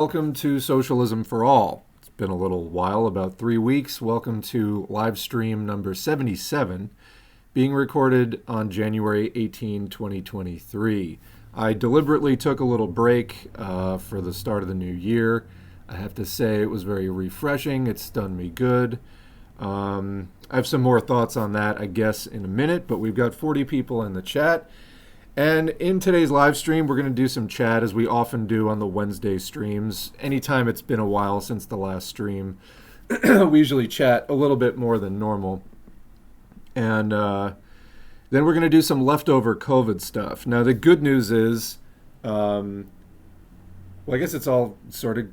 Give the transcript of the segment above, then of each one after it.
Welcome to Socialism for All. It's been a little while, about 3 weeks. Welcome to Livestream number 77, being recorded on January 18, 2023. I deliberately took a little break for the start of the new year. I have to say it was very refreshing. It's done me good. I have some more thoughts on that, I guess, in a minute, but we've got 40 people in the chat. And in today's live stream, we're going to do some chat as we often do on the Wednesday streams. Anytime it's been a while since the last stream, we usually chat a little bit more than normal. And then we're going to do some leftover COVID stuff. Now, the good news is, well, I guess it's all sort of,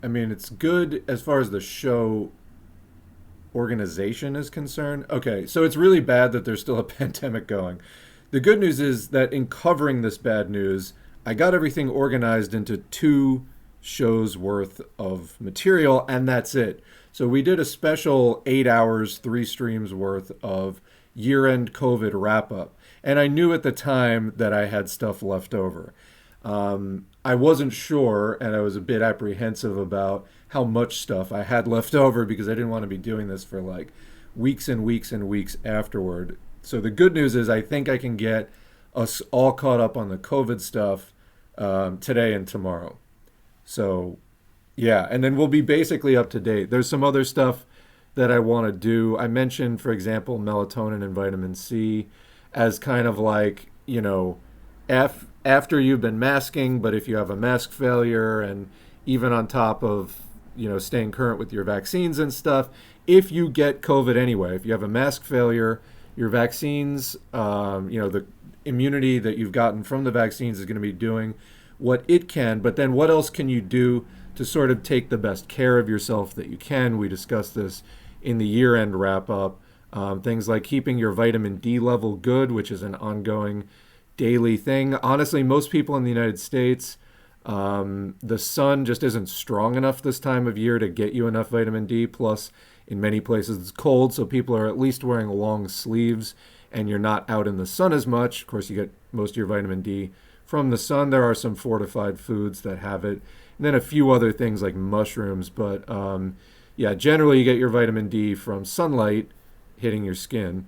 it's good as far as the show organization is concerned. Okay, so it's really bad that there's still a pandemic going. The good news is that in covering this bad news, I got everything organized into 2 shows worth of material, and that's it. So we did a special 8 hours, 3 streams worth of year-end COVID wrap-up. And I knew at the time that I had stuff left over. I wasn't sure, and I was a bit apprehensive about how much stuff I had left over because I didn't want to be doing this for like weeks and weeks and weeks afterward. So the good news is I think I can get us all caught up on the COVID stuff today and tomorrow. So, yeah, and then we'll be basically up to date. There's some other stuff that I want to do. I mentioned, for example, melatonin and vitamin C as kind of like, after you've been masking, but if you have a mask failure and even on top of, staying current with your vaccines and stuff, if you get COVID anyway, if you have a mask failure, your vaccines, the immunity that you've gotten from the vaccines is going to be doing what it can. But then what else can you do to sort of take the best care of yourself that you can? We discussed this in the year-end wrap-up. Things like keeping your vitamin D level good, which is an ongoing daily thing. Honestly, most people in the United States, the sun just isn't strong enough this time of year to get you enough vitamin D. Plus, in many places it's cold, so people are at least wearing long sleeves and you're not out in the sun as much. Of course, you get most of your vitamin D from the sun. There are some fortified foods that have it. And then a few other things like mushrooms. But generally you get your vitamin D from sunlight hitting your skin.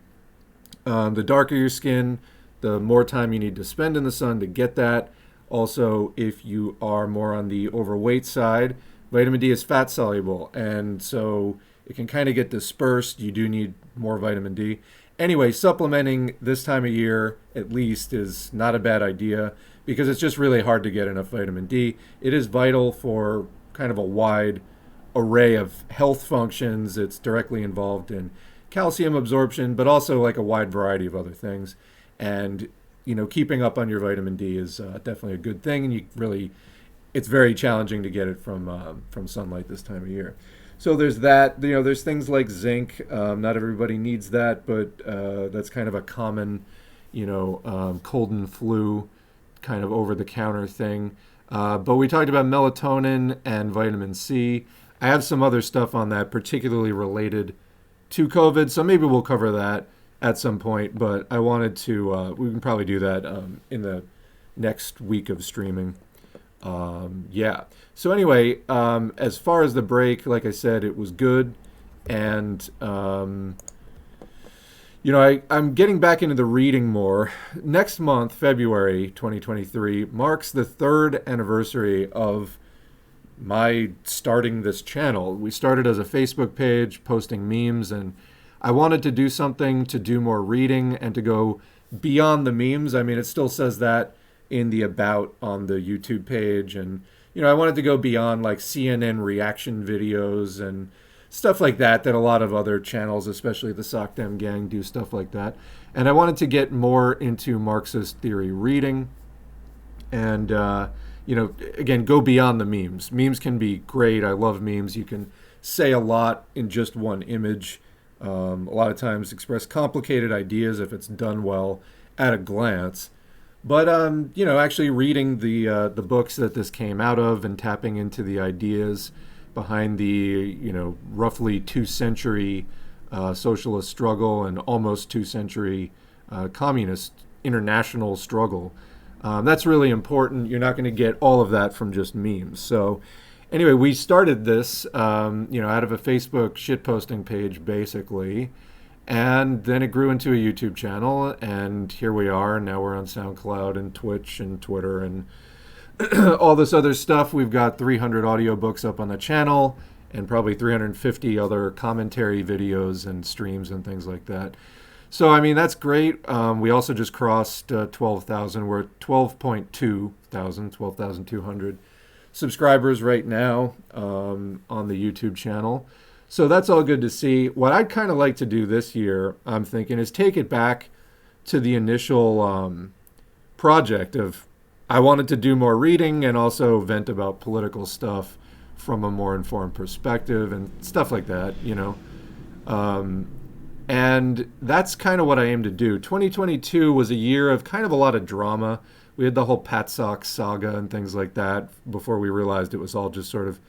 The darker your skin, the more time you need to spend in the sun to get that. Also, if you are more on the overweight side, vitamin D is fat soluble. And so it can kind of get dispersed. You do need more vitamin D. Anyway, supplementing this time of year, at least, is not a bad idea because it's just really hard to get enough vitamin D. It is vital for kind of a wide array of health functions. It's directly involved in calcium absorption, but also like a wide variety of other things. And, keeping up on your vitamin D is definitely a good thing. And it's very challenging to get it from sunlight this time of year. So there's that. There's things like zinc. Not everybody needs that, but that's kind of a common, cold and flu kind of over-the-counter thing. But we talked about melatonin and vitamin C. I have some other stuff on that, particularly related to COVID, so maybe we'll cover that at some point. But I wanted to, we can probably do that in the next week of streaming. So anyway, as far as the break, like I said, it was good. And, I'm getting back into the reading more. Next month, February 2023, marks the 3rd anniversary of my starting this channel. We started as a Facebook page, posting memes, and I wanted to do something to do more reading and to go beyond the memes. It still says that in the about on the YouTube page, and I wanted to go beyond like CNN reaction videos and stuff like that a lot of other channels, especially the SocDem gang, do stuff like that. And I wanted to get more into Marxist theory reading and again, go beyond the memes. Memes can be great. I love memes. You can say a lot in just one image. A lot of times express complicated ideas if it's done well at a glance. But, actually reading the books that this came out of and tapping into the ideas behind the, roughly 2-century socialist struggle and almost 2-century communist international struggle. That's really important. You're not going to get all of that from just memes. So Anyway, we started this, out of a Facebook shitposting page, basically. And then it grew into a YouTube channel, and here we are. Now we're on SoundCloud and Twitch and Twitter and all this other stuff. We've got 300 audiobooks up on the channel and probably 350 other commentary videos and streams and things like that. So, I mean, that's great. We also just crossed 12,000. We're at 12.2 thousand, 12,200 subscribers right now on the YouTube channel. So that's all good to see. What I'd kind of like to do this year, I'm thinking, is take it back to the initial project of I wanted to do more reading and also vent about political stuff from a more informed perspective and stuff like that, And that's kind of what I aim to do. 2022 was a year of kind of a lot of drama. We had the whole Pat Sox saga and things like that before we realized it was all just sort of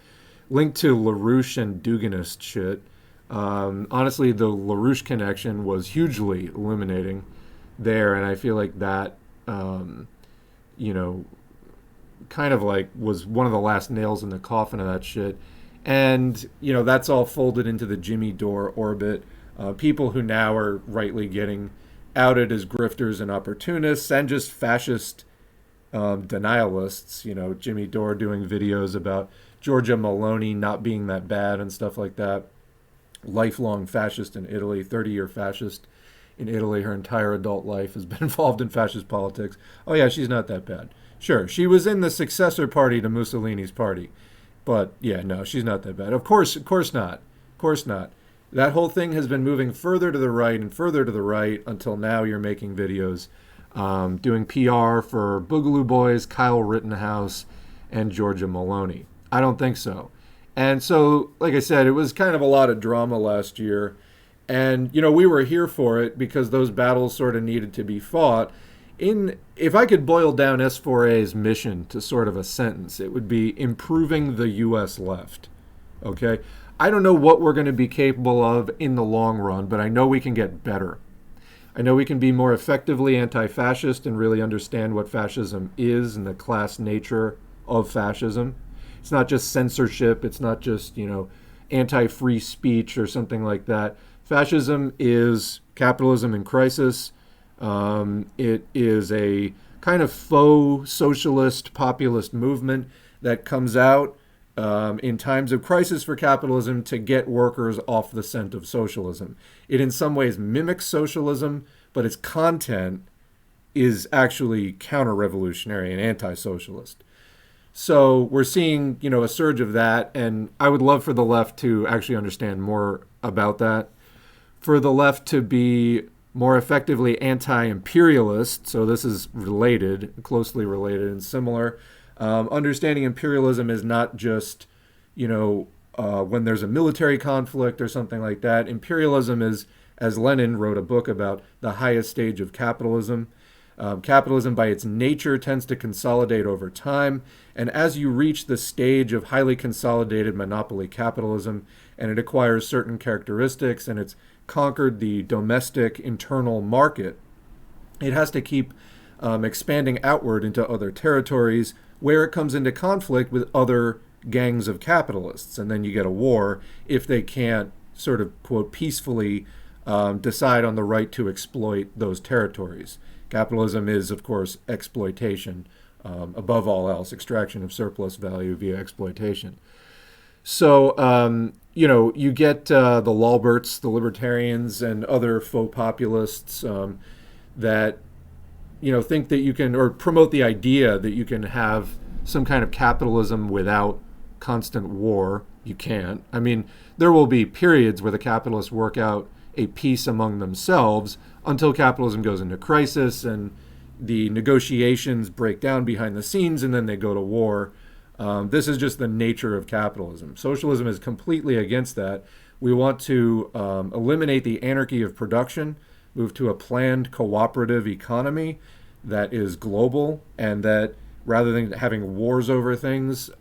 linked to LaRouche and Duganist shit. Honestly, the LaRouche connection was hugely illuminating there, and I feel like that, kind of like was one of the last nails in the coffin of that shit. And, that's all folded into the Jimmy Dore orbit. People who now are rightly getting outed as grifters and opportunists and just fascist denialists. Jimmy Dore doing videos about Giorgia Meloni not being that bad and stuff like that. Lifelong fascist in Italy, 30-year fascist in Italy. Her entire adult life has been involved in fascist politics. Oh yeah, she's not that bad. Sure, she was in the successor party to Mussolini's party. But yeah, no, she's not that bad. Of course not. Of course not. That whole thing has been moving further to the right and further to the right until now you're making videos doing PR for Boogaloo Boys, Kyle Rittenhouse, and Giorgia Meloni. I don't think so. And so, like I said, it was kind of a lot of drama last year. And, we were here for it because those battles sort of needed to be fought. If I could boil down S4A's mission to sort of a sentence, it would be improving the U.S. left. Okay? I don't know what we're going to be capable of in the long run, but I know we can get better. I know we can be more effectively anti-fascist and really understand what fascism is and the class nature of fascism. It's not just censorship. It's not just, anti-free speech or something like that. Fascism is capitalism in crisis. It is a kind of faux socialist populist movement that comes out in times of crisis for capitalism to get workers off the scent of socialism. It in some ways mimics socialism, but its content is actually counter-revolutionary and anti-socialist. So we're seeing, a surge of that, and I would love for the left to actually understand more about that. For the left to be more effectively anti-imperialist, so this is related, closely related and similar. Understanding imperialism is not just, when there's a military conflict or something like that. Imperialism is, as Lenin wrote a book about, the highest stage of capitalism. Capitalism, by its nature, tends to consolidate over time. And as you reach the stage of highly consolidated monopoly capitalism, and it acquires certain characteristics, and it's conquered the domestic internal market, it has to keep expanding outward into other territories where it comes into conflict with other gangs of capitalists. And then you get a war if they can't sort of, quote, peacefully decide on the right to exploit those territories. Capitalism is, of course, exploitation, above all else, extraction of surplus value via exploitation. So, you get the LOLberts, the libertarians, and other faux populists that, think that you can, or promote the idea that you can have some kind of capitalism without constant war. You can't. I mean, there will be periods where the capitalists work out a peace among themselves until capitalism goes into crisis and the negotiations break down behind the scenes and then they go to war. This is just the nature of capitalism. Socialism is completely against that. We want to eliminate the anarchy of production, move to a planned cooperative economy that is global, and that rather than having wars over things,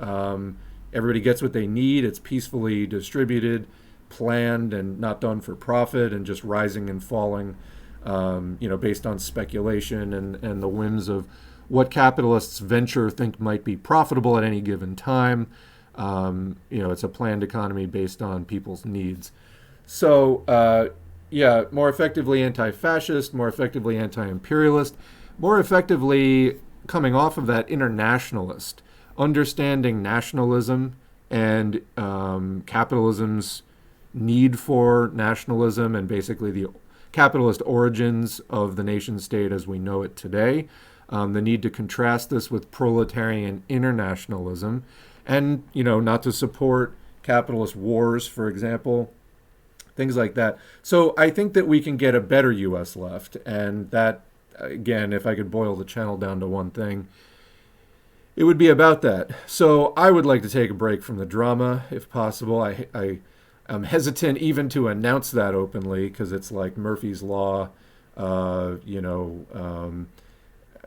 everybody gets what they need. It's peacefully distributed, planned, and not done for profit, and just rising and falling, based on speculation and the whims of what capitalists venture think might be profitable at any given time. It's a planned economy based on people's needs. So, yeah, more effectively anti-fascist, more effectively anti-imperialist, more effectively coming off of that internationalist, understanding nationalism and capitalism's need for nationalism and basically the capitalist origins of the nation state as we know it today, the need to contrast this with proletarian internationalism, and not to support capitalist wars, for example, things like that. So I think that we can get a better U.S. left, and that, again, if I could boil the channel down to one thing, it would be about that. So I would like to take a break from the drama, if possible. I'm hesitant even to announce that openly because it's like Murphy's Law. I don't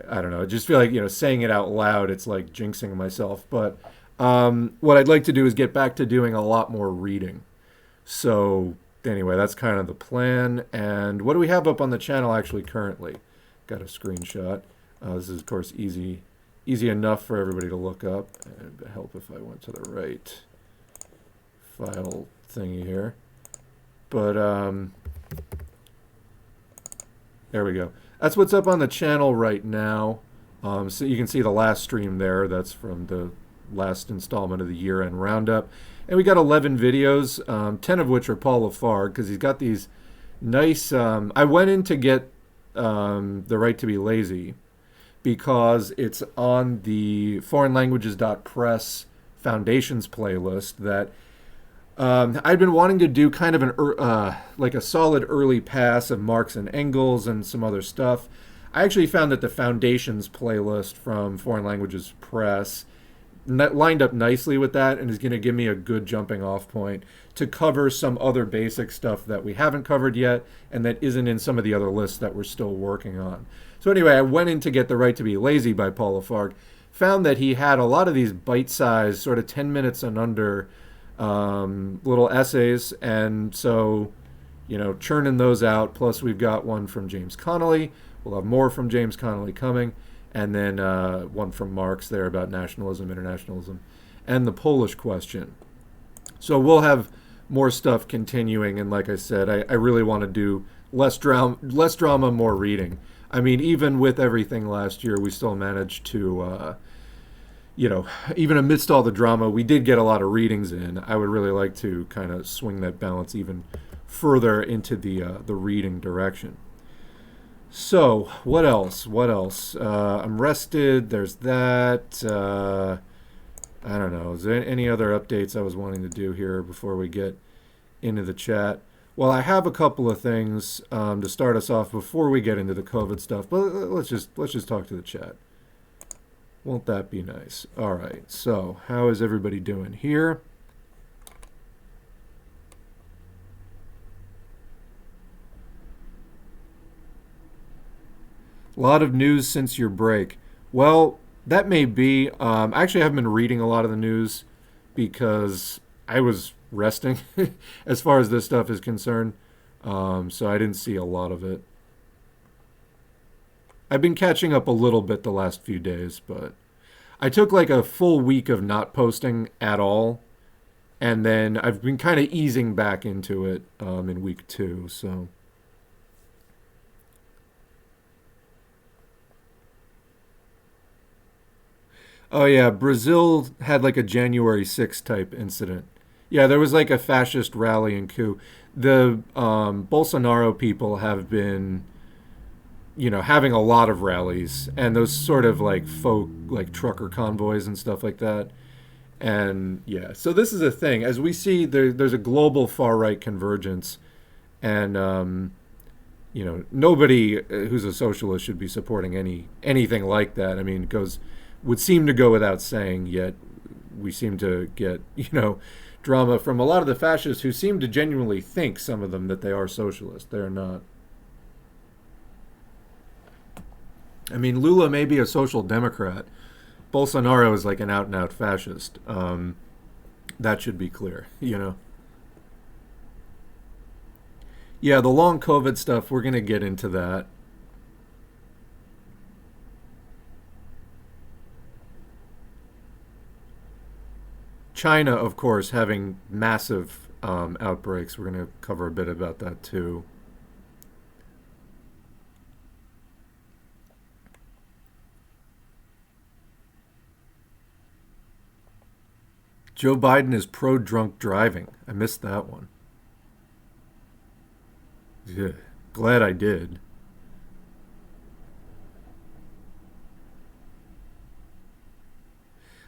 know. I just feel like, saying it out loud, it's like jinxing myself. But what I'd like to do is get back to doing a lot more reading. So anyway, that's kind of the plan. And what do we have up on the channel actually currently? Got a screenshot. This is, of course, easy enough for everybody to look up. It'd help if I went to the right file thingy here. But there we go. That's what's up on the channel right now. So you can see the last stream there. That's from the last installment of the year-end roundup. And we got 11 videos, 10 of which are Paul Lafargue, because he's got these nice... I went in to get The Right to Be Lazy because it's on the foreignlanguages.press foundations playlist that I'd been wanting to do kind of like a solid early pass of Marx and Engels and some other stuff. I actually found that the foundations playlist from Foreign Languages Press lined up nicely with that and is going to give me a good jumping off point to cover some other basic stuff that we haven't covered yet and that isn't in some of the other lists that we're still working on. So anyway, I went in to get The Right to Be Lazy by Paul Lafargue, found that he had a lot of these bite-sized, sort of 10 minutes and under little essays, and so, churning those out, plus we've got one from James Connolly. We'll have more from James Connolly coming, and then one from Marx there about nationalism, internationalism, and the Polish question. So we'll have more stuff continuing, and like I said, I really want to do less drama, more reading. I mean, even with everything last year, we still managed to, even amidst all the drama, we did get a lot of readings in. I would really like to kind of swing that balance even further into the reading direction. So, what else? I'm rested. There's that. I don't know. Is there any other updates I was wanting to do here before we get into the chat? Well, I have a couple of things to start us off before we get into the COVID stuff. But let's just talk to the chat. Won't that be nice? All right. So, how is everybody doing here? A lot of news since your break. Well, that may be. I actually haven't been reading a lot of the news because I was resting as far as this stuff is concerned. So I didn't see a lot of it. I've been catching up a little bit the last few days, but I took like a full week of not posting at all. And then I've been kind of easing back into it in week 2, so... Oh yeah, Brazil had like a January 6th type incident. Yeah, there was like a fascist rally and coup. The Bolsonaro people have been, having a lot of rallies and those sort of like folk, like trucker convoys and stuff like that. And yeah, so this is a thing. As we see, there's a global far-right convergence. And, nobody who's a socialist should be supporting anything like that. I mean, would seem to go without saying, yet we seem to get, drama from a lot of the fascists who seem to genuinely think, some of them, that they are socialist. They're not. I mean, Lula may be a social democrat. Bolsonaro is like an out-and-out fascist. That should be clear, Yeah, the long COVID stuff, we're going to get into that. China, of course, having massive outbreaks. We're going to cover a bit about that too. Joe Biden is pro-drunk driving. I missed that one. Yeah, glad I did.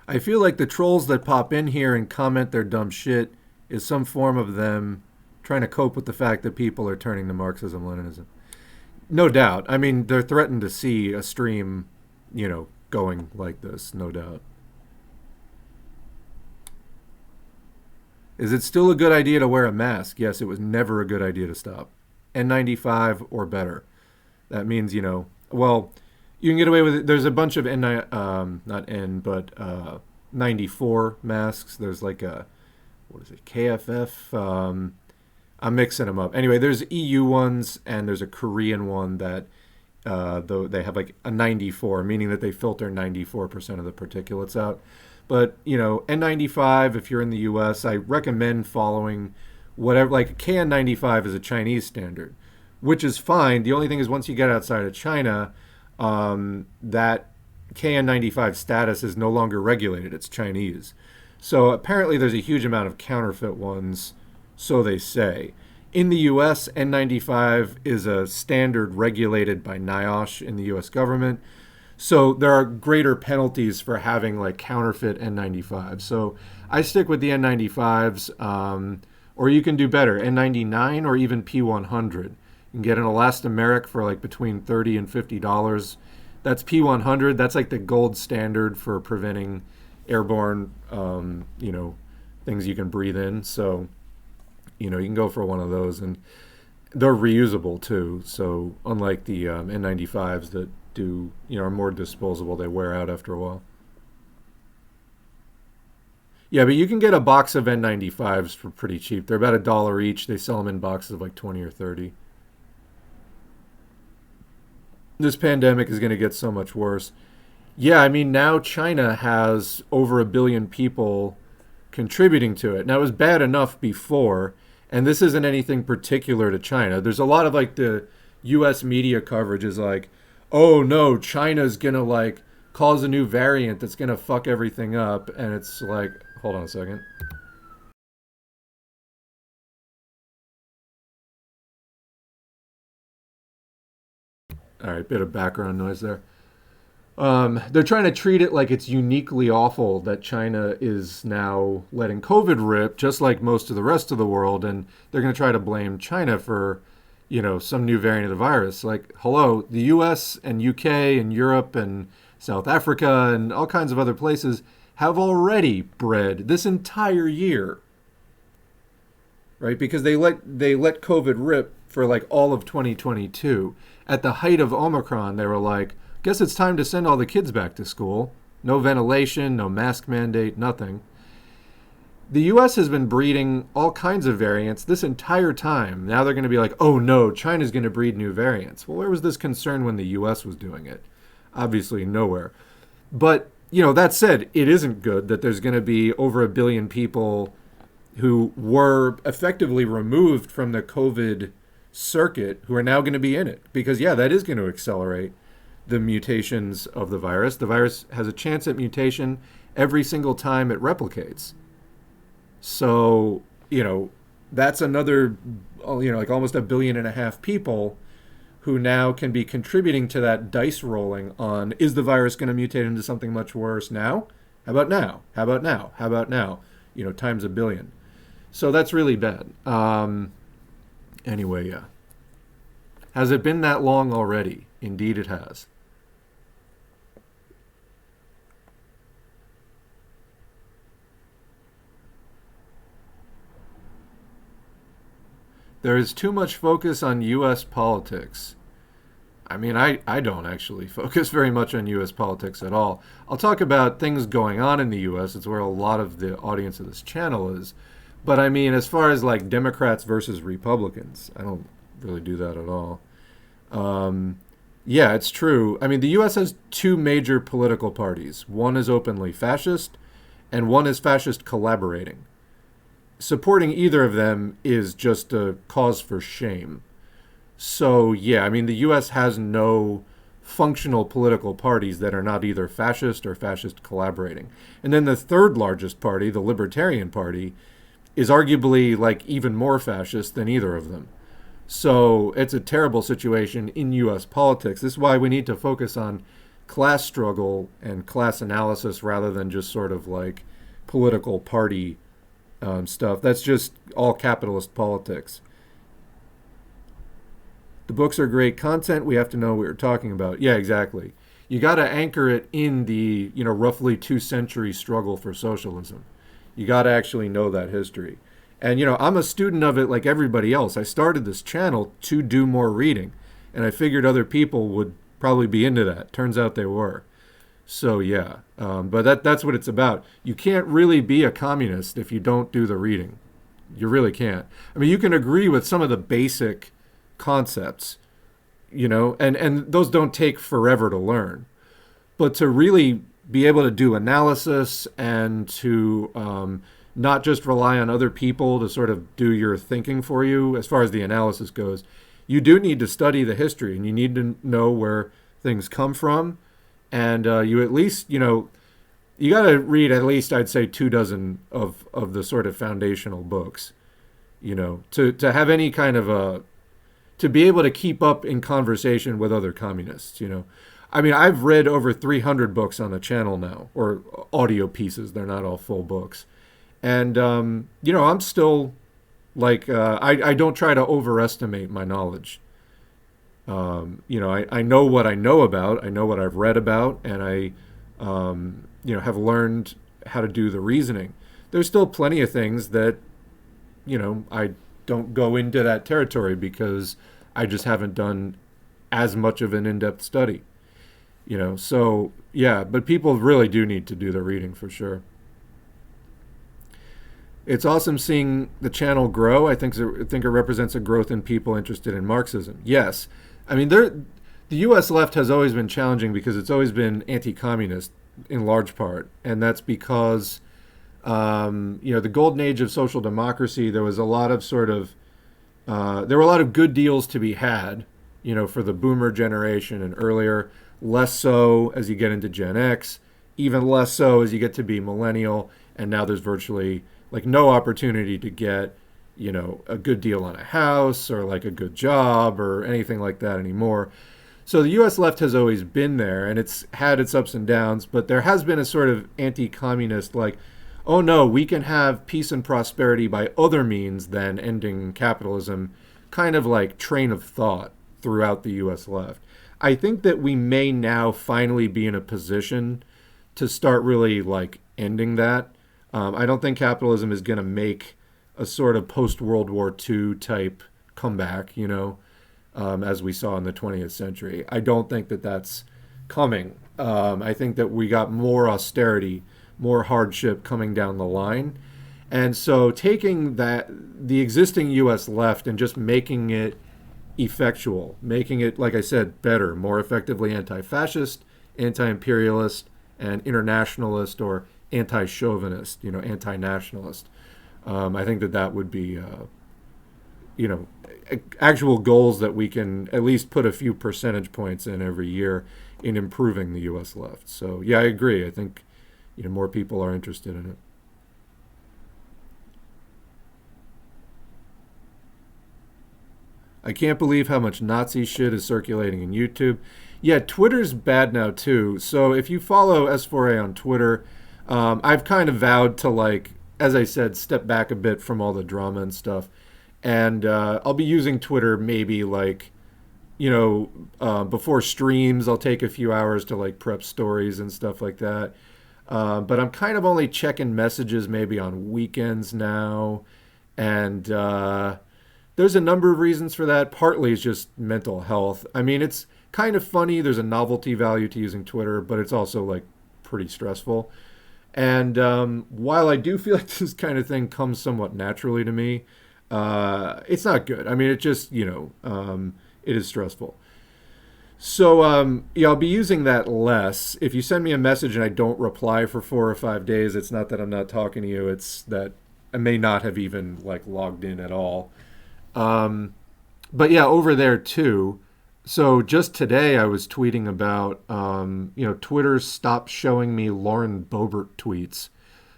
I feel like the trolls that pop in here and comment their dumb shit is some form of them trying to cope with the fact that people are turning to Marxism Leninism. No doubt. I mean, they're threatened to see a stream, going like this, no doubt. Is it still a good idea to wear a mask? Yes, it was never a good idea to stop. N95 or better. That means, well, you can get away with it. There's a bunch of not N, but 94 masks. There's like what is it, KFF? I'm mixing them up. Anyway, there's EU ones and there's a Korean one that though they have like a 94, meaning that they filter 94% of the particulates out. But, N95, if you're in the US, I recommend following whatever, like KN95 is a Chinese standard, which is fine. The only thing is once you get outside of China, that KN95 status is no longer regulated. It's Chinese. So apparently there's a huge amount of counterfeit ones, so they say. In the US, N95 is a standard regulated by NIOSH in the US government. So there are greater penalties for having like counterfeit N95. So I stick with the N95s, or you can do better, N99 or even P100. You can get an elastomeric for like between $30 and $50. That's P100. That's like the gold standard for preventing airborne, things you can breathe in. So, you can go for one of those, and they're reusable too. So unlike the N95s that are more disposable, they wear out after a while. Yeah, but you can get a box of N95s for pretty cheap. They're about $1 each. They sell them in boxes of like 20 or 30. This pandemic is going to get so much worse. Yeah, I mean, now China has over 1 billion people contributing to it. Now, it was bad enough before, and this isn't anything particular to China. There's a lot of like the US media coverage is like, oh no, China's going to like cause a new variant that's going to fuck everything up. And it's like, hold on a second. All right, bit of background noise there. They're trying to treat it like it's uniquely awful that China is now letting COVID rip, just like most of the rest of the world, and they're going to try to blame China for, some new variant of the virus. Like, hello, the US and UK and Europe and South Africa and all kinds of other places have already bred this entire year, right? Because they let COVID rip for like all of 2022. At the height of Omicron, they were like, guess it's time to send all the kids back to school. No ventilation, no mask mandate, nothing. The US has been breeding all kinds of variants this entire time. Now they're going to be like, oh no, China's going to breed new variants. Well, where was this concern when the US was doing it? Obviously nowhere. But, that said, it isn't good that there's going to be over 1 billion people who were effectively removed from the COVID circuit who are now going to be in it. Because, yeah, that is going to accelerate the mutations of the virus. The virus has a chance at mutation every single time it replicates. So, that's another, like almost 1.5 billion people who now can be contributing to that dice rolling on, is the virus going to mutate into something much worse now? How about now? How about now? How about now? Times 1 billion. So that's really bad. Anyway, yeah. Has it been that long already? Indeed it has. There is too much focus on U.S. politics. I mean, I don't actually focus very much on U.S. politics at all. I'll talk about things going on in the U.S. It's where a lot of the audience of this channel is. But I mean, as far as like Democrats versus Republicans, I don't really do that at all. Yeah, it's true. I mean, the U.S. has two major political parties. One is openly fascist, and one is fascist collaborating. Supporting either of them is just a cause for shame. So, yeah, I mean, the US has no functional political parties that are not either fascist or fascist collaborating. And then the third largest party, the Libertarian Party, is arguably like even more fascist than either of them. So it's a terrible situation in US politics. This is why we need to focus on class struggle and class analysis rather than just sort of like political party stuff. That's just all capitalist politics. The books are great content. We have to know what we're talking about. Yeah, exactly. You got to anchor it in the, roughly 2-century struggle for socialism. You got to actually know that history. And, I'm a student of it like everybody else. I started this channel to do more reading, and I figured other people would probably be into that. Turns out they were. So, yeah. But that's what it's about. You can't really be a communist if you don't do the reading. You really can't. I mean, you can agree with some of the basic concepts, and those don't take forever to learn. But to really be able to do analysis and to not just rely on other people to sort of do your thinking for you as far as the analysis goes, you do need to study the history, and you need to know where things come from. And you at least, you got to read at least, I'd say, 24 of the sort of foundational books, to have any kind of to be able to keep up in conversation with other communists, I mean, I've read over 300 books on the channel now, or audio pieces. They're not all full books. And, I'm still, like, I don't try to overestimate my knowledge. I know what I know about. I know what I've read about. And I, have learned how to do the reasoning. There's still plenty of things that, I don't go into that territory because I just haven't done as much of an in-depth study. So yeah, but people really do need to do the reading for sure. It's awesome seeing the channel grow. I think it represents a growth in people interested in Marxism. Yes, I mean the U.S. left has always been challenging because it's always been anti-communist in large part, and that's because the golden age of social democracy. There was a lot of there were a lot of good deals to be had, for the boomer generation and earlier. Less so as you get into Gen X, even less so as you get to be millennial, and now there's virtually like no opportunity to get, a good deal on a house or like a good job or anything like that anymore. So the US left has always been there, and it's had its ups and downs, but there has been a sort of anti-communist like, oh no, we can have peace and prosperity by other means than ending capitalism, kind of like train of thought throughout the US left. I think that we may now finally be in a position to start really like ending that. I don't think capitalism is going to make a sort of post-World War II type comeback, as we saw in the 20th century. I don't think that that's coming. I think that we got more austerity, more hardship coming down the line. And so taking the existing U.S. left and just making it effectual, making it, like I said, better, more effectively anti-fascist, anti-imperialist, and internationalist or anti-chauvinist, anti-nationalist. I think that would be, actual goals that we can at least put a few percentage points in every year in improving the U.S. left. So, yeah, I agree. I think, more people are interested in it. I can't believe how much Nazi shit is circulating in YouTube. Yeah, Twitter's bad now too. So if you follow S4A on Twitter, I've kind of vowed to, like, as I said, step back a bit from all the drama and stuff. And I'll be using Twitter maybe like, before streams. I'll take a few hours to like prep stories and stuff like that. But I'm kind of only checking messages maybe on weekends now. And there's a number of reasons for that. Partly it's just mental health. I mean, it's kind of funny. There's a novelty value to using Twitter, but it's also like pretty stressful. And while I do feel like this kind of thing comes somewhat naturally to me, it's not good. I mean, it just, it is stressful. So, yeah, I'll be using that less. If you send me a message and I don't reply for 4 or 5 days, it's not that I'm not talking to you. It's that I may not have even like logged in at all. Um, but yeah, over there too. So just today, I was tweeting about, Twitter stopped showing me Lauren Boebert tweets,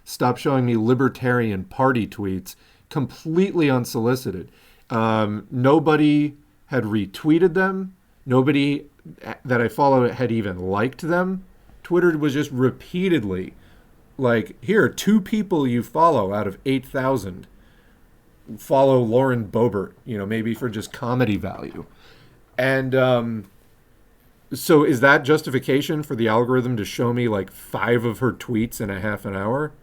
stopped showing me Libertarian Party tweets, completely unsolicited. Nobody had retweeted them. Nobody that I follow had even liked them. Twitter was just repeatedly like, here, two people you follow out of 8,000 follow Lauren Boebert, maybe for just comedy value. And so is that justification for the algorithm to show me like five of her tweets in a half an hour?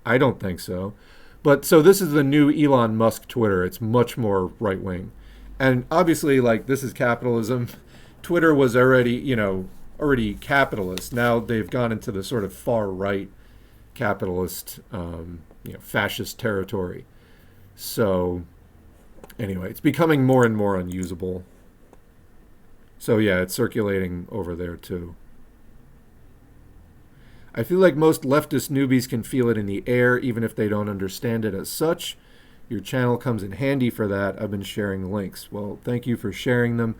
I don't think so. But so this is the new Elon Musk Twitter. It's much more right wing. And obviously, like, this is capitalism. Twitter was already capitalist. Now they've gone into the sort of far right capitalist, fascist territory. So anyway, it's becoming more and more unusable. So yeah, it's circulating over there too. I feel like most leftist newbies can feel it in the air, even if they don't understand it as such. Your channel comes in handy for that. I've been sharing links. Well, thank you for sharing them.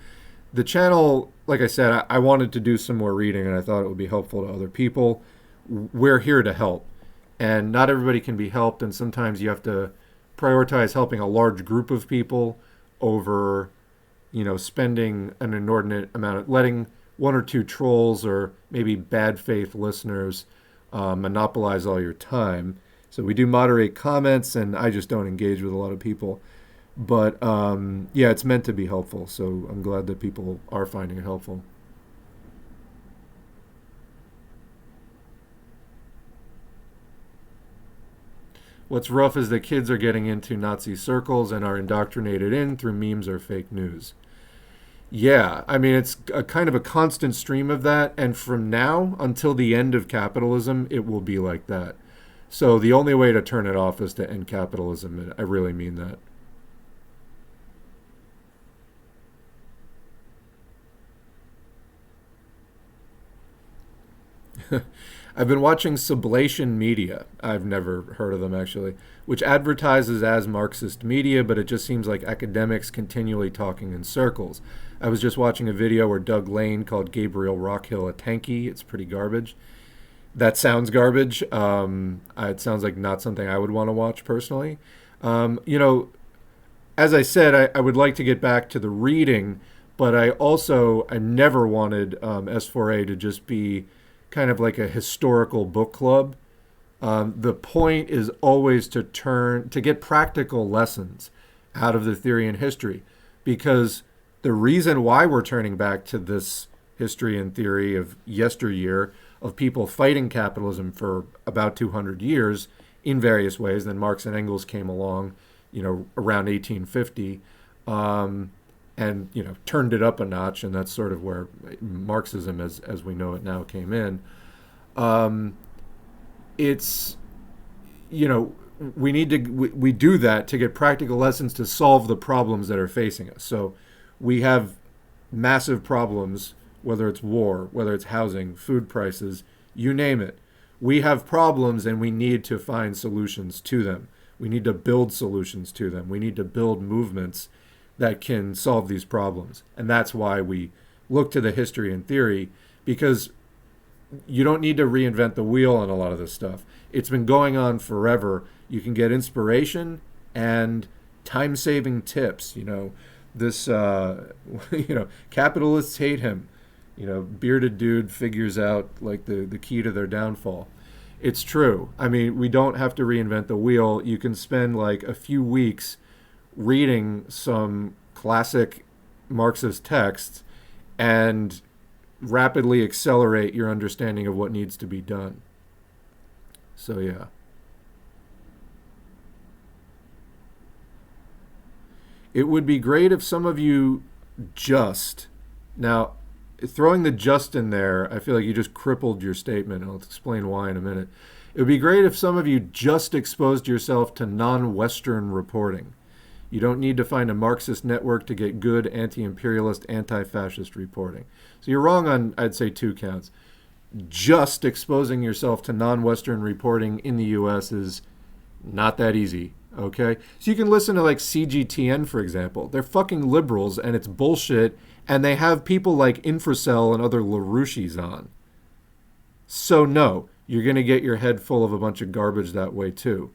The channel, like I said, I wanted to do some more reading, and I thought it would be helpful to other people. We're here to help, and not everybody can be helped, and sometimes you have to prioritize helping a large group of people over, spending an inordinate amount of letting one or two trolls or maybe bad faith listeners monopolize all your time. So we do moderate comments, and I just don't engage with a lot of people. But yeah, it's meant to be helpful. So I'm glad that people are finding it helpful. What's rough is that kids are getting into Nazi circles and are indoctrinated in through memes or fake news. Yeah, I mean, it's a kind of a constant stream of that. And from now until the end of capitalism, it will be like that. So the only way to turn it off is to end capitalism. And I really mean that. I've been watching Sublation Media. I've never heard of them actually, which advertises as Marxist media, but it just seems like academics continually talking in circles. I was just watching a video where Doug Lane called Gabriel Rockhill a tanky. It's pretty garbage. That sounds garbage. It sounds like not something I would want to watch personally. Um, you know, as I said, I would like to get back to the reading, but I never wanted S4A to just be kind of like a historical book club. The point is always to get practical lessons out of the theory and history, because the reason why we're turning back to this history and theory of yesteryear of people fighting capitalism for about 200 years in various ways. Then Marx and Engels came along, around 1850, turned it up a notch, and that's sort of where Marxism, as we know it now, came in. Um, it's we do that to get practical lessons to solve the problems that are facing us. So we have massive problems, whether it's war, whether it's housing, food prices, you name it. We have problems, and we need to find solutions to them. We need to build solutions to them. We need to build movements that can solve these problems. And that's why we look to the history and theory, because you don't need to reinvent the wheel on a lot of this stuff. It's been going on forever. You can get inspiration and time-saving tips. This, capitalists hate him. Bearded dude figures out like the key to their downfall. It's true. I mean, we don't have to reinvent the wheel. You can spend like a few weeks reading some classic Marxist texts and rapidly accelerate your understanding of what needs to be done. So yeah. It would be great if some of you just, now throwing the just in there, I feel like you just crippled your statement. I'll explain why in a minute. It would be great if some of you just exposed yourself to non-Western reporting. You don't need to find a Marxist network to get good anti-imperialist, anti-fascist reporting. So you're wrong on, I'd say, 2 counts. Just exposing yourself to non-Western reporting in the U.S. is not that easy, okay? So you can listen to like CGTN, for example. They're fucking liberals, and it's bullshit, and they have people like Infracell and other LaRouches on. So no, you're going to get your head full of a bunch of garbage that way too.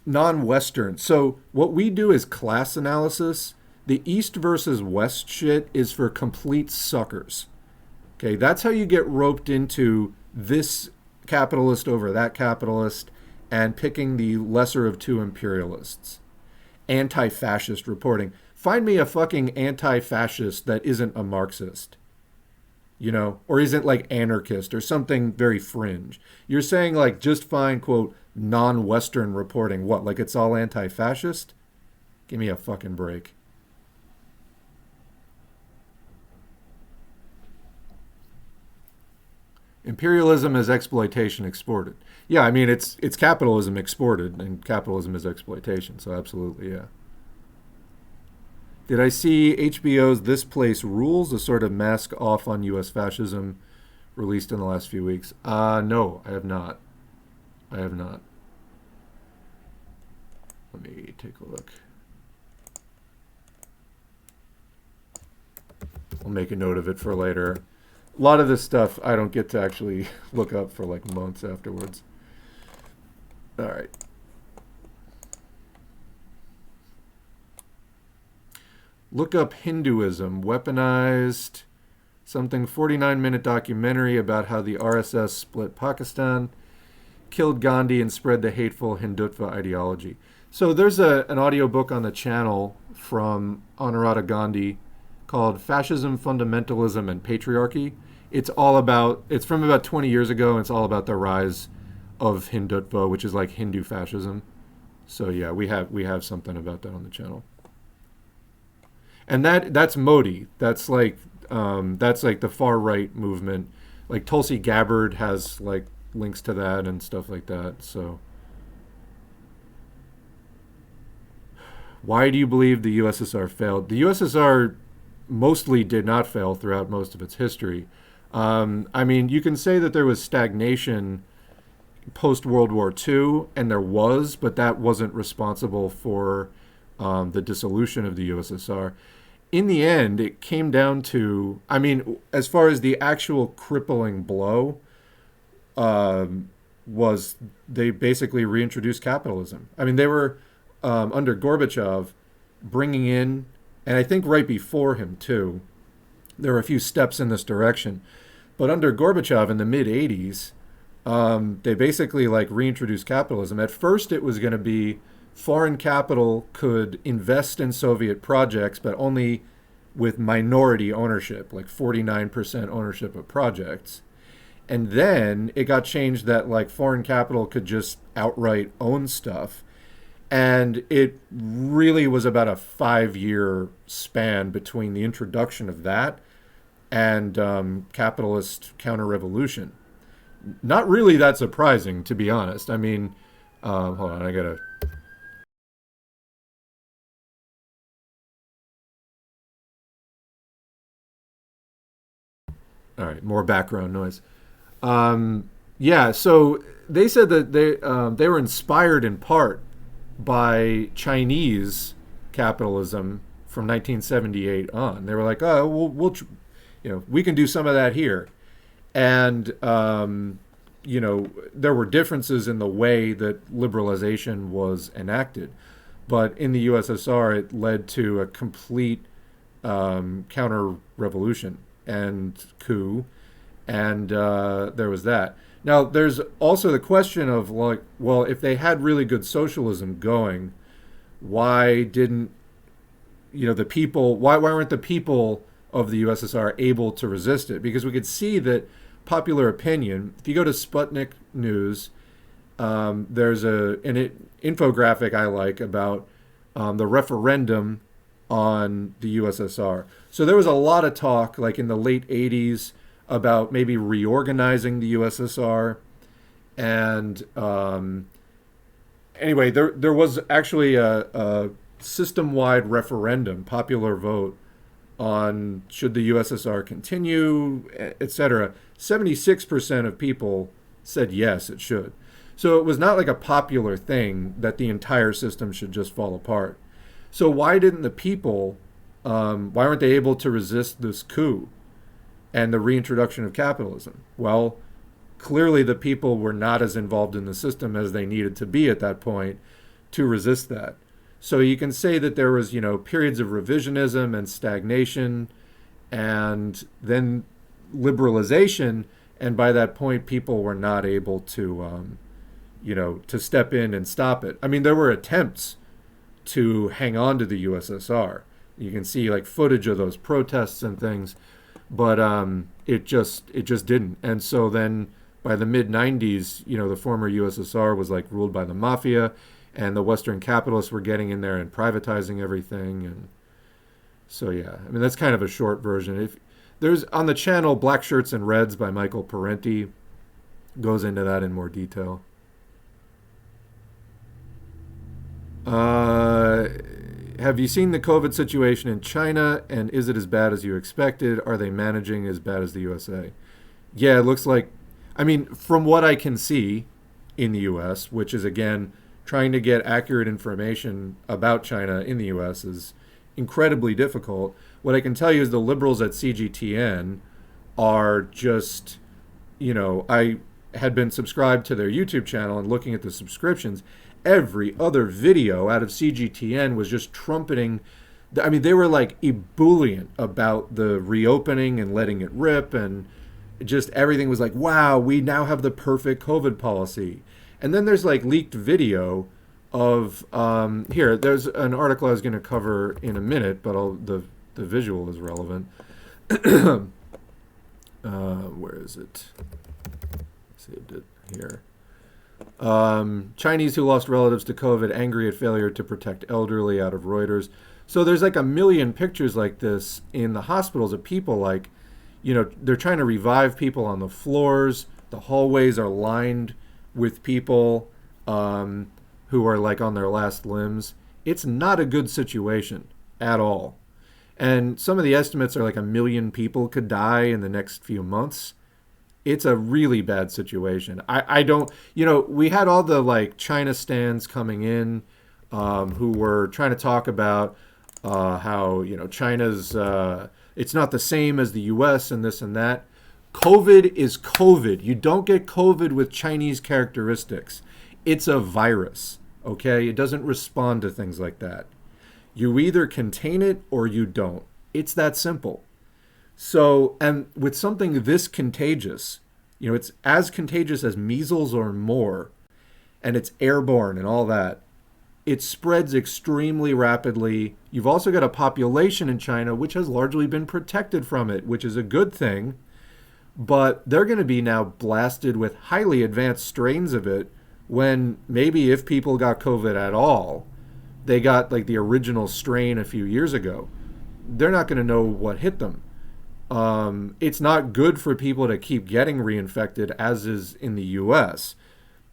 Non-Western. So what we do is class analysis. The East versus West shit is for complete suckers. Okay, that's how you get roped into this capitalist over that capitalist and picking the lesser of 2 imperialists. Anti-fascist reporting. Find me a fucking anti-fascist that isn't a Marxist. You know, or isn't like anarchist or something very fringe. You're saying like just find, quote, non-Western reporting. What, like it's all anti-fascist? Give me a fucking break. Imperialism is exploitation exported. Yeah, I mean, it's capitalism exported, and capitalism is exploitation, so absolutely, yeah. Did I see HBO's This Place Rules, a sort of mask off on U.S. fascism, released in the last few weeks? No, I have not. I have not. Let me take a look. I'll make a note of it for later. A lot of this stuff I don't get to actually look up for like months afterwards. All right. Look up Hinduism, weaponized, something 49-minute documentary about how the RSS split Pakistan, killed Gandhi, and spread the hateful Hindutva ideology. So there's an audiobook on the channel from Anuradha Gandhi called Fascism, Fundamentalism, and Patriarchy. It's from about 20 years ago, and it's all about the rise of Hindutva, which is like Hindu fascism. So yeah, we have something about that on the channel. And that's Modi. That's like the far right movement. Like Tulsi Gabbard has like links to that and stuff like that. So why do you believe the USSR failed? The USSR mostly did not fail throughout most of its history. I mean, you can say that there was stagnation post-World War II, and there was, but that wasn't responsible for the dissolution of the USSR. In the end, it came down to, I mean, as far as the actual crippling blow, was they basically reintroduced capitalism. I mean, they were, under Gorbachev, bringing in, and I think right before him too, there were a few steps in this direction. But under Gorbachev in the mid-'80s, they basically like reintroduced capitalism. At first, it was going to be foreign capital could invest in Soviet projects, but only with minority ownership, like 49% ownership of projects. And then it got changed that like foreign capital could just outright own stuff. And it really was about a 5-year span between the introduction of that and capitalist counter-revolution. Not really that surprising, to be honest. I mean, hold on, I gotta... All right, more background noise. Yeah, so they said that they were inspired in part by Chinese capitalism from 1978 on. They were like, oh, we can do some of that here. And, there were differences in the way that liberalization was enacted. But in the USSR, it led to a complete counter-revolution and coup. And there was that. Now, there's also the question of, like, well, if they had really good socialism going, why didn't, the people, why weren't the people of the USSR able to resist it? Because we could see that popular opinion, if you go to Sputnik News, there's an infographic I like about the referendum on the USSR. So there was a lot of talk, like in the late 80s, about maybe reorganizing the USSR. And Anyway, there was actually a system-wide referendum, popular vote on should the USSR continue, etc. 76% of people said yes, it should. So it was not like a popular thing that the entire system should just fall apart. So why didn't the people, why weren't they able to resist this coup and the reintroduction of capitalism? Well, clearly the people were not as involved in the system as they needed to be at that point to resist that. So you can say that there was, periods of revisionism and stagnation and then liberalization. And by that point, people were not able to step in and stop it. I mean, there were attempts to hang on to the USSR. You can see like footage of those protests and things, but it just didn't. And so then by the mid 90s, the former USSR was like ruled by the mafia, and the Western capitalists were getting in there and privatizing everything. And so, yeah, I mean, that's kind of a short version. If there's on the channel, Black Shirts and Reds by Michael Parenti goes into that in more detail. Have you seen the COVID situation in China, and is it as bad as you expected? Are they managing as bad as the USA? Yeah, it looks like, I mean, from what I can see in the US, which is, again, trying to get accurate information about China in the US is incredibly difficult. What I can tell you is the liberals at CGTN are just, I had been subscribed to their YouTube channel and looking at the subscriptions. Every other video out of CGTN was just trumpeting. I mean, they were like ebullient about the reopening and letting it rip, and just everything was like, wow, we now have the perfect COVID policy. And then there's like leaked video of here. There's an article I was going to cover in a minute, but the visual is relevant. Where is it? Saved it here. Chinese who lost relatives to COVID angry at failure to protect elderly, out of Reuters. So there's like a million pictures like this in the hospitals of people like, they're trying to revive people on the floors. The hallways are lined with people who are like on their last limbs. It's not a good situation at all. And some of the estimates are like 1 million people could die in the next few months. It's a really bad situation. I don't, we had all the like China stands coming in who were trying to talk about how, China's, it's not the same as the US and this and that. COVID is COVID. You don't get COVID with Chinese characteristics. It's a virus, okay? It doesn't respond to things like that. You either contain it or you don't. It's that simple. So, and with something this contagious, it's as contagious as measles or more, and it's airborne and all that, it spreads extremely rapidly. You've also got a population in China which has largely been protected from it, which is a good thing. But they're going to be now blasted with highly advanced strains of it when maybe if people got COVID at all, they got like the original strain a few years ago. They're not going to know what hit them. It's not good for people to keep getting reinfected, as is in the US.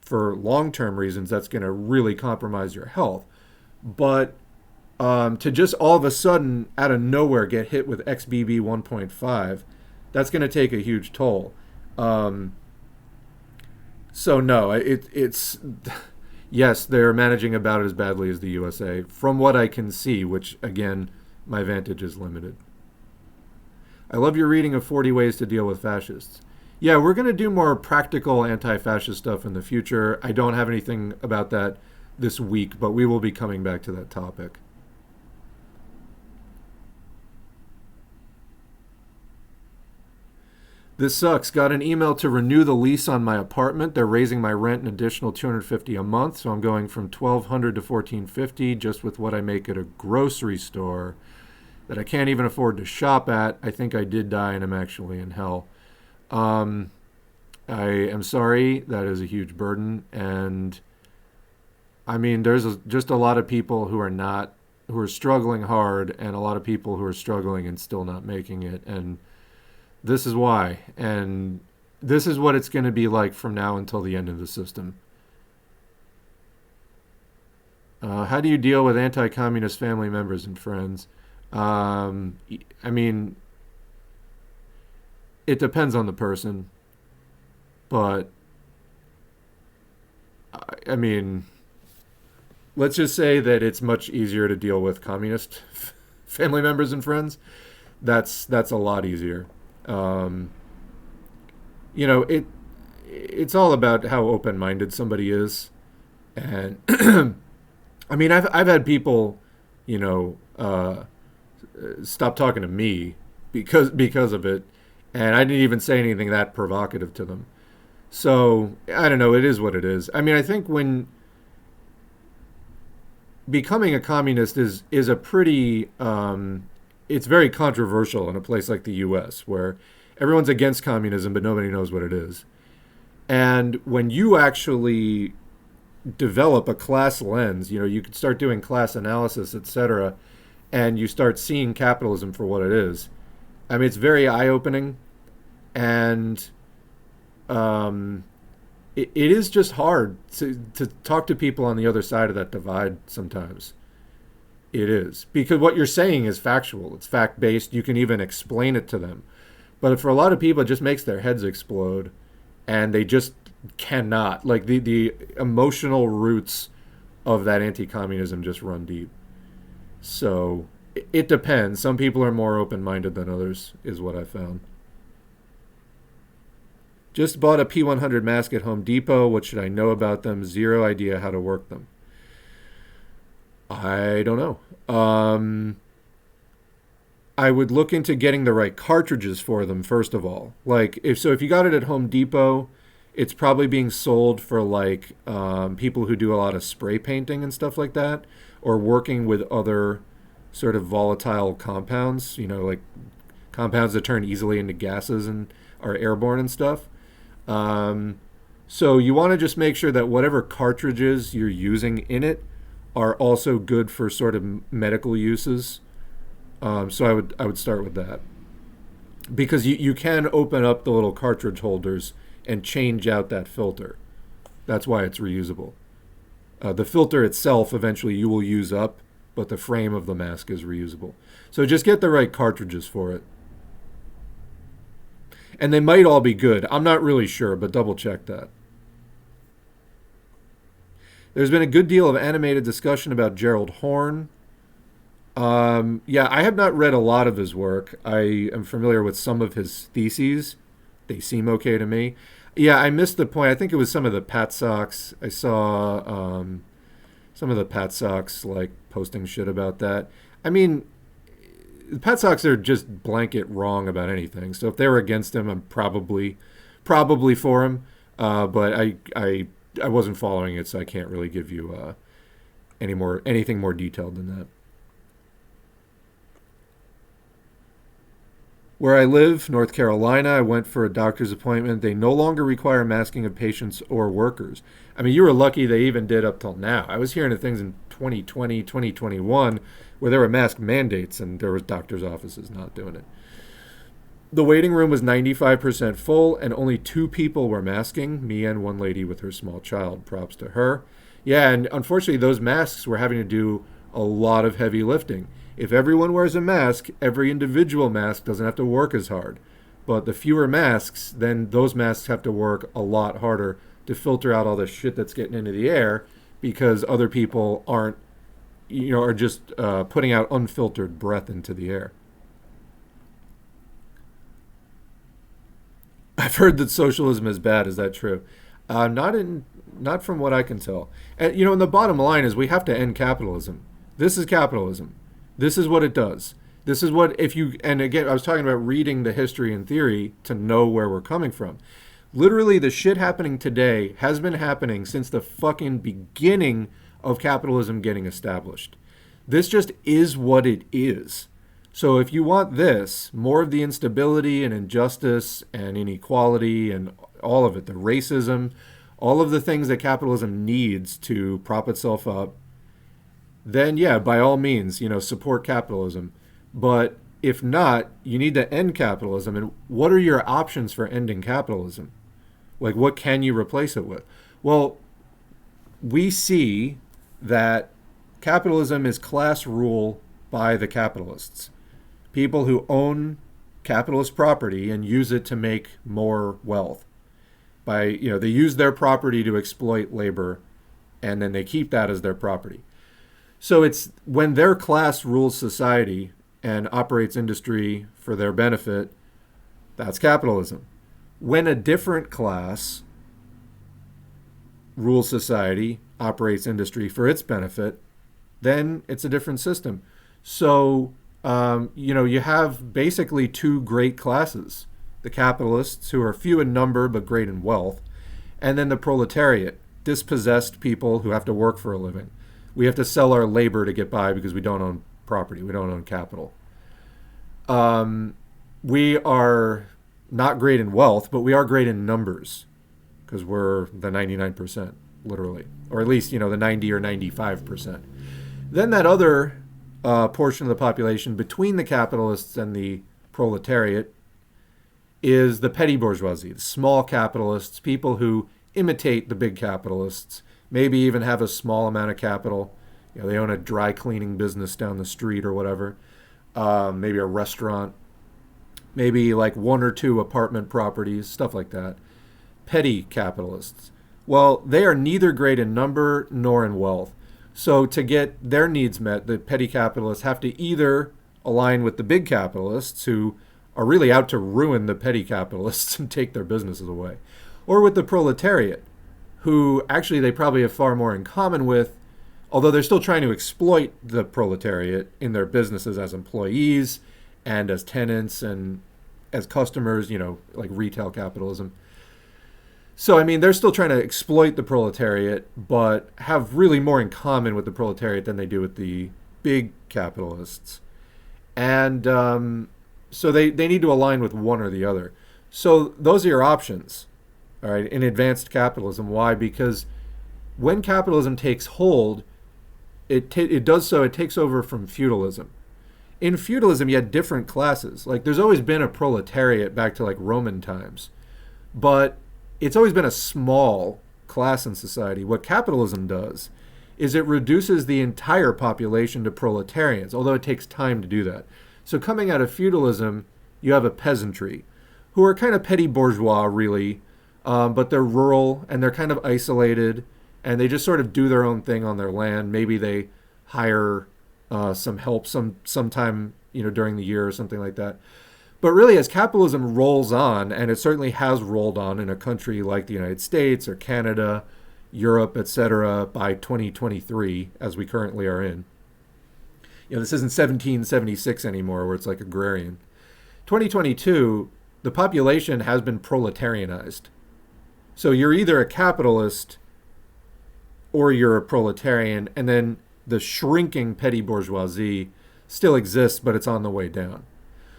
For long-term reasons, that's going to really compromise your health. But to just all of a sudden, out of nowhere, get hit with XBB 1.5, that's going to take a huge toll. So no, it's yes, they're managing about as badly as the USA, from what I can see, which again, my vantage is limited. I love your reading of 40 Ways to Deal with Fascists. Yeah, we're going to do more practical anti-fascist stuff in the future. I don't have anything about that this week, but we will be coming back to that topic. This sucks. Got an email to renew the lease on my apartment. They're raising my rent an additional $250 a month, so I'm going from $1,200 to $1,450 just with what I make at a grocery store that I can't even afford to shop at. I think I did die and I'm actually in hell. I am sorry. That is a huge burden. And I mean, there's just a lot of people who are struggling hard, and a lot of people who are struggling and still not making it. And this is why. And this is what it's going to be like from now until the end of the system. How do you deal with anti-communist family members and friends? I mean, it depends on the person, but I mean, let's just say that it's much easier to deal with communist family members and friends. That's a lot easier. Um, you know, it's all about how open-minded somebody is, and I mean, I've had people, you know, stop talking to me because of it, and I didn't even say anything that provocative to them. So I don't know. It is what it is. I mean, I think when becoming a communist is a pretty it's very controversial in a place like the U.S. where everyone's against communism, but nobody knows what it is. And when you actually develop a class lens, you know, you could start doing class analysis, etc., and you start seeing capitalism for what it is. I mean, it's very eye-opening, and it is just hard to talk to people on the other side of that divide sometimes. It is. Because what you're saying is factual. It's fact-based. You can even explain it to them. But for a lot of people, it just makes their heads explode, and they just cannot. Like, the emotional roots of that anti-communism just run deep. So it depends. Some people are more open-minded than others, is what I found. Just bought a P100 mask at Home Depot. What should I know about them? Zero idea how to work them. I don't know. I would look into getting the right cartridges for them, first of all. Like, if you got it at Home Depot, it's probably being sold for, like, people who do a lot of spray painting and stuff like that, or working with other sort of volatile compounds, you know, like compounds that turn easily into gases and are airborne and stuff. So you want to just make sure that whatever cartridges you're using in it are also good for sort of medical uses. So I would start with that, because you can open up the little cartridge holders and change out that filter. That's why it's reusable. The filter itself eventually you will use up, but the frame of the mask is reusable. So just get the right cartridges for it. And they might all be good. I'm not really sure, but double check that. There's been a good deal of animated discussion about Gerald Horne. Yeah, I have not read a lot of his work. I am familiar with some of his theses. They seem okay to me. Yeah, I missed the point. I think it was some of the Pat Socks. I saw some of the Pat Socks like posting shit about that. I mean, the Pat Sox are just blanket wrong about anything. So if they were against him, I'm probably for him. But I wasn't following it, so I can't really give you anything more detailed than that. Where I live, North Carolina, I went for a doctor's appointment. They no longer require masking of patients or workers. I mean, you were lucky they even did up till now. I was hearing of things in 2020, 2021, where there were mask mandates and there was doctors' offices not doing it. The waiting room was 95% full and only 2 people were masking, me and one lady with her small child. Props to her. Yeah, and unfortunately those masks were having to do a lot of heavy lifting. If everyone wears a mask, every individual mask doesn't have to work as hard. But the fewer masks, then those masks have to work a lot harder to filter out all the shit that's getting into the air, because other people aren't, are just putting out unfiltered breath into the air. I've heard that socialism is bad. Is that true? Not from what I can tell. And and the bottom line is we have to end capitalism. This is capitalism. This is what it does. This is what, and again, I was talking about reading the history and theory to know where we're coming from. Literally, the shit happening today has been happening since the fucking beginning of capitalism getting established. This just is what it is. So if you want this, more of the instability and injustice and inequality and all of it, the racism, all of the things that capitalism needs to prop itself up, then yeah, by all means, support capitalism. But if not, you need to end capitalism. And what are your options for ending capitalism? Like, what can you replace it with? Well, we see that Capitalism is class rule by the capitalists. People who own capitalist property and use it to make more wealth. They use their property to exploit labor, and then they keep that as their property. So it's when their class rules society and operates industry for their benefit, that's capitalism. When a different class rules society, operates industry for its benefit, then it's a different system. So, you have basically two great classes. The capitalists, who are few in number but great in wealth, and then the proletariat, dispossessed people who have to work for a living. We have to sell our labor to get by because we don't own property. We don't own capital. We are not great in wealth, but we are great in numbers because we're the 99%, literally. Or at least, the 90 or 95%. Then that other portion of the population between the capitalists and the proletariat is the petty bourgeoisie, the small capitalists, people who imitate the big capitalists, maybe even have a small amount of capital. They own a dry cleaning business down the street or whatever, maybe a restaurant, maybe like one or two apartment properties, stuff like that. Petty capitalists. Well, they are neither great in number nor in wealth. So to get their needs met, the petty capitalists have to either align with the big capitalists, who are really out to ruin the petty capitalists and take their businesses away, or with the proletariat, who actually they probably have far more in common with, although they're still trying to exploit the proletariat in their businesses as employees and as tenants and as customers, like retail capitalism. So, they're still trying to exploit the proletariat, but have really more in common with the proletariat than they do with the big capitalists. And so they need to align with one or the other. So those are your options, all right, in advanced capitalism. Why? Because when capitalism takes hold, it takes over from feudalism. In feudalism, you had different classes. Like, there's always been a proletariat back to, like, Roman times. But it's always been a small class in society. What capitalism does is it reduces the entire population to proletarians, although it takes time to do that. So coming out of feudalism, you have a peasantry who are kind of petty bourgeois, really, but they're rural and they're kind of isolated, and they just sort of do their own thing on their land. Maybe they hire some help sometime during the year or something like that. But really, as capitalism rolls on, and it certainly has rolled on in a country like the United States or Canada, Europe, etc., by 2023, as we currently are in. This isn't 1776 anymore, where it's like agrarian. 2022, the population has been proletarianized. So you're either a capitalist or you're a proletarian, and then the shrinking petty bourgeoisie still exists, but it's on the way down.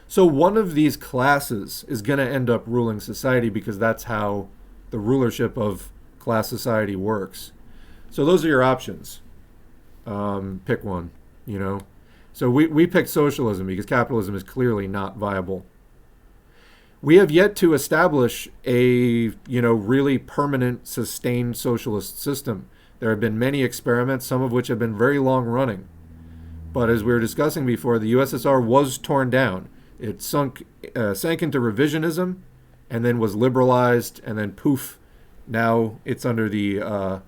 So one of these classes is going to end up ruling society because that's how the rulership of class society works. So those are your options. Pick one, So we picked socialism because capitalism is clearly not viable. We have yet to establish a, really permanent, sustained socialist system. There have been many experiments, some of which have been very long running. But as we were discussing before, the USSR was torn down. It sank into revisionism and then was liberalized, and then poof, now it's under the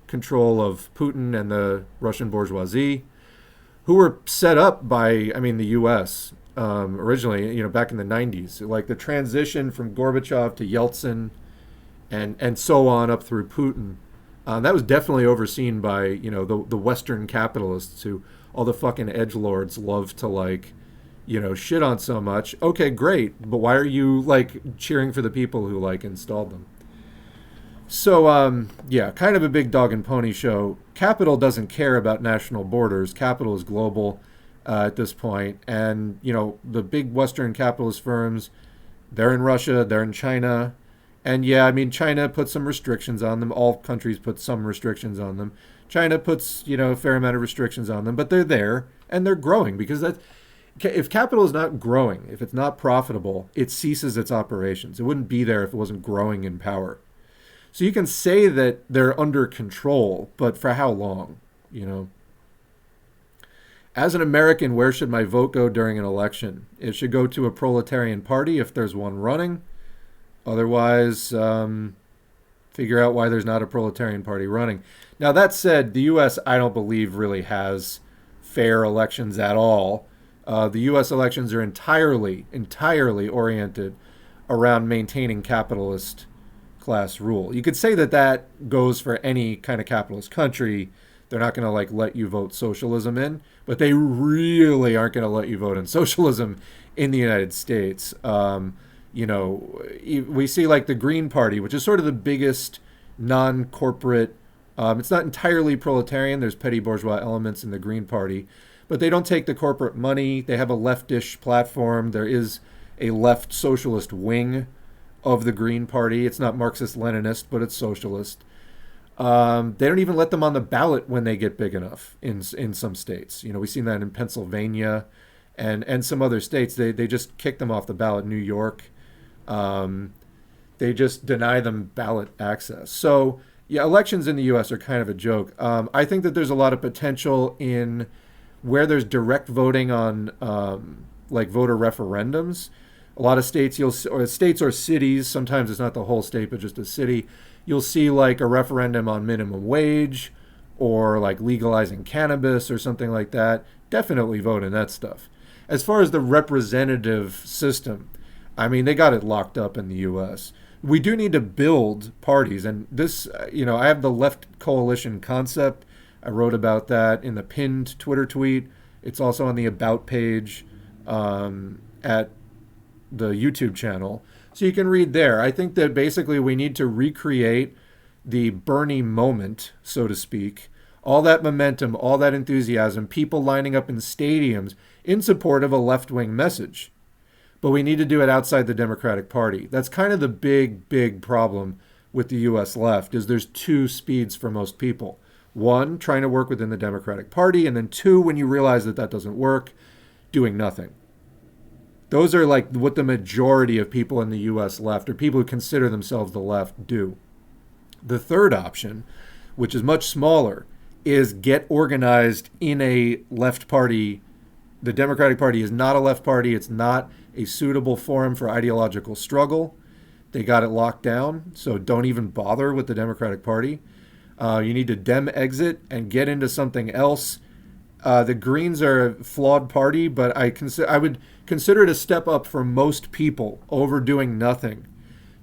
control of Putin and the Russian bourgeoisie, who were set up by, the U.S. Originally, back in the 90s. Like the transition from Gorbachev to Yeltsin and so on up through Putin. That was definitely overseen by, the Western capitalists who all the fucking edgelords love to, shit on so much. Okay, great. But why are you, cheering for the people who, installed them? So, kind of a big dog and pony show. Capital doesn't care about national borders. Capital is global at this point. And, the big Western capitalist firms, they're in Russia, they're in China. And China puts some restrictions on them. All countries put some restrictions on them. China puts, a fair amount of restrictions on them, but they're there and they're growing because if capital is not growing, if it's not profitable, it ceases its operations. It wouldn't be there if it wasn't growing in power. So you can say that they're under control, but for how long, As an American, where should my vote go during an election? It should go to a proletarian party if there's one running. Otherwise, figure out why there's not a proletarian party running. Now, that said, the U.S., I don't believe, really has fair elections at all. The U.S. elections are entirely oriented around maintaining capitalist class rule. You could say that that goes for any kind of capitalist country. They're not going to let you vote socialism in, but they really aren't going to let you vote in socialism in the United States. We see the Green Party, which is sort of the biggest non-corporate. It's not entirely proletarian. There's petty bourgeois elements in the Green Party, but they don't take the corporate money. They have a leftish platform. There is a left socialist wing of the Green Party. It's not Marxist-Leninist, but it's socialist. They don't even let them on the ballot when they get big enough in some states. We've seen that in Pennsylvania and some other states. They just kick them off the ballot. New York, they just deny them ballot access. So, yeah, elections in the U.S. are kind of a joke. I think that there's a lot of potential in where there's direct voting on voter referendums. A lot of states, states or cities, sometimes it's not the whole state, but just a city, you'll see a referendum on minimum wage or legalizing cannabis or something like that. Definitely vote in that stuff. As far as the representative system, I mean, they got it locked up in the U.S. We do need to build parties. And this, I have the left coalition concept. I wrote about that in the pinned Twitter tweet. It's also on the About page at the YouTube channel. So you can read there. I think that basically we need to recreate the Bernie moment, so to speak. All that momentum, all that enthusiasm, people lining up in stadiums in support of a left-wing message. But we need to do it outside the Democratic Party. That's kind of the big problem with the U.S. left, is there's two speeds for most people. One, trying to work within the Democratic Party, and then two, when you realize that that doesn't work, doing nothing. Those are what the majority of people in the U.S. left, or people who consider themselves the left, do. The third option, which is much smaller, is get organized in a left party. The Democratic Party is not a left party. It's not a suitable forum for ideological struggle. They got it locked down, so don't even bother with the Democratic Party. You need to dem exit and get into something else. The Greens are a flawed party, but I would consider it a step up for most people over doing nothing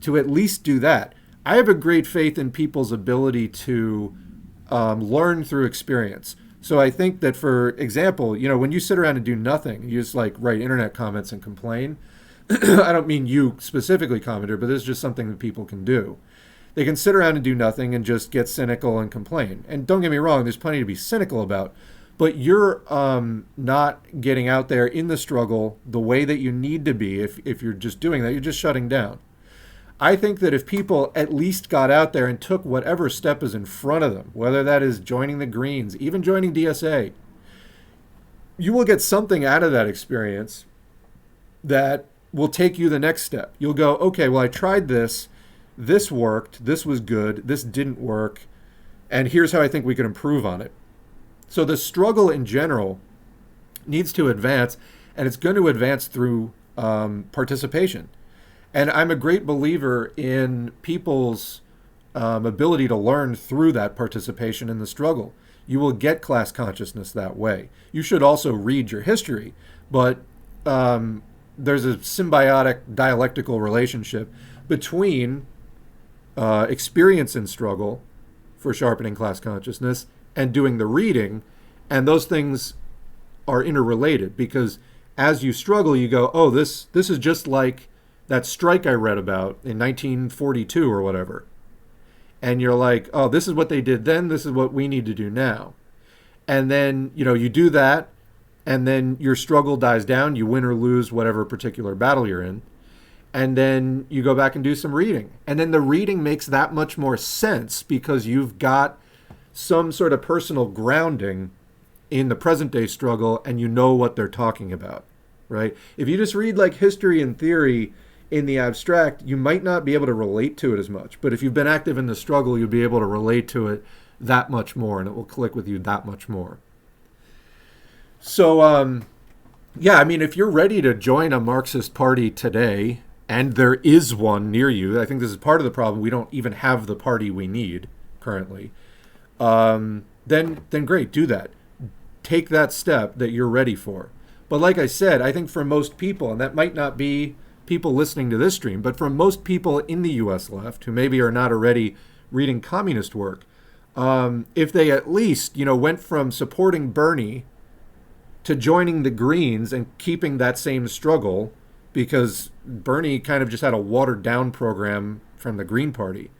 to at least do that. I have a great faith in people's ability to learn through experience. So I think that, for example, when you sit around and do nothing, you just write internet comments and complain. I don't mean you specifically, commenter, but this is just something that people can do. They can sit around and do nothing and just get cynical and complain. And don't get me wrong, there's plenty to be cynical about. But you're not getting out there in the struggle the way that you need to be. If you're just doing that, you're just shutting down. I think that if people at least got out there and took whatever step is in front of them, whether that is joining the Greens, even joining DSA, you will get something out of that experience that will take you the next step. You'll go, okay, well, I tried this. This worked. This was good. This didn't work. And here's how I think we could improve on it. So the struggle in general needs to advance, and it's going to advance through participation. And I'm a great believer in people's ability to learn through that participation in the struggle. You will get class consciousness that way. You should also read your history, but there's a symbiotic dialectical relationship between experience in struggle for sharpening class consciousness and doing the reading, and those things are interrelated, because as you struggle, you go, oh, this is just like that strike I read about in 1942 or whatever. And you're like, oh, this is what they did then, this is what we need to do now. And then, you do that, and then your struggle dies down, you win or lose whatever particular battle you're in, and then you go back and do some reading. And then the reading makes that much more sense because you've got some sort of personal grounding in the present day struggle, and you know what they're talking about, right? If you just read history and theory in the abstract, you might not be able to relate to it as much. But if you've been active in the struggle, you'll be able to relate to it that much more, and it will click with you that much more. So, yeah, I mean, if you're ready to join a Marxist party today, and there is one near you, I think this is part of the problem. We don't even have the party we need currently. Then great, do that. Take that step that you're ready for. But like I said, I think for most people, and that might not be people listening to this stream, but for most people in the U.S. left who maybe are not already reading communist work, if they at least, went from supporting Bernie to joining the Greens and keeping that same struggle, because Bernie kind of just had a watered down program from the Green Party.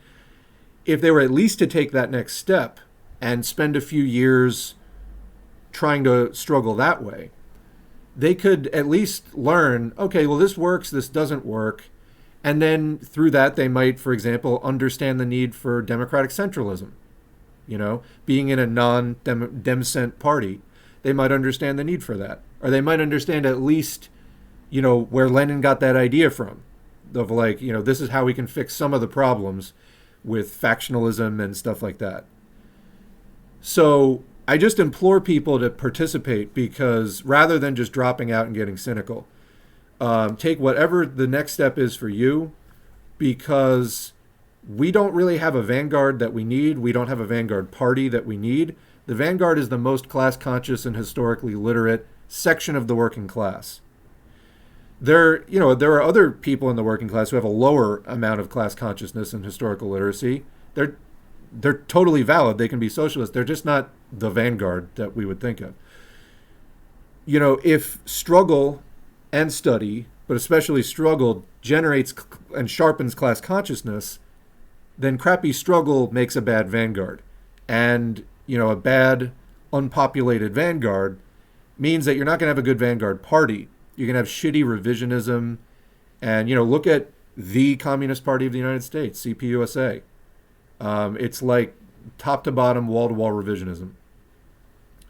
If they were at least to take that next step and spend a few years trying to struggle that way, they could at least learn, okay, well, this works, this doesn't work. And then through that, they might, for example, understand the need for democratic centralism. Being in a non-Dem-cent party, they might understand the need for that. Or they might understand at least, where Lenin got that idea from. Of like, this is how we can fix some of the problems with factionalism and stuff like that. So I just implore people to participate, because rather than just dropping out and getting cynical, take whatever the next step is for you, because we don't really have a vanguard that we need. We don't have a vanguard party that we need. The vanguard is the most class conscious and historically literate section of the working class. There are other people in the working class who have a lower amount of class consciousness and historical literacy. They're totally valid. They can be socialists. They're just not the vanguard that we would think of. If struggle and study, but especially struggle, generates and sharpens class consciousness, then crappy struggle makes a bad vanguard. And, a bad, unpopulated vanguard means that you're not going to have a good vanguard party. You're going to have shitty revisionism. And, look at the Communist Party of the United States, CPUSA. It's like top to bottom, wall to wall revisionism.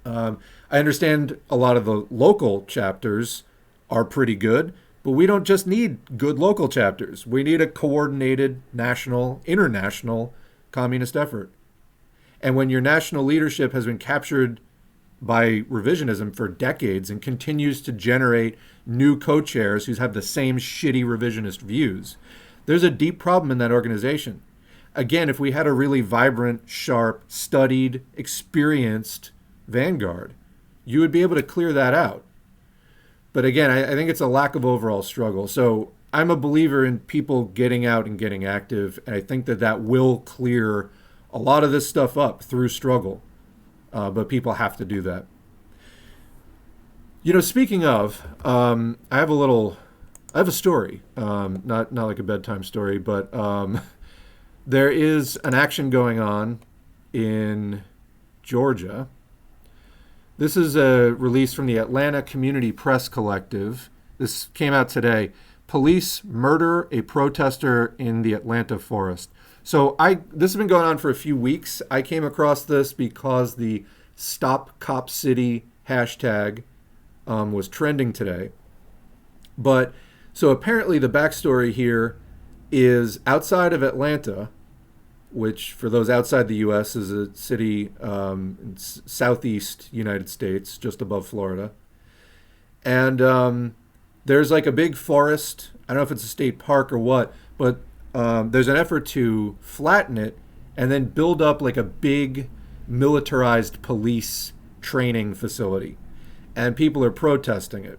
I understand a lot of the local chapters are pretty good, but we don't just need good local chapters. We need a coordinated national, international communist effort. And when your national leadership has been captured by revisionism for decades and continues to generate new co-chairs who have the same shitty revisionist views, there's a deep problem in that organization. Again, if we had a really vibrant, sharp, studied, experienced vanguard, you would be able to clear that out. But again, I think it's a lack of overall struggle. So I'm a believer in people getting out and getting active, and I think that will clear a lot of this stuff up through struggle. But people have to do that. Speaking of, I have a story, not like a bedtime story, but there is an action going on in Georgia. This is a release from the Atlanta Community Press Collective. This came out today. Police murder a protester in the Atlanta forest. So this has been going on for a few weeks. I came across this because the StopCopCity hashtag was trending today. But so apparently the backstory here is outside of Atlanta, which for those outside the U.S. is a city in southeast United States, just above Florida. And there's like a big forest. I don't know if it's a state park or what, but there's an effort to flatten it and then build up like a big militarized police training facility. And people are protesting it.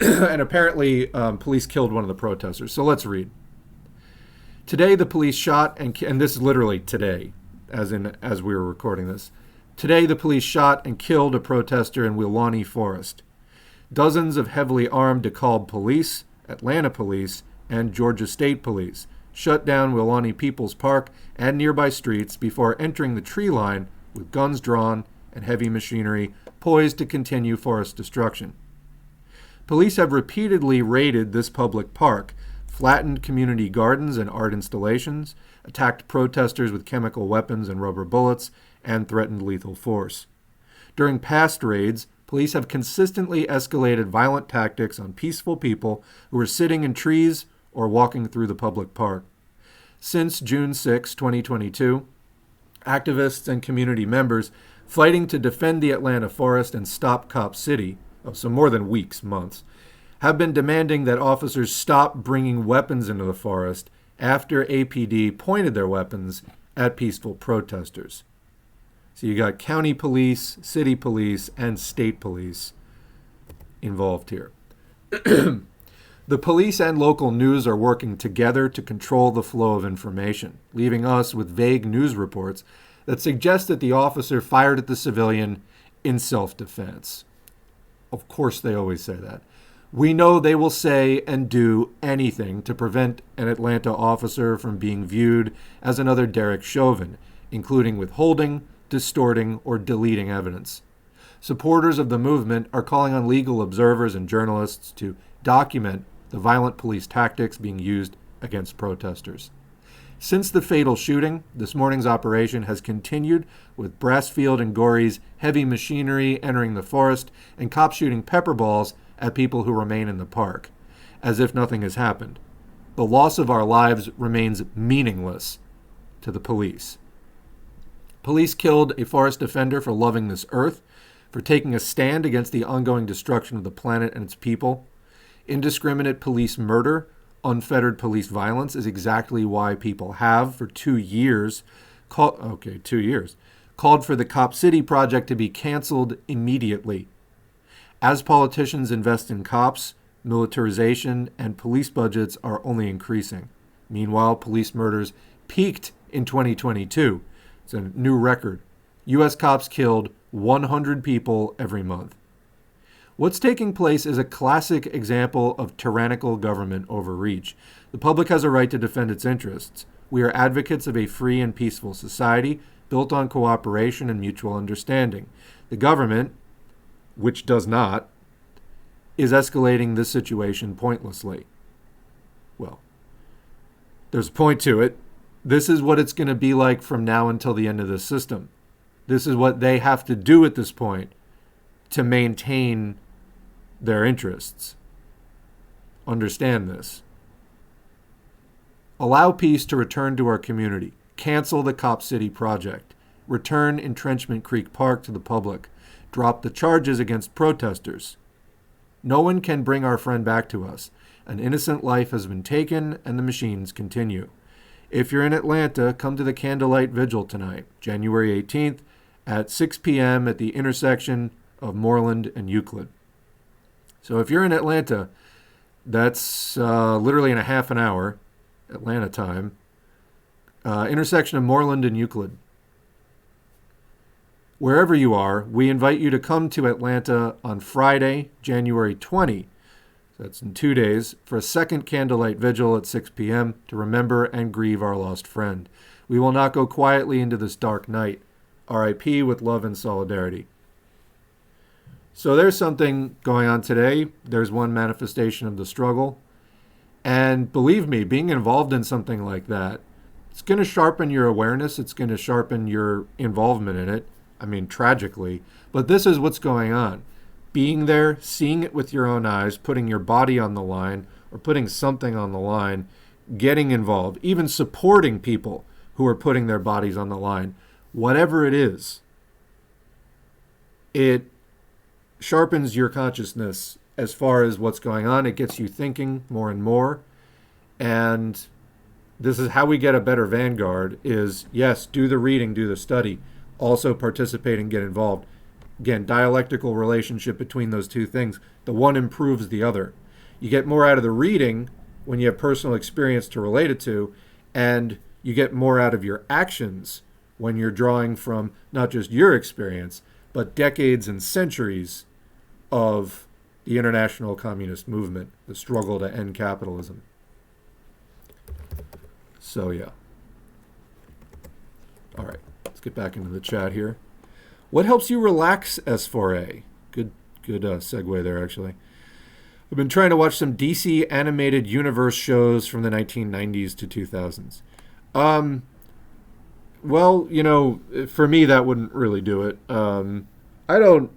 And apparently police killed one of the protesters. So let's read. Today the police shot, and this is literally today, as we were recording this. Today the police shot and killed a protester in Weelaunee Forest. Dozens of heavily armed DeKalb police, Atlanta police, and Georgia State Police shut down Weelaunee People's Park and nearby streets before entering the tree line with guns drawn and heavy machinery poised to continue forest destruction. Police have repeatedly raided this public park, flattened community gardens and art installations, attacked protesters with chemical weapons and rubber bullets, and threatened lethal force. During past raids, police have consistently escalated violent tactics on peaceful people who were sitting in trees or walking through the public park. Since June 6, 2022, activists and community members fighting to defend the Atlanta forest and stop Cop City, so more than weeks, months, have been demanding that officers stop bringing weapons into the forest after APD pointed their weapons at peaceful protesters. So you got county police, city police, and state police involved here. The police and local news are working together to control the flow of information, leaving us with vague news reports that suggest that the officer fired at the civilian in self-defense. Of course they always say that. We know they will say and do anything to prevent an Atlanta officer from being viewed as another Derek Chauvin, including withholding, distorting, or deleting evidence. Supporters of the movement are calling on legal observers and journalists to document the violent police tactics being used against protesters. Since the fatal shooting, this morning's operation has continued with Brassfield and Gorey's heavy machinery entering the forest and cops shooting pepper balls at people who remain in the park, as if nothing has happened. The loss of our lives remains meaningless to the police. Police killed a forest defender for loving this earth, for taking a stand against the ongoing destruction of the planet and its people. Indiscriminate police murder, unfettered police violence is exactly why people have, for 2 years, called for the Cop City project to be canceled immediately. As politicians invest in cops, militarization and police budgets are only increasing. Meanwhile, police murders peaked in 2022. It's a new record. U.S. cops killed 100 people every month. What's taking place is a classic example of tyrannical government overreach. The public has a right to defend its interests. We are advocates of a free and peaceful society built on cooperation and mutual understanding. The government, which does not, is escalating this situation pointlessly. Well, there's a point to it. This is what it's going to be like from now until the end of the system. This is what they have to do at this point to maintain their interests. Understand this. Allow peace to return to our community. Cancel the Cop City project. Return Entrenchment Creek Park to the public. Drop the charges against protesters. No one can bring our friend back to us. An innocent life has been taken, and the machines continue. If you're in Atlanta, come to the Candlelight Vigil tonight, January 18th, at 6 p.m. at the intersection of Moreland and Euclid. So if you're in Atlanta, that's literally in a half an hour, Atlanta time, intersection of Moreland and Euclid. Wherever you are, we invite you to come to Atlanta on Friday, January 20. That's in 2 days, for a second Candlelight Vigil at 6 p.m. to remember and grieve our lost friend. We will not go quietly into this dark night. R.I.P. with love and solidarity. So there's something going on today. There's one manifestation of the struggle. And believe me, being involved in something like that, it's going to sharpen your awareness. It's going to sharpen your involvement in it. I mean, tragically. But this is what's going on. Being there, seeing it with your own eyes, putting your body on the line, or putting something on the line, getting involved, even supporting people who are putting their bodies on the line. Whatever it is, it sharpens your consciousness as far as what's going on. It gets you thinking more and more. And this is how we get a better vanguard is, yes, do the reading, do the study, also participate and get involved. Again, dialectical relationship between those two things. The one improves the other. You get more out of the reading when you have personal experience to relate it to, and you get more out of your actions when you're drawing from not just your experience, but decades and centuries of the international communist movement, the struggle to end capitalism. So, yeah. All right, let's get back into the chat here. What helps you relax, S4A? Good segue there, actually. I've been trying to watch some DC animated universe shows from the 1990s to 2000s. Well, you know, for me, that wouldn't really do it. I don't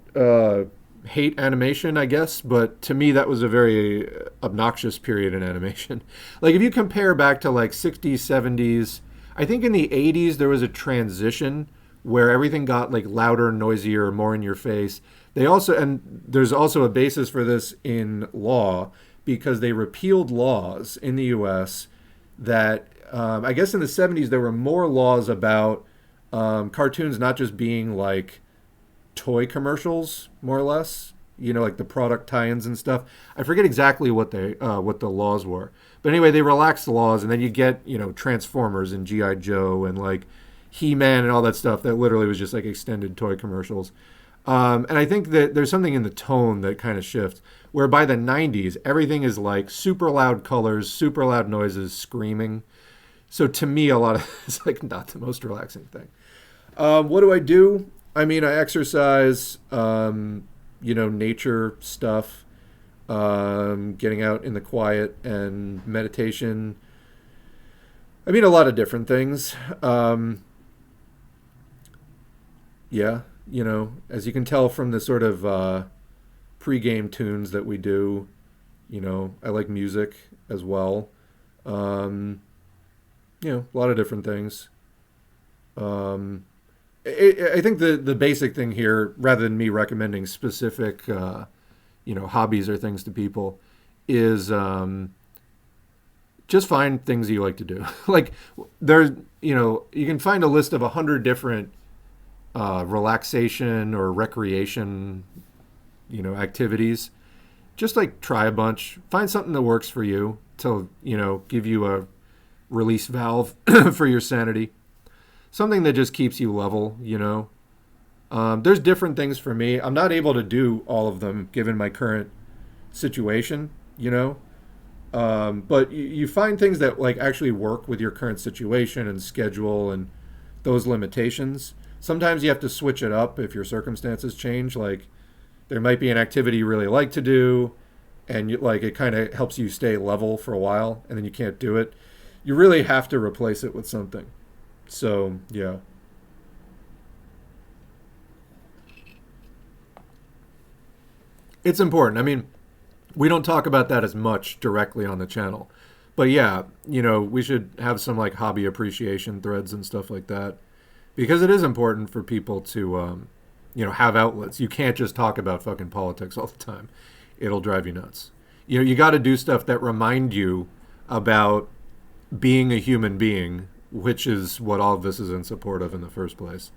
hate animation, I guess, but to me, that was a very obnoxious period in animation. Like, if you compare back to, like, 60s, 70s, I think in the 80s, there was a transition where everything got like louder, noisier, more in your face. They also, and there's also a basis for this in law because they repealed laws in the U.S. that I guess in the 70s there were more laws about cartoons not just being like toy commercials, more or less. You know, like the product tie-ins and stuff. I forget exactly what the laws were, but anyway, they relaxed the laws, and then you get Transformers and GI Joe and like He-Man and all that stuff that literally was just like extended toy commercials. And I think that there's something in the tone that kind of shifts, where by the 90s, everything is like super loud colors, super loud noises, screaming. So to me, a lot of it's like not the most relaxing thing. What do I do? I mean, I exercise, nature stuff, getting out in the quiet and meditation. I mean, a lot of different things. Yeah. As you can tell from the sort of pre-game tunes that we do, I like music as well. A lot of different things. I think the basic thing here, rather than me recommending specific, hobbies or things to people, is just find things you like to do. Like there's, you can find a list of 100 different relaxation or recreation, activities. Just like try a bunch, find something that works for you to, give you a release valve for your sanity. Something that just keeps you level, There's different things for me. I'm not able to do all of them given my current situation, but you find things that like actually work with your current situation and schedule and those limitations. Sometimes you have to switch it up if your circumstances change. Like there might be an activity you really like to do, and it kind of helps you stay level for a while, and then you can't do it. You really have to replace it with something. So yeah. It's important. I mean, we don't talk about that as much directly on the channel. But yeah, we should have some like hobby appreciation threads and stuff like that. Because it is important for people to, have outlets. You can't just talk about fucking politics all the time. It'll drive you nuts. You got to do stuff that remind you about being a human being, which is what all of this is in support of in the first place.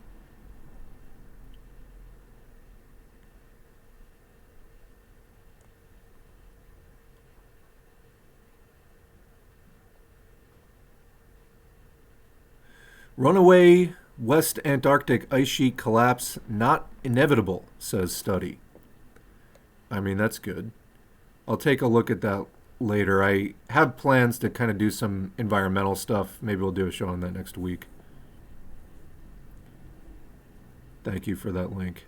Runaway West Antarctic ice sheet collapse not inevitable, says study. I mean, that's good. I'll take a look at that later. I have plans to kind of do some environmental stuff. Maybe we'll do a show on that next week. Thank you for that link.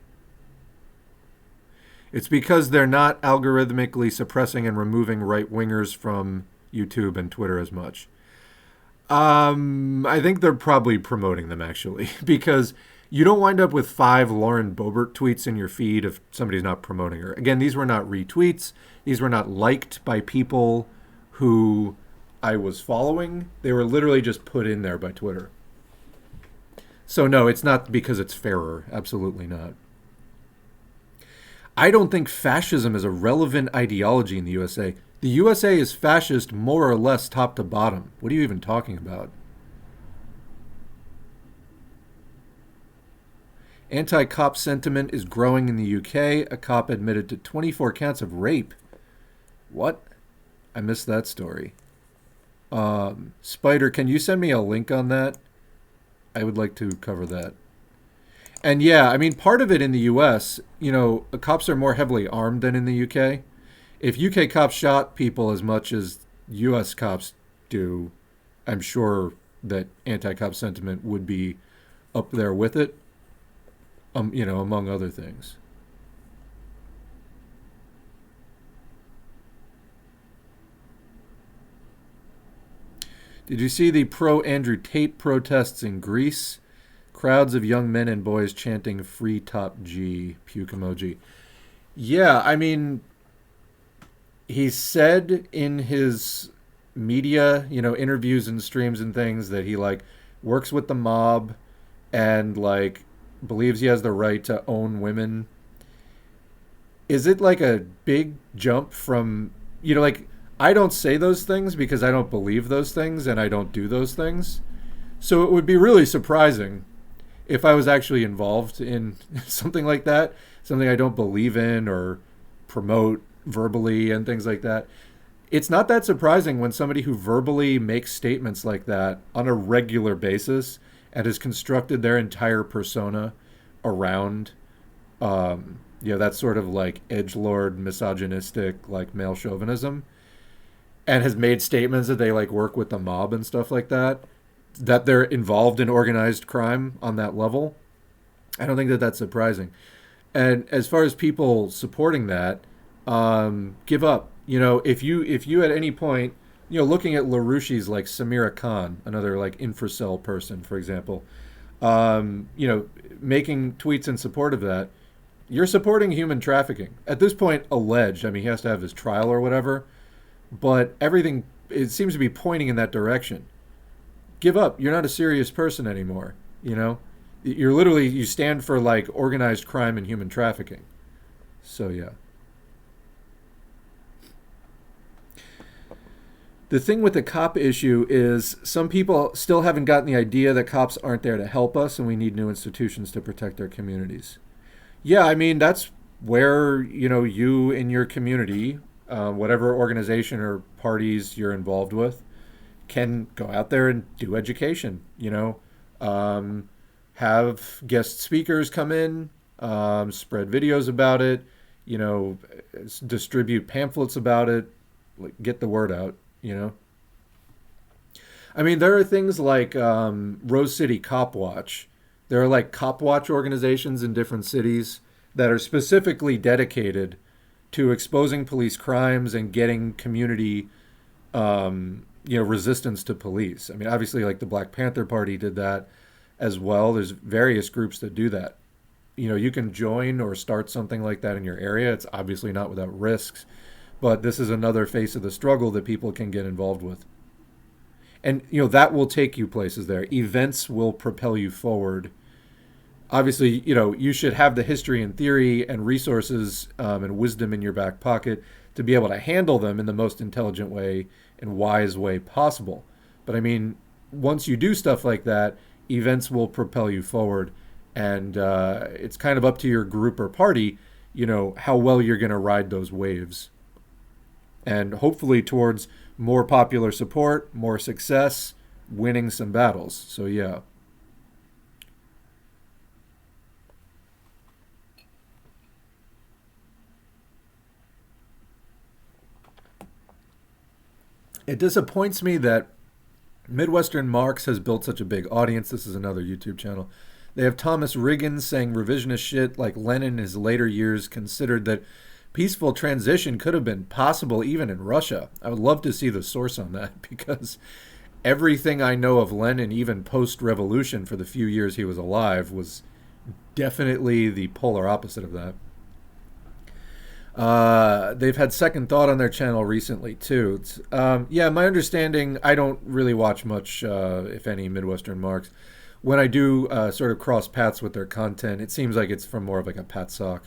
It's because they're not algorithmically suppressing and removing right-wingers from YouTube and Twitter as much. I think they're probably promoting them, actually, because you don't wind up with 5 Lauren Boebert tweets in your feed if somebody's not promoting her. Again, these were not retweets. These were not liked by people who I was following. They were literally just put in there by Twitter. So no, it's not because it's fairer. Absolutely not. I don't think fascism is a relevant ideology in the USA. The USA is fascist more or less top to bottom. What are you even talking about? Anti-cop sentiment is growing in the UK. A cop admitted to 24 counts of rape. What? I missed that story. Spider, can you send me a link on that? I would like to cover that. And yeah, I mean, part of it in the US, cops are more heavily armed than in the UK. If UK cops shot people as much as US cops do, I'm sure that anti-cop sentiment would be up there with it, among other things. Did you see the pro-Andrew Tate protests in Greece? Crowds of young men and boys chanting "Free Top G," puke emoji. Yeah, I mean, he said in his media, interviews and streams and things that he works with the mob and believes he has the right to own women, is it like a big jump from, like, I don't say those things because I don't believe those things and I don't do those things. So it would be really surprising if I was actually involved in something like that, something I don't believe in or promote verbally and things like that. It's not that surprising when somebody who verbally makes statements like that on a regular basis and has constructed their entire persona around, that sort of like edgelord, misogynistic, like male chauvinism, and has made statements that they like work with the mob and stuff like that they're involved in organized crime on that level. I don't think that that's surprising. And as far as people supporting that, give up. If you at any point, looking at LaRouche's like Samira Khan, another like infracell person, for example, making tweets in support of that, you're supporting human trafficking. At this point, alleged. I mean, he has to have his trial or whatever, but everything, it seems to be pointing in that direction. Give up. You're not a serious person anymore. You're literally, you stand for like organized crime and human trafficking. So yeah. The thing with the cop issue is some people still haven't gotten the idea that cops aren't there to help us and we need new institutions to protect our communities. Yeah, I mean, that's where, you in your community, whatever organization or parties you're involved with, can go out there and do education, have guest speakers come in, spread videos about it, distribute pamphlets about it, like, get the word out, I mean, there are things like Rose City Cop Watch. There are like Cop Watch organizations in different cities that are specifically dedicated to exposing police crimes and getting community resistance to police. I mean, obviously, like the Black Panther Party did that as well. There's various groups that do that. You can join or start something like that in your area. It's obviously not without risks, but this is another face of the struggle that people can get involved with. And, that will take you places there. Events will propel you forward. Obviously, you should have the history and theory and resources and wisdom in your back pocket to be able to handle them in the most intelligent way and wise way possible. But I mean, once you do stuff like that, events will propel you forward. And it's kind of up to your group or party, how well you're going to ride those waves. And hopefully towards more popular support, more success, winning some battles. So yeah. It disappoints me that Midwestern Marx has built such a big audience. This is another YouTube channel. They have Thomas Riggins saying revisionist shit like Lenin in his later years considered that peaceful transition could have been possible even in Russia. I would love to see the source on that because everything I know of Lenin, even post-revolution for the few years he was alive, was definitely the polar opposite of that. They've had Second Thought on their channel recently, too. Yeah, my understanding, I don't really watch much, if any, Midwestern Marx. When I do sort of cross paths with their content, it seems like it's from more of like a Patsock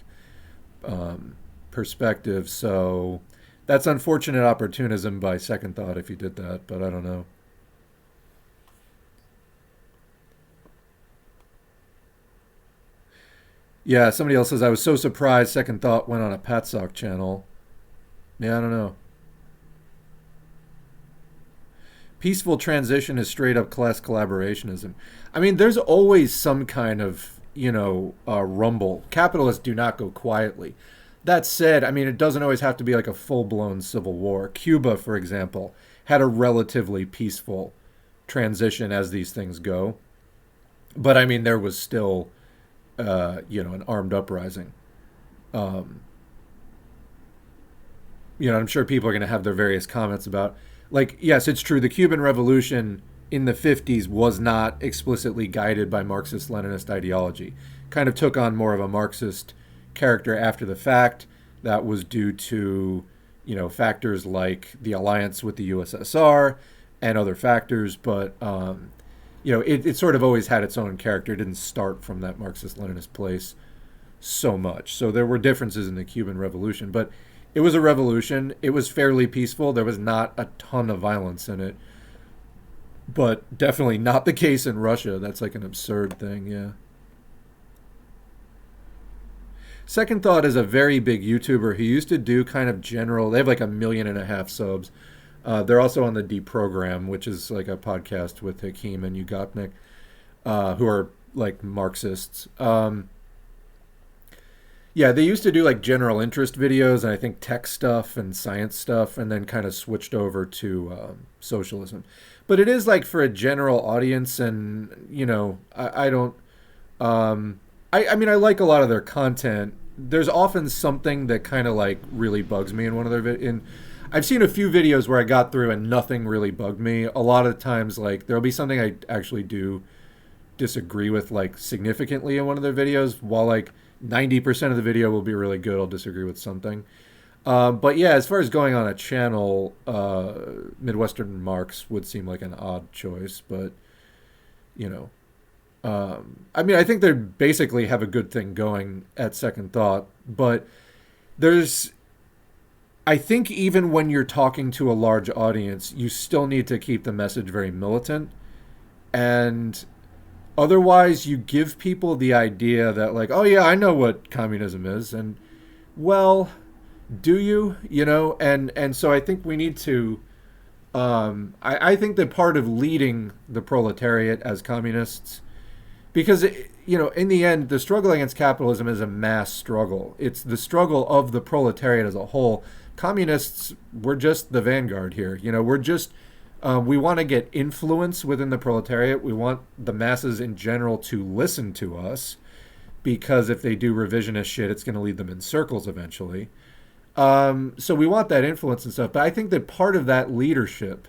perspective. So that's unfortunate opportunism by Second Thought if you did that, but I don't know. Yeah, somebody else says, I was so surprised Second Thought went on a Patsock channel. Yeah, I don't know. Peaceful transition is straight up class collaborationism. I mean, there's always some kind of, rumble. Capitalists do not go quietly. That said, I mean, it doesn't always have to be like a full-blown civil war. Cuba, for example, had a relatively peaceful transition as these things go. But, I mean, there was still, an armed uprising. I'm sure people are going to have their various comments about, like, yes, it's true, the Cuban Revolution in the 50s was not explicitly guided by Marxist-Leninist ideology. Kind of took on more of a Marxist character after the fact. That was due to, factors like the alliance with the USSR and other factors. But it sort of always had its own character. It didn't start from that Marxist-Leninist place so much. So there were differences in the Cuban Revolution, but it was a revolution. It was fairly peaceful. There was not a ton of violence in it, but definitely not the case in Russia. That's like an absurd thing, yeah. Second Thought is a very big YouTuber who used to do kind of general. They have like 1.5 million subs. They're also on the Deprogram, which is like a podcast with Hakeem and Ugopnik, who are like Marxists. Yeah, they used to do like general interest videos and I think tech stuff and science stuff, and then kind of switched over to socialism. But it is like for a general audience, and I don't. I mean, I like a lot of their content. There's often something that kind of like really bugs me in one of their in. I've seen a few videos where I got through and nothing really bugged me. A lot of times, like there'll be something I actually do disagree with like significantly in one of their videos, while like 90% of the video will be really good. I'll disagree with something. But yeah, as far as going on a channel, Midwestern Marx would seem like an odd choice, but you know. I mean, I think they basically have a good thing going at Second Thought, but I think even when you're talking to a large audience, you still need to keep the message very militant. And otherwise, you give people the idea that, like, oh, yeah, I know what communism is. And, well, do you? And so I think we need to. I think that part of leading the proletariat as communists, because, in the end, the struggle against capitalism is a mass struggle. It's the struggle of the proletariat as a whole. Communists, we're just the vanguard here. We're just, we want to get influence within the proletariat. We want the masses in general to listen to us, because if they do revisionist shit, it's going to lead them in circles eventually. So we want that influence and stuff. But I think that part of that leadership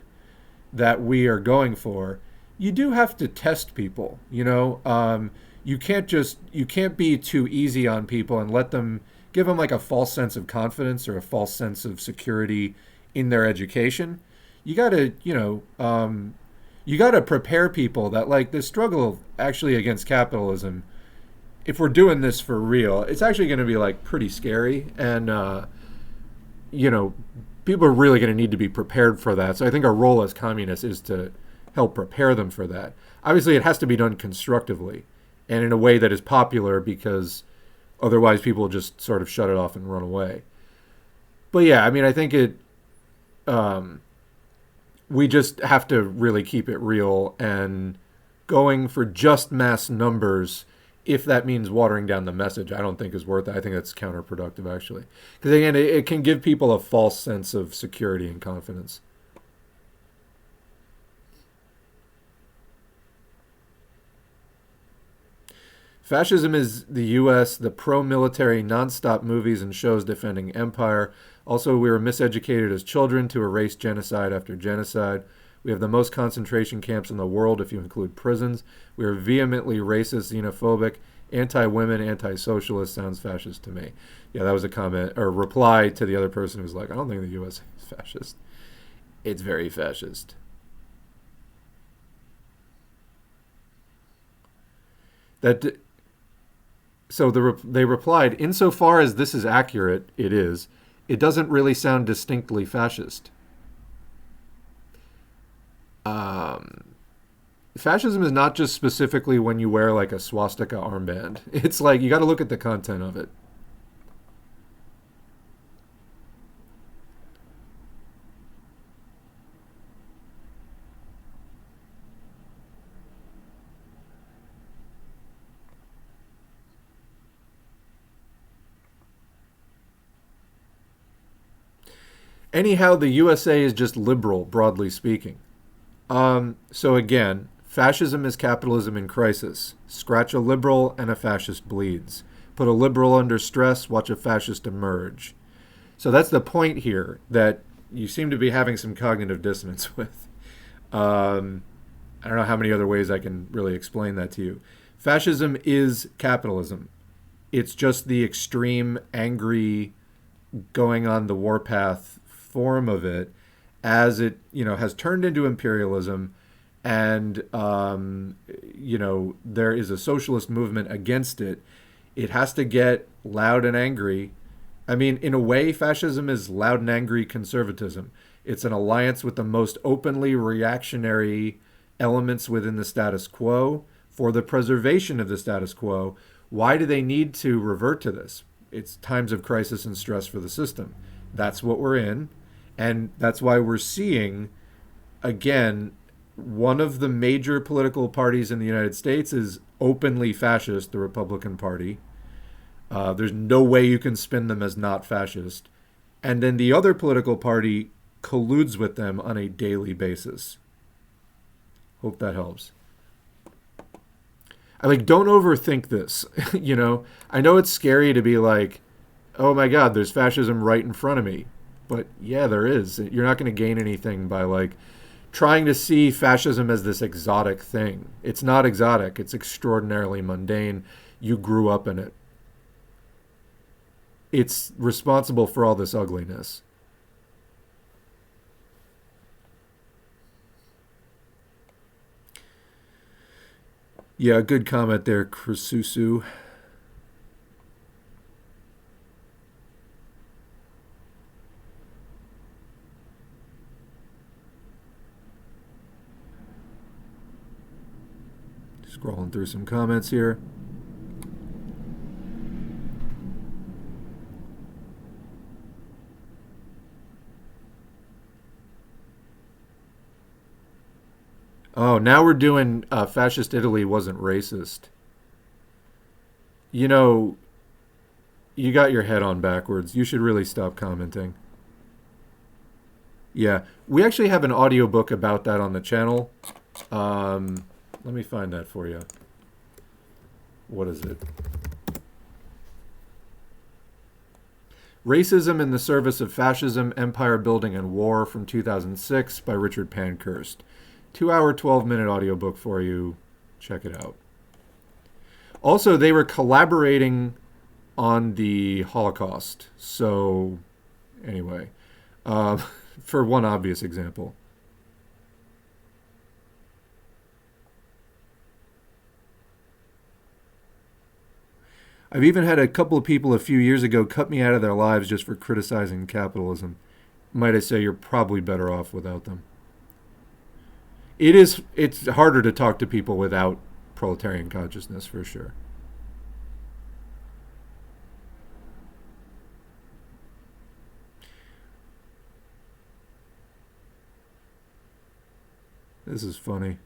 that we are going for, you do have to test people. You can't be too easy on people and give them like a false sense of confidence or a false sense of security in their education. You gotta, you gotta prepare people that like the struggle actually against capitalism. If we're doing this for real, it's actually going to be like pretty scary, and people are really going to need to be prepared for that. So I think our role as communists is to help prepare them for that. Obviously, it has to be done constructively and in a way that is popular, because otherwise people just sort of shut it off and run away. But yeah, I mean, I think we just have to really keep it real, and going for just mass numbers, if that means watering down the message, I don't think is worth it. I think that's counterproductive, actually. Because again, it can give people a false sense of security and confidence. Fascism is the U.S., the pro-military, non-stop movies and shows defending empire. Also, we were miseducated as children to erase genocide after genocide. We have the most concentration camps in the world if you include prisons. We are vehemently racist, xenophobic, anti-women, anti-socialist. Sounds fascist to me. Yeah, that was a comment or reply to the other person who's like, I don't think the U.S. is fascist. It's very fascist. They replied, insofar as this is accurate, it is. It doesn't really sound distinctly fascist. Fascism is not just specifically when you wear like a swastika armband. It's like you got to look at the content of it. Anyhow, the USA is just liberal, broadly speaking. So again, fascism is capitalism in crisis. Scratch a liberal and a fascist bleeds. Put a liberal under stress, watch a fascist emerge. So that's the point here that you seem to be having some cognitive dissonance with. I don't know how many other ways I can really explain that to you. Fascism is capitalism. It's just the extreme, angry, going on the warpath form of it, as it has turned into imperialism, and there is a socialist movement against it, it has to get loud and angry. I mean, in a way, fascism is loud and angry conservatism. It's an alliance with the most openly reactionary elements within the status quo for the preservation of the status quo. Why do they need to revert to this? It's times of crisis and stress for the system. That's what we're in. And that's why we're seeing, again, one of the major political parties in the United States is openly fascist, the Republican Party. There's no way you can spin them as not fascist. And then the other political party colludes with them on a daily basis. Hope that helps. Don't overthink this. I know it's scary to be like, oh my God, there's fascism right in front of me. But yeah, there is. You're not going to gain anything by trying to see fascism as this exotic thing. It's not exotic. It's extraordinarily mundane. You grew up in it. It's responsible for all this ugliness. Yeah, good comment there, Krisusu. Scrolling through some comments here. Oh, now we're doing fascist Italy wasn't racist. You got your head on backwards. You should really stop commenting. Yeah, we actually have an audiobook about that on the channel. Let me find that for you. What is it? Racism in the Service of Fascism, Empire Building and War from 2006 by Richard Pankhurst. 2-hour, 12-minute audiobook for you. Check it out. Also, they were collaborating on the Holocaust. So, anyway, for one obvious example. I've even had a couple of people a few years ago cut me out of their lives just for criticizing capitalism. Might I say you're probably better off without them. It's harder to talk to people without proletarian consciousness, for sure. This is funny.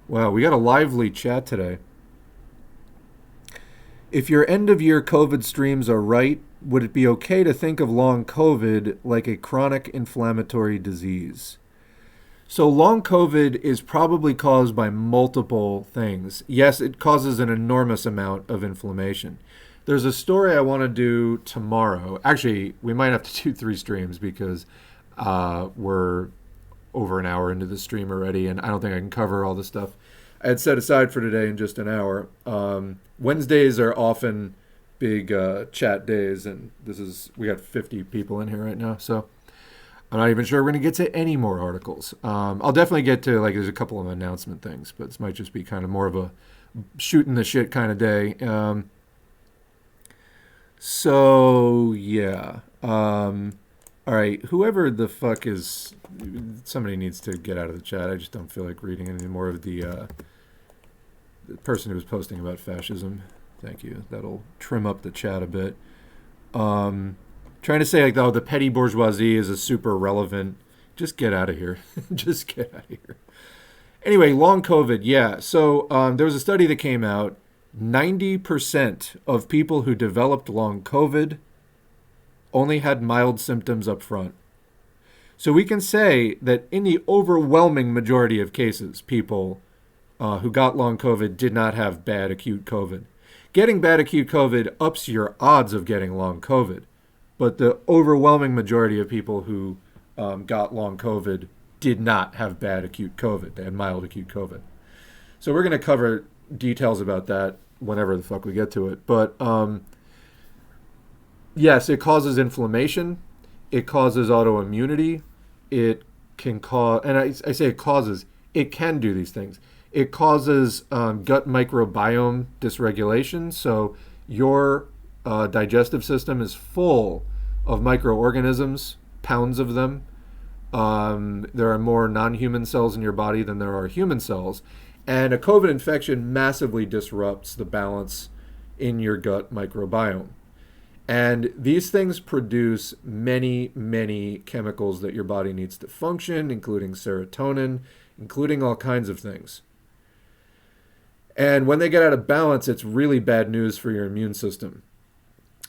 Wow, we got a lively chat today. If your end-of-year COVID streams are right, would it be okay to think of long COVID like a chronic inflammatory disease? So long COVID is probably caused by multiple things. Yes, it causes an enormous amount of inflammation. There's a story I want to do tomorrow. Actually, we might have to do 3 streams because we're over an hour into the stream already, and I don't think I can cover all the stuff I had set aside for today in just an hour. Wednesdays are often big chat days, and we got 50 people in here right now, so I'm not even sure we're going to get to any more articles. I'll definitely get to, there's a couple of announcement things, but this might just be kind of more of a shooting the shit kind of day. So, yeah. All right, whoever the fuck is... Somebody needs to get out of the chat. I just don't feel like reading any more of the person who was posting about fascism. Thank you. That'll trim up the chat a bit. Trying to say, the petty bourgeoisie is a super relevant... Just get out of here. Just get out of here. Anyway, long COVID, yeah. So there was a study that came out. 90% of people who developed long COVID only had mild symptoms up front. So we can say that in the overwhelming majority of cases, people who got long COVID did not have bad acute COVID. Getting bad acute COVID ups your odds of getting long COVID. But the overwhelming majority of people who got long COVID did not have bad acute COVID. They had mild acute COVID. So we're going to cover details about that whenever the fuck we get to it. But yes, it causes inflammation. it causes autoimmunity. It can cause, and I say it causes, it can do these things. It causes gut microbiome dysregulation. So your digestive system is full of microorganisms, pounds of them. There are more non-human cells in your body than there are human cells. And a COVID infection massively disrupts the balance in your gut microbiome. And these things produce many, many chemicals that your body needs to function, including serotonin, including all kinds of things. And when they get out of balance, it's really bad news for your immune system.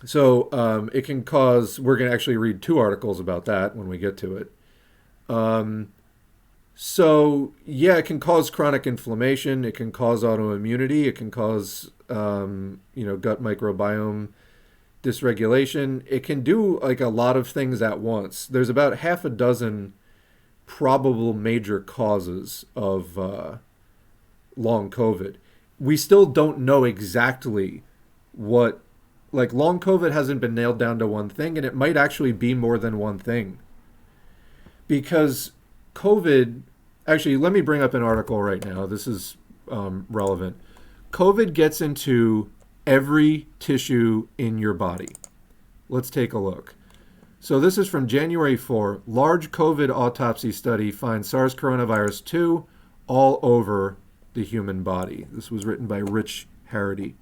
So it can cause, we're going to actually read 2 articles about that when we get to it. So yeah, it can cause chronic inflammation. It can cause autoimmunity. It can cause, gut microbiome dysregulation. It can do like a lot of things at once. There's about half a dozen probable major causes of long COVID. We still don't know exactly what, like long COVID hasn't been nailed down to one thing, and it might actually be more than one thing. Because COVID, actually, let me bring up an article right now. This is relevant. COVID gets into every tissue in your body. Let's take a look. So this is from January 4. Large COVID autopsy study finds SARS coronavirus 2 all over the human body. This was written by Rich Harity.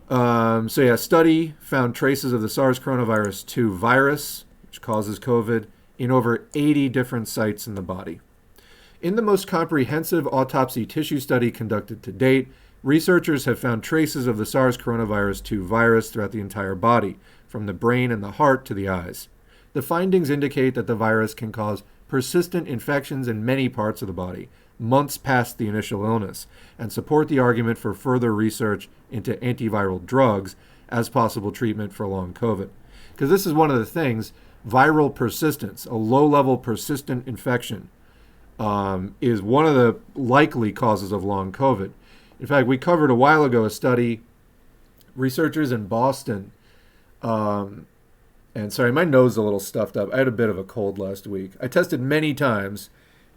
Study found traces of the SARS coronavirus 2 virus, which causes COVID, in over 80 different sites in the body. In the most comprehensive autopsy tissue study conducted to date, researchers have found traces of the SARS coronavirus 2 virus throughout the entire body, from the brain and the heart to the eyes. The findings indicate that the virus can cause persistent infections in many parts of the body, months past the initial illness, and support the argument for further research into antiviral drugs as possible treatment for long COVID. Because this is one of the things, viral persistence, a low-level persistent infection, is one of the likely causes of long COVID. In fact, we covered a while ago a study, researchers in Boston, and sorry, my nose is a little stuffed up. I had a bit of a cold last week. I tested many times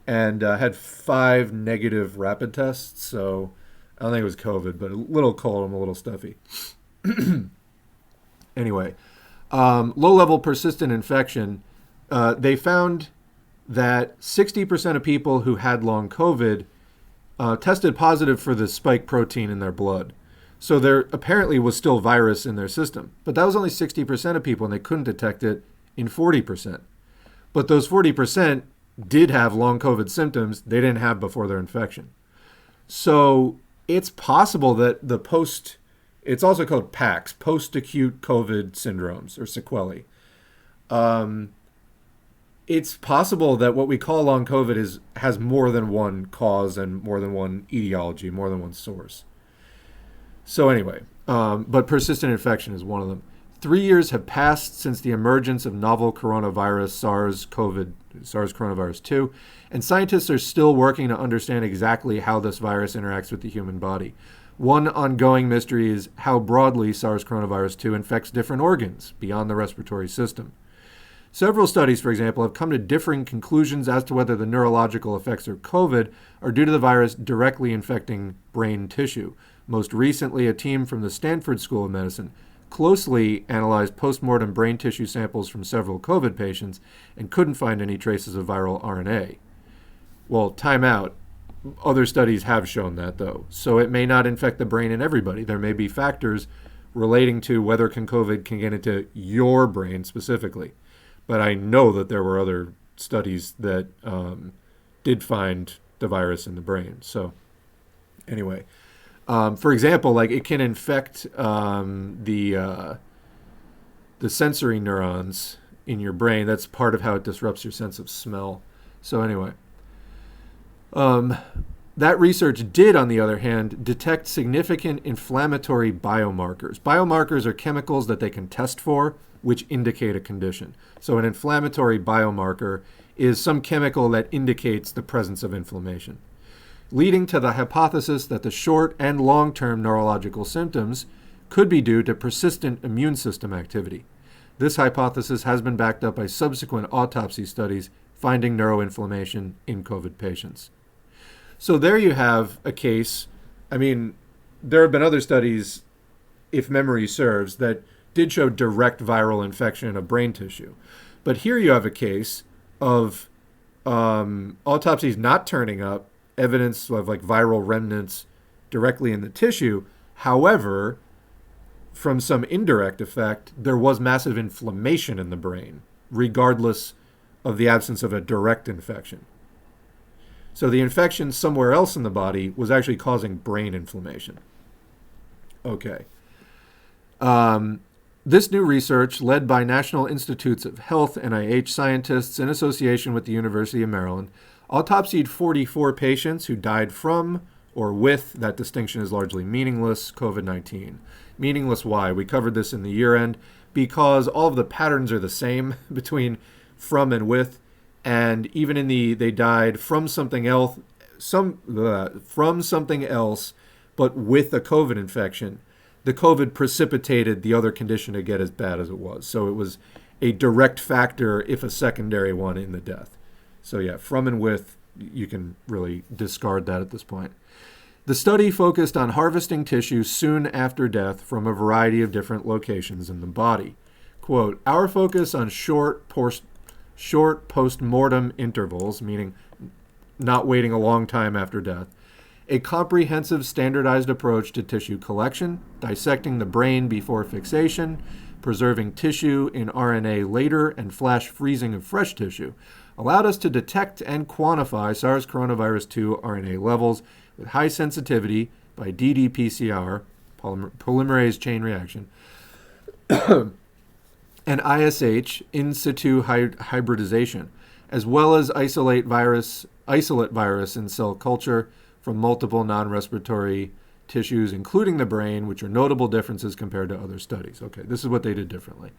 and had 5 negative rapid tests, so I don't think it was COVID, but a little cold, I'm a little stuffy. Anyway, low-level persistent infection, they found that 60% of people who had long COVID tested positive for the spike protein in their blood. So there apparently was still virus in their system. But that was only 60% of people, and they couldn't detect it in 40%. But those 40% did have long COVID symptoms they didn't have before their infection. So it's possible that it's also called PACS, post-acute COVID syndromes or sequelae. It's possible that what we call long COVID has more than one cause and more than one etiology, more than one source. So anyway, but persistent infection is one of them. 3 years have passed since the emergence of novel coronavirus SARS coronavirus 2, and scientists are still working to understand exactly how this virus interacts with the human body. One ongoing mystery is how broadly SARS coronavirus 2 infects different organs beyond the respiratory system. Several studies, for example, have come to differing conclusions as to whether the neurological effects of COVID are due to the virus directly infecting brain tissue. Most recently, a team from the Stanford School of Medicine closely analyzed postmortem brain tissue samples from several COVID patients and couldn't find any traces of viral RNA. Well, time out. Other studies have shown that, though. So it may not infect the brain in everybody. There may be factors relating to whether COVID can get into your brain specifically. But I know that there were other studies that did find the virus in the brain. So anyway, for example, like it can infect the sensory neurons in your brain. That's part of how it disrupts your sense of smell. So anyway, that research did, on the other hand, detect significant inflammatory biomarkers. Biomarkers are chemicals that they can test for, which indicate a condition. So an inflammatory biomarker is some chemical that indicates the presence of inflammation, leading to the hypothesis that the short and long-term neurological symptoms could be due to persistent immune system activity. This hypothesis has been backed up by subsequent autopsy studies finding neuroinflammation in COVID patients. So there you have a case. I mean, there have been other studies, if memory serves, that did show direct viral infection of brain tissue. But here you have a case of autopsies not turning up evidence of like viral remnants directly in the tissue. However, from some indirect effect, there was massive inflammation in the brain, regardless of the absence of a direct infection. So the infection somewhere else in the body was actually causing brain inflammation. Okay. This new research, led by National Institutes of Health, NIH scientists in association with the University of Maryland, autopsied 44 patients who died from or with, that distinction is largely meaningless, COVID-19. Meaningless why? We covered this in the year end, because all of the patterns are the same between from and with, and even in they died from something else, from something else, but with a COVID infection. The COVID precipitated the other condition to get as bad as it was. So it was a direct factor, if a secondary one, in the death. So yeah, from and with, you can really discard that at this point. The study focused on harvesting tissue soon after death from a variety of different locations in the body. Quote, our focus on short post-mortem intervals, meaning not waiting a long time after death, a comprehensive standardized approach to tissue collection, dissecting the brain before fixation, preserving tissue in RNA later, and flash freezing of fresh tissue, allowed us to detect and quantify SARS coronavirus 2 RNA levels with high sensitivity by ddPCR, polymerase chain reaction, and ISH, in situ hybridization, as well as isolate virus in cell culture from multiple non-respiratory tissues, including the brain, which are notable differences compared to other studies. Okay, this is what they did differently.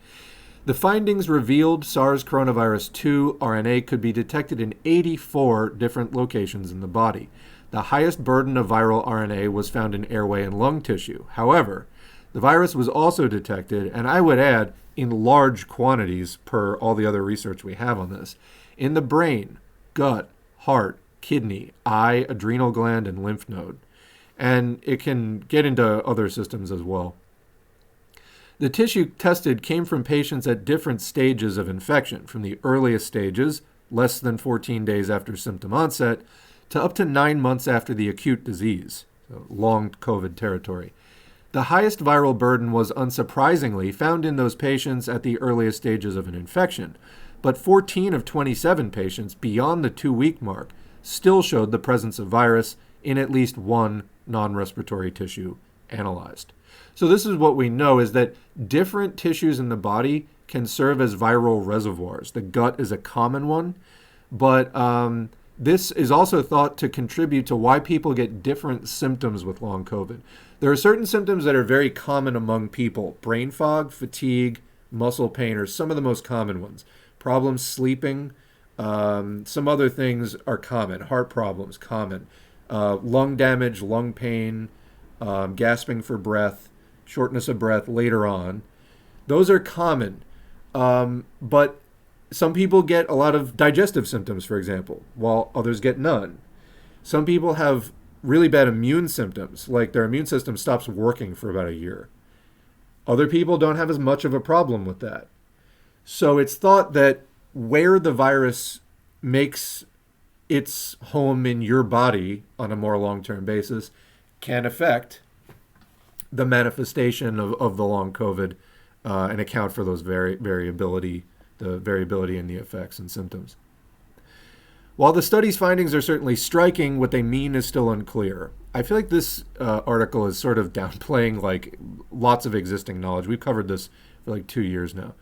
The findings revealed SARS coronavirus 2 RNA could be detected in 84 different locations in the body. The highest burden of viral RNA was found in airway and lung tissue. However, the virus was also detected, and I would add, in large quantities per all the other research we have on this, in the brain, gut, heart, kidney, eye, adrenal gland, and lymph node. And it can get into other systems as well. The tissue tested came from patients at different stages of infection, from the earliest stages, less than 14 days after symptom onset, to up to 9 months after the acute disease, so long COVID territory. The highest viral burden was unsurprisingly found in those patients at the earliest stages of an infection, but 14 of 27 patients beyond the 2-week mark still showed the presence of virus in at least one non-respiratory tissue analyzed. So this is what we know, is that different tissues in the body can serve as viral reservoirs. The gut is a common one, but this is also thought to contribute to why people get different symptoms with long COVID. There are certain symptoms that are very common among people. Brain fog, fatigue, muscle pain are some of the most common ones. Problems sleeping, some other things are common. Heart problems, common. Lung damage, lung pain, gasping for breath, shortness of breath later on. Those are common. But some people get a lot of digestive symptoms, for example, while others get none. Some people have really bad immune symptoms, like their immune system stops working for about a year. Other people don't have as much of a problem with that. So it's thought that where the virus makes its home in your body on a more long-term basis can affect the manifestation of the long COVID and account for those variability in the effects and symptoms. While the study's findings are certainly striking, what they mean is still unclear. I feel like this article is sort of downplaying like lots of existing knowledge. We've covered this for like 2 years now.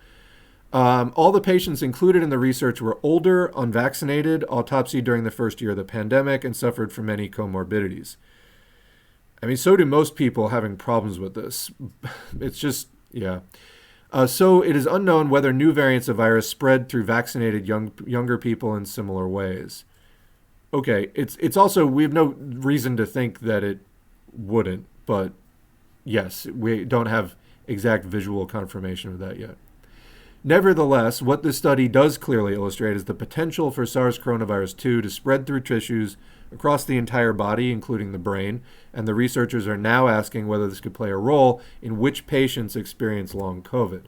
All the patients included in the research were older, unvaccinated, autopsied during the first year of the pandemic, and suffered from many comorbidities. I mean, so do most people having problems with this. It's just, yeah. So it is unknown whether new variants of virus spread through vaccinated younger people in similar ways. Okay, it's also, we have no reason to think that it wouldn't, but yes, we don't have exact visual confirmation of that yet. Nevertheless, what this study does clearly illustrate is the potential for SARS coronavirus 2 to spread through tissues across the entire body, including the brain, and the researchers are now asking whether this could play a role in which patients experience long COVID.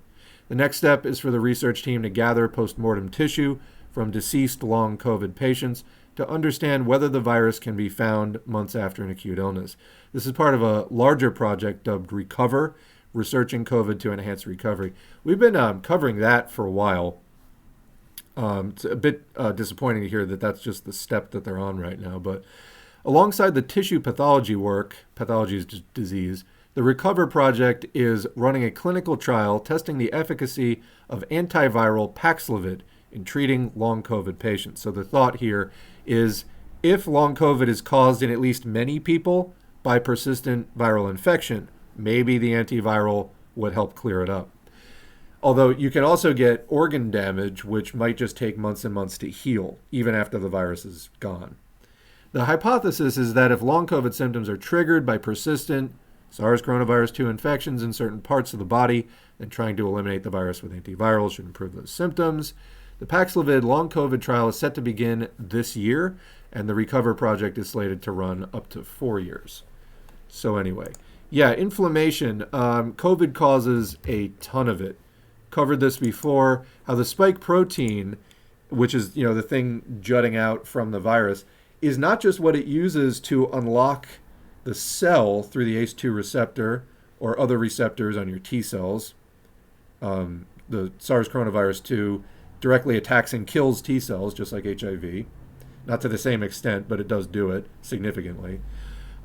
The next step is for the research team to gather post-mortem tissue from deceased long COVID patients to understand whether the virus can be found months after an acute illness. This is part of a larger project dubbed Recover, researching COVID to enhance recovery. We've been covering that for a while. It's a bit disappointing to hear that that's just the step that they're on right now. But alongside the tissue pathology work, pathology is disease, the Recover project is running a clinical trial testing the efficacy of antiviral Paxlovid in treating long COVID patients. So the thought here is if long COVID is caused in at least many people by persistent viral infection, maybe the antiviral would help clear it up. Although you can also get organ damage, which might just take months and months to heal, even after the virus is gone. The hypothesis is that if long COVID symptoms are triggered by persistent SARS coronavirus 2 infections in certain parts of the body, then trying to eliminate the virus with antivirals should improve those symptoms. The Paxlovid long COVID trial is set to begin this year, and the Recover project is slated to run up to 4 years. So anyway, yeah, inflammation. COVID causes a ton of it. Covered this before, how the spike protein, which is, the thing jutting out from the virus, is not just what it uses to unlock the cell through the ACE2 receptor or other receptors on your T cells. The SARS coronavirus 2 directly attacks and kills T cells, just like HIV. Not to the same extent, but it does do it significantly.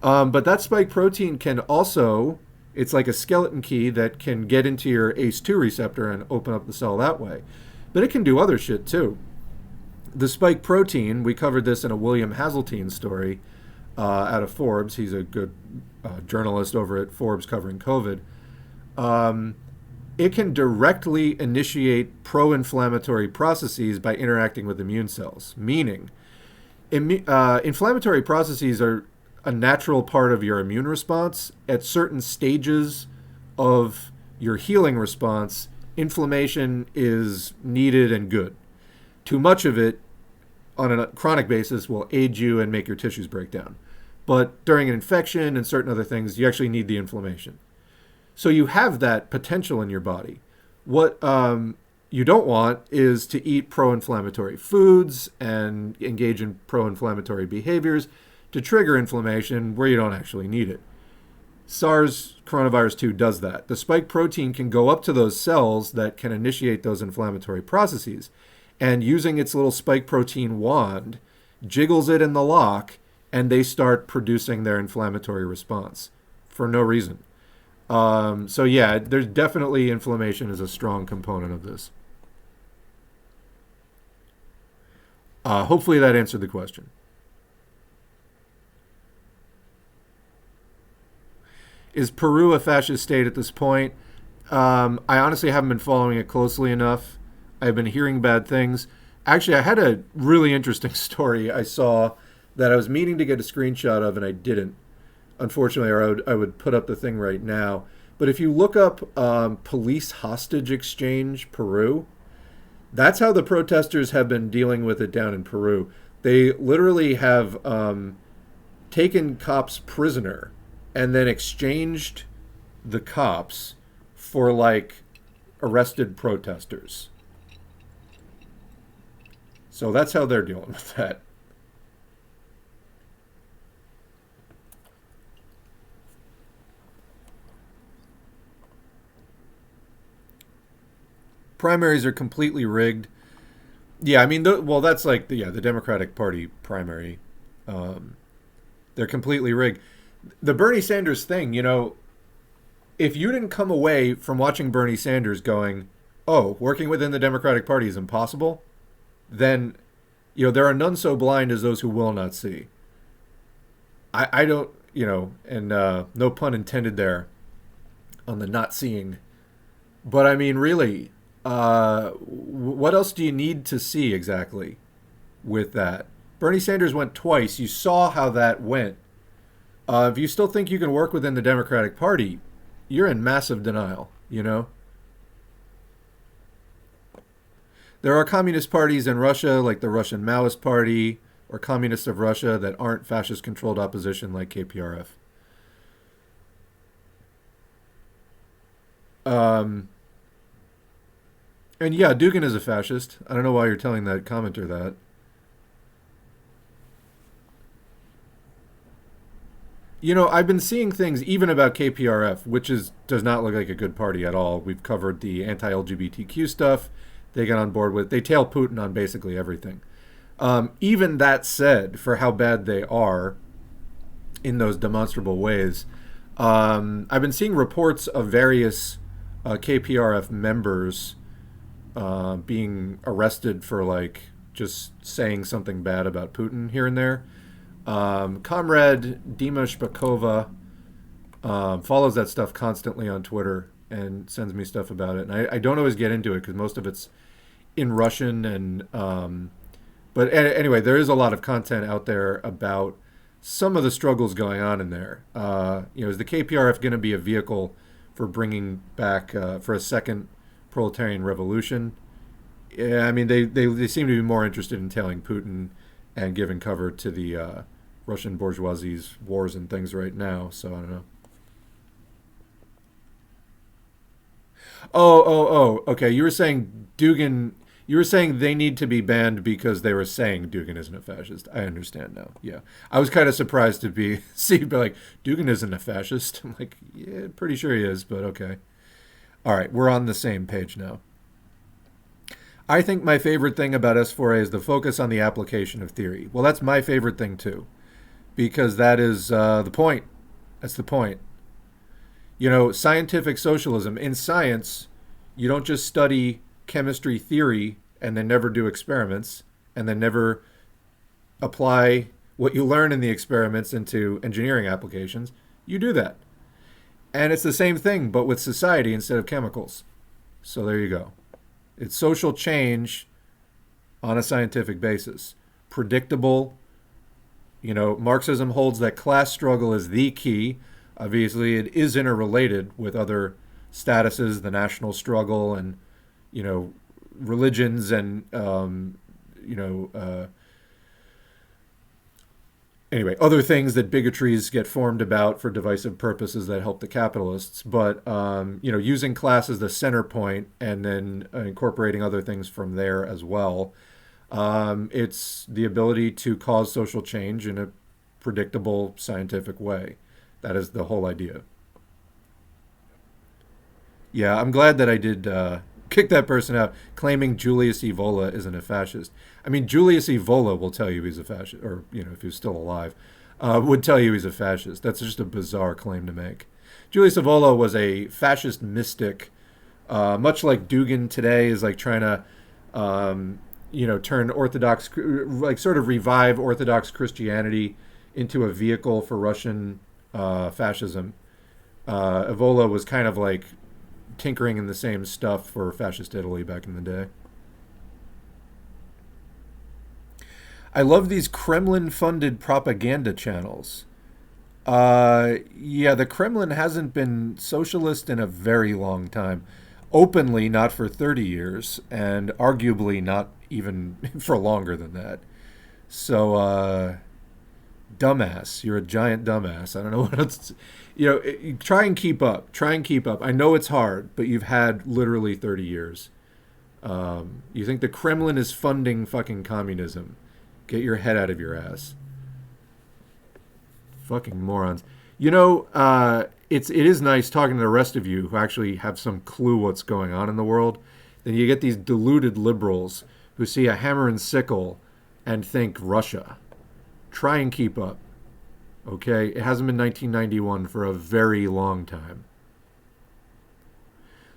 But that spike protein can also, it's like a skeleton key that can get into your ACE2 receptor and open up the cell that way. But it can do other shit too. The spike protein, we covered this in a William Haseltine story out of Forbes. He's a good journalist over at Forbes covering COVID. It can directly initiate pro-inflammatory processes by interacting with immune cells, meaning inflammatory processes are a natural part of your immune response. At certain stages of your healing response, inflammation is needed and good. Too much of it on a chronic basis will aid you and make your tissues break down. But during an infection and certain other things, you actually need the inflammation. So you have that potential in your body. What you don't want is to eat pro-inflammatory foods and engage in pro-inflammatory behaviors to trigger inflammation where you don't actually need it. SARS coronavirus 2 does that. The spike protein can go up to those cells that can initiate those inflammatory processes, and using its little spike protein wand, jiggles it in the lock, and they start producing their inflammatory response for no reason. So yeah, there's definitely inflammation is a strong component of this. Hopefully that answered the question. Is Peru a fascist state at this point? I honestly haven't been following it closely enough. I've been hearing bad things. Actually, I had a really interesting story I saw that I was meaning to get a screenshot of and I didn't. Unfortunately, or I would put up the thing right now. But if you look up police hostage exchange Peru, that's how the protesters have been dealing with it down in Peru. They literally have taken cops prisoner and then exchanged the cops for like arrested protesters. So that's how they're dealing with that. Primaries are completely rigged. Yeah, I mean, that's like the Democratic Party primary. They're completely rigged. The Bernie Sanders thing, if you didn't come away from watching Bernie Sanders going, oh, working within the Democratic Party is impossible, then, there are none so blind as those who will not see. I don't, and no pun intended there on the not seeing. But I mean, really, what else do you need to see exactly with that? Bernie Sanders went twice. You saw how that went. If you still think you can work within the Democratic Party, you're in massive denial, There are communist parties in Russia, like the Russian Maoist Party or Communists of Russia, that aren't fascist-controlled opposition like KPRF. And yeah, Dugin is a fascist. I don't know why you're telling that commenter that. You know, I've been seeing things even about KPRF, which does not look like a good party at all. We've covered the anti-LGBTQ stuff. They get on board with, they tail Putin on basically everything. Even that said, for how bad they are in those demonstrable ways, I've been seeing reports of various KPRF members being arrested for like just saying something bad about Putin here and there. Comrade Dima Shpakova follows that stuff constantly on Twitter and sends me stuff about it. And I don't always get into it because most of it's in Russian. And but anyway, there is a lot of content out there about some of the struggles going on in there. Is the KPRF going to be a vehicle for bringing back for a second proletarian revolution? Yeah, I mean, they seem to be more interested in tailing Putin and giving cover to the Russian bourgeoisie's wars and things right now. So I don't know. Oh. Okay, you were saying Dugin. You were saying they need to be banned because they were saying Dugin isn't a fascist. I understand now. Yeah, I was kind of surprised to be like Dugin isn't a fascist. I'm like, yeah, pretty sure he is, but okay. All right, we're on the same page now. I think my favorite thing about S4A is the focus on the application of theory. Well, that's my favorite thing too, because that is the point. That's the point. You know, scientific socialism. In science, you don't just study chemistry theory and then never do experiments and then never apply what you learn in the experiments into engineering applications. You do that. And it's the same thing, but with society instead of chemicals. So there you go. It's social change on a scientific basis. Predictable. You know, Marxism holds that class struggle is the key. Obviously, it is interrelated with other statuses, the national struggle, and, you know, religions and, anyway, other things that bigotries get formed about for divisive purposes that help the capitalists. But, using class as the center point and then incorporating other things from there as well. It's the ability to cause social change in a predictable scientific way. That is the whole idea. Yeah, I'm glad that I did kick that person out, claiming Julius Evola isn't a fascist. I mean, Julius Evola will tell you he's a fascist, or, if he's still alive, would tell you he's a fascist. That's just a bizarre claim to make. Julius Evola was a fascist mystic, much like Dugin today is like trying to, turn Orthodox, like sort of revive Orthodox Christianity into a vehicle for Russian fascism. Evola was kind of like tinkering in the same stuff for fascist Italy back in the day. I love these Kremlin-funded propaganda channels. The Kremlin hasn't been socialist in a very long time. Openly, not for 30 years, and arguably not even for longer than that. So, dumbass. You're a giant dumbass. I don't know what else. Try and keep up. I know it's hard, but you've had literally 30 years. You think the Kremlin is funding fucking communism. Get your head out of your ass. Fucking morons. It is nice talking to the rest of you who actually have some clue what's going on in the world. Then you get these deluded liberals who see a hammer and sickle and think Russia. Try and keep up. Okay? It hasn't been 1991 for a very long time.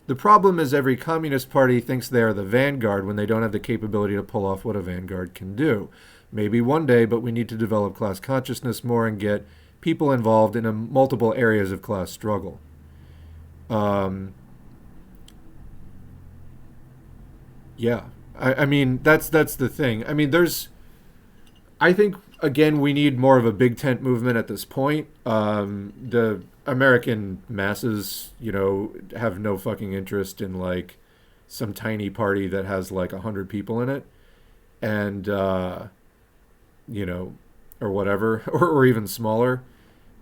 The problem is every communist party thinks they are the vanguard when they don't have the capability to pull off what a vanguard can do. Maybe one day, but we need to develop class consciousness more and get people involved in multiple areas of class struggle. I mean, that's the thing. I mean, I think, again, we need more of a big tent movement at this point. The American masses, have no fucking interest in, like, some tiny party that has like 100 people in it, and you know, or whatever, or even smaller.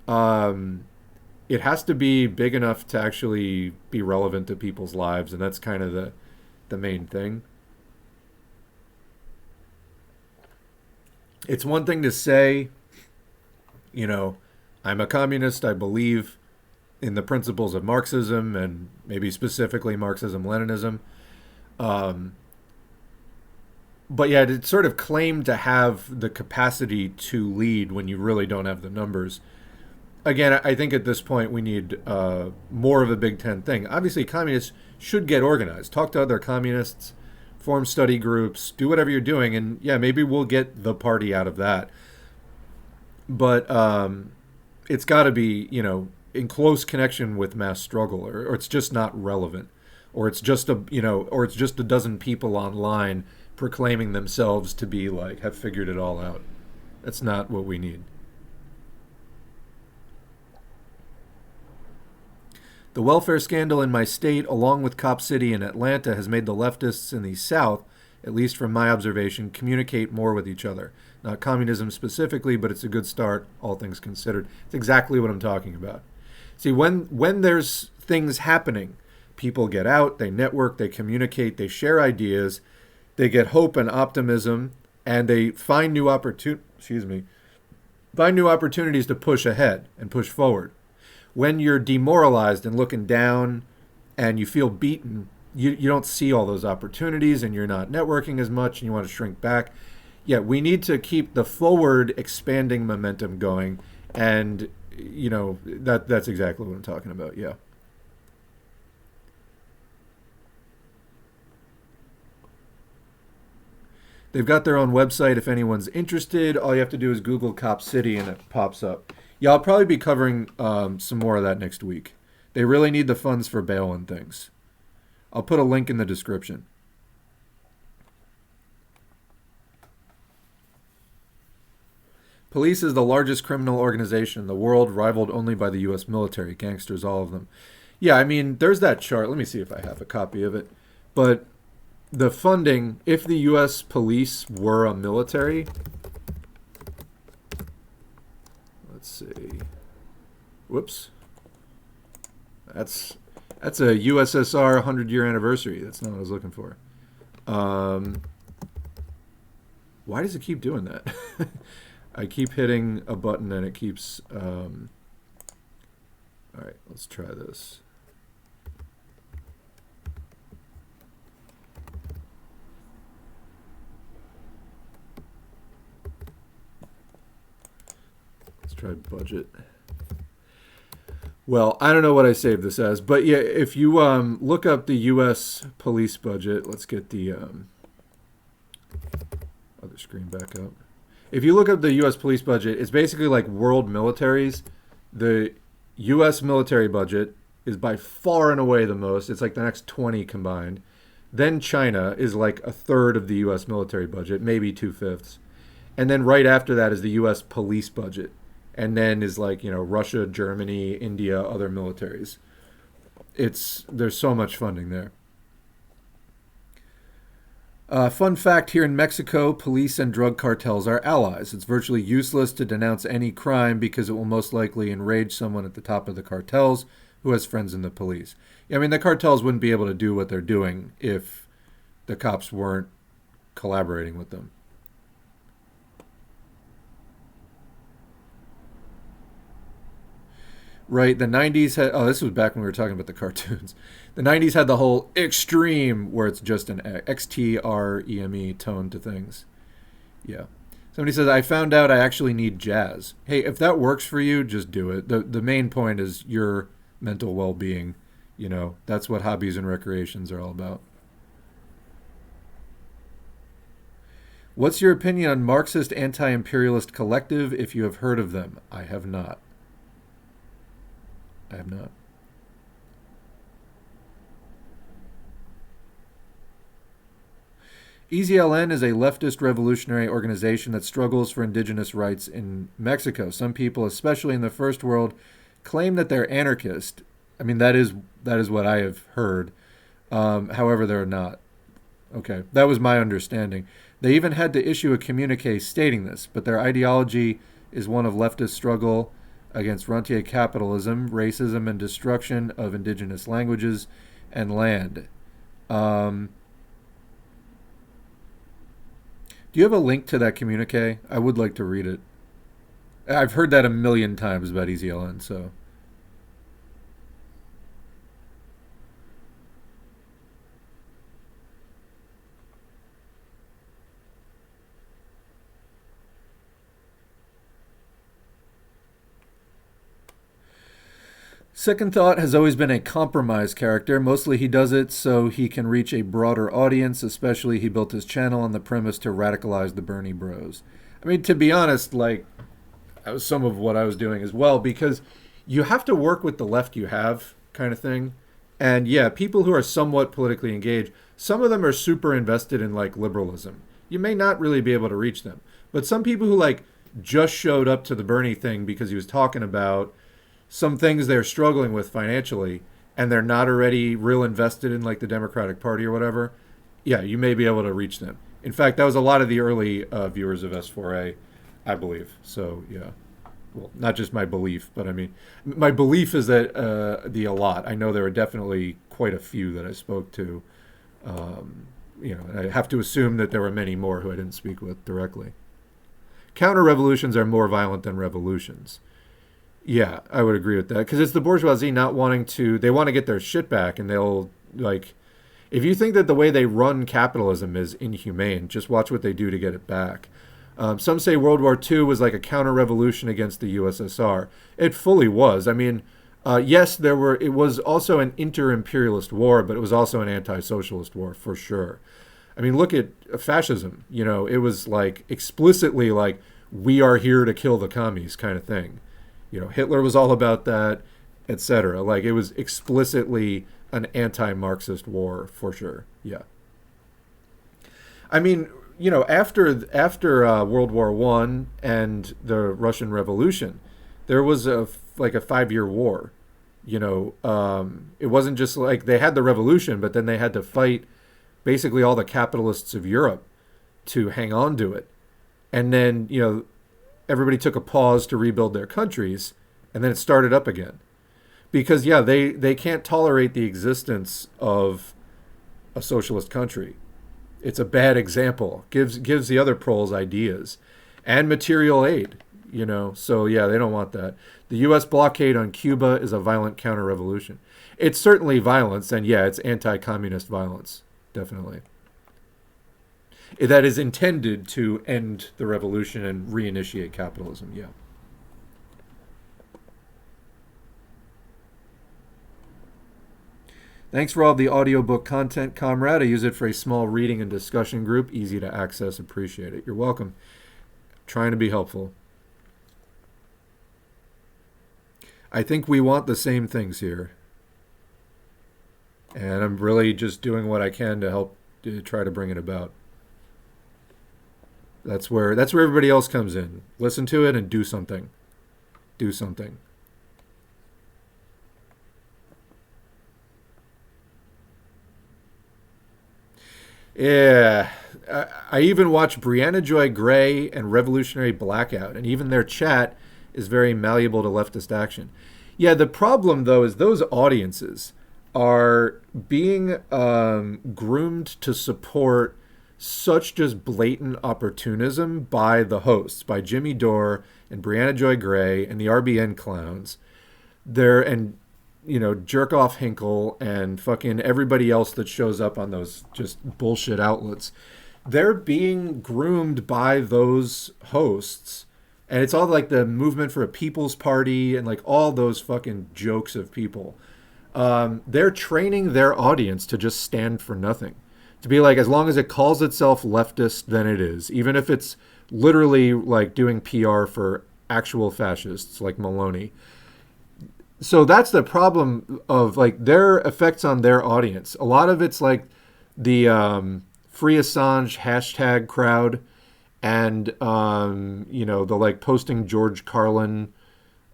Um, it has to be big enough to actually be relevant to people's lives, and that's kind of the main thing. It's one thing to say, you know, I'm a communist, I believe in the principles of Marxism and maybe specifically Marxism-Leninism. Um, but yeah, to sort of claim to have the capacity to lead when you really don't have the numbers. Again, I think at this point we need more of a Big Ten thing. Obviously, communists should get organized. Talk to other communists, form study groups, do whatever you're doing, and yeah, maybe we'll get the party out of that. But it's got to be, you know, in close connection with mass struggle, or it's just not relevant, or it's just a, you know, or it's just a dozen people online proclaiming themselves to be like have figured it all out. That's not what we need. The welfare scandal in my state, along with Cop City in Atlanta, has made the leftists in the South, at least from my observation, communicate more with each other. Not communism specifically, but it's a good start, all things considered. It's exactly what I'm talking about. See, when there's things happening, people get out, they network, they communicate, they share ideas, they get hope and optimism, and they find new find new opportunities to push ahead and push forward. When you're demoralized and looking down and you feel beaten, you don't see all those opportunities and you're not networking as much and you want to shrink back. Yeah, we need to keep the forward expanding momentum going, and you know that's exactly what I'm talking about. Yeah. They've got their own website if anyone's interested. All you have to do is Google Cop City and it pops up. Yeah, I'll probably be covering some more of that next week. They really need the funds for bail and things. I'll put a link in the description. Police is the largest criminal organization in the world, rivaled only by the U.S. military. Gangsters, all of them. Yeah, I mean, there's that chart. Let me see if I have a copy of it. But the funding, if the U.S. police were a military... Let's see. Whoops. That's a USSR 100-year anniversary. That's not what I was looking for. Why does it keep doing that? I keep hitting a button and it keeps... all right, let's try this. Let's try budget. Well, I don't know what I saved this as, but yeah, if you look up the U.S. police budget, let's get the other screen back up. If you look up the U.S. police budget, it's basically like world militaries. The U.S. military budget is by far and away the most. It's like the next 20 combined. Then China is like a third of the U.S. military budget, maybe 2/5. And then right after that is the U.S. police budget. And then is like, you know, Russia, Germany, India, other militaries. There's so much funding there. Fun fact, here in Mexico, police and drug cartels are allies. It's virtually useless to denounce any crime because it will most likely enrage someone at the top of the cartels who has friends in the police. I mean, the cartels wouldn't be able to do what they're doing if the cops weren't collaborating with them. Right, the 90s had... Oh, this was back when we were talking about the cartoons. The 90s had the whole extreme, where it's just an X-T-R-E-M-E tone to things. Yeah. Somebody says, I found out I actually need jazz. Hey, if that works for you, just do it. The main point is your mental well-being. You know, that's what hobbies and recreations are all about. What's your opinion on Marxist anti-imperialist collective, if you have heard of them? I have not. I have not. EZLN is a leftist revolutionary organization that struggles for indigenous rights in Mexico. Some people, especially in the first world, claim that they're anarchist. I mean, that is what I have heard. However, they're not. Okay, that was my understanding. They even had to issue a communique stating this, but their ideology is one of leftist struggle against rentier capitalism, racism, and destruction of indigenous languages and land. Um, do you have a link to that communique? I would like to read it. I've heard that a million times about EZLN, so. Second Thought has always been a compromise character. Mostly he does it so he can reach a broader audience, especially he built his channel on the premise to radicalize the Bernie bros. I mean, to be honest, like, that was some of what I was doing as well, because you have to work with the left you have, kind of thing. And yeah, people who are somewhat politically engaged, some of them are super invested in like liberalism. You may not really be able to reach them. But some people who like just showed up to the Bernie thing because he was talking about some things they're struggling with financially and they're not already real invested in like the Democratic Party or whatever, yeah, you may be able to reach them. In fact, that was a lot of the early viewers of S4A, I believe. So, yeah. Well, not just my belief, but I mean, my belief is that a lot. I know there are definitely quite a few that I spoke to. And I have to assume that there were many more who I didn't speak with directly. Counter revolutions are more violent than revolutions. Yeah, I would agree with that. Because it's the bourgeoisie not wanting to, they want to get their shit back, and they'll, like, if you think that the way they run capitalism is inhumane, just watch what they do to get it back. Some say World War II was like a counter-revolution against the USSR. It fully was. I mean, yes, it was also an inter-imperialist war, but it was also an anti-socialist war, for sure. I mean, look at fascism. It was like explicitly like, we are here to kill the commies kind of thing. Hitler was all about that, etc. Like, it was explicitly an anti-Marxist war, for sure. Yeah. I mean, after World War One and the Russian Revolution, there was a 5-year war. It wasn't just like they had the revolution, but then they had to fight basically all the capitalists of Europe to hang on to it. And then, everybody took a pause to rebuild their countries, and then it started up again. Because, yeah, they can't tolerate the existence of a socialist country. It's a bad example. Gives the other proles ideas. And material aid, So, yeah, they don't want that. The U.S. blockade on Cuba is a violent counter-revolution. It's certainly violence, and, yeah, it's anti-communist violence, definitely. That is intended to end the revolution and reinitiate capitalism, yeah. Thanks for all the audiobook content, comrade. I use it for a small reading and discussion group. Easy to access. Appreciate it. You're welcome. Trying to be helpful. I think we want the same things here. And I'm really just doing what I can to help to try to bring it about. That's where everybody else comes in. Listen to it and do something. Do something. Yeah. I even watch Brianna Joy Gray and Revolutionary Blackout, and even their chat is very malleable to leftist action. Yeah, the problem, though, is those audiences are being groomed to support such just blatant opportunism by the hosts, by Jimmy Dore and Brianna Joy Gray and the RBN clowns. Jerk off Hinkle and fucking everybody else that shows up on those just bullshit outlets. They're being groomed by those hosts. And it's all like the movement for a People's Party and like all those fucking jokes of people. They're training their audience to just stand for nothing. To be like, as long as it calls itself leftist, then it is. Even if it's literally like doing PR for actual fascists like Maloney. So that's the problem of like their effects on their audience. A lot of it's like the Free Assange hashtag crowd and, the like posting George Carlin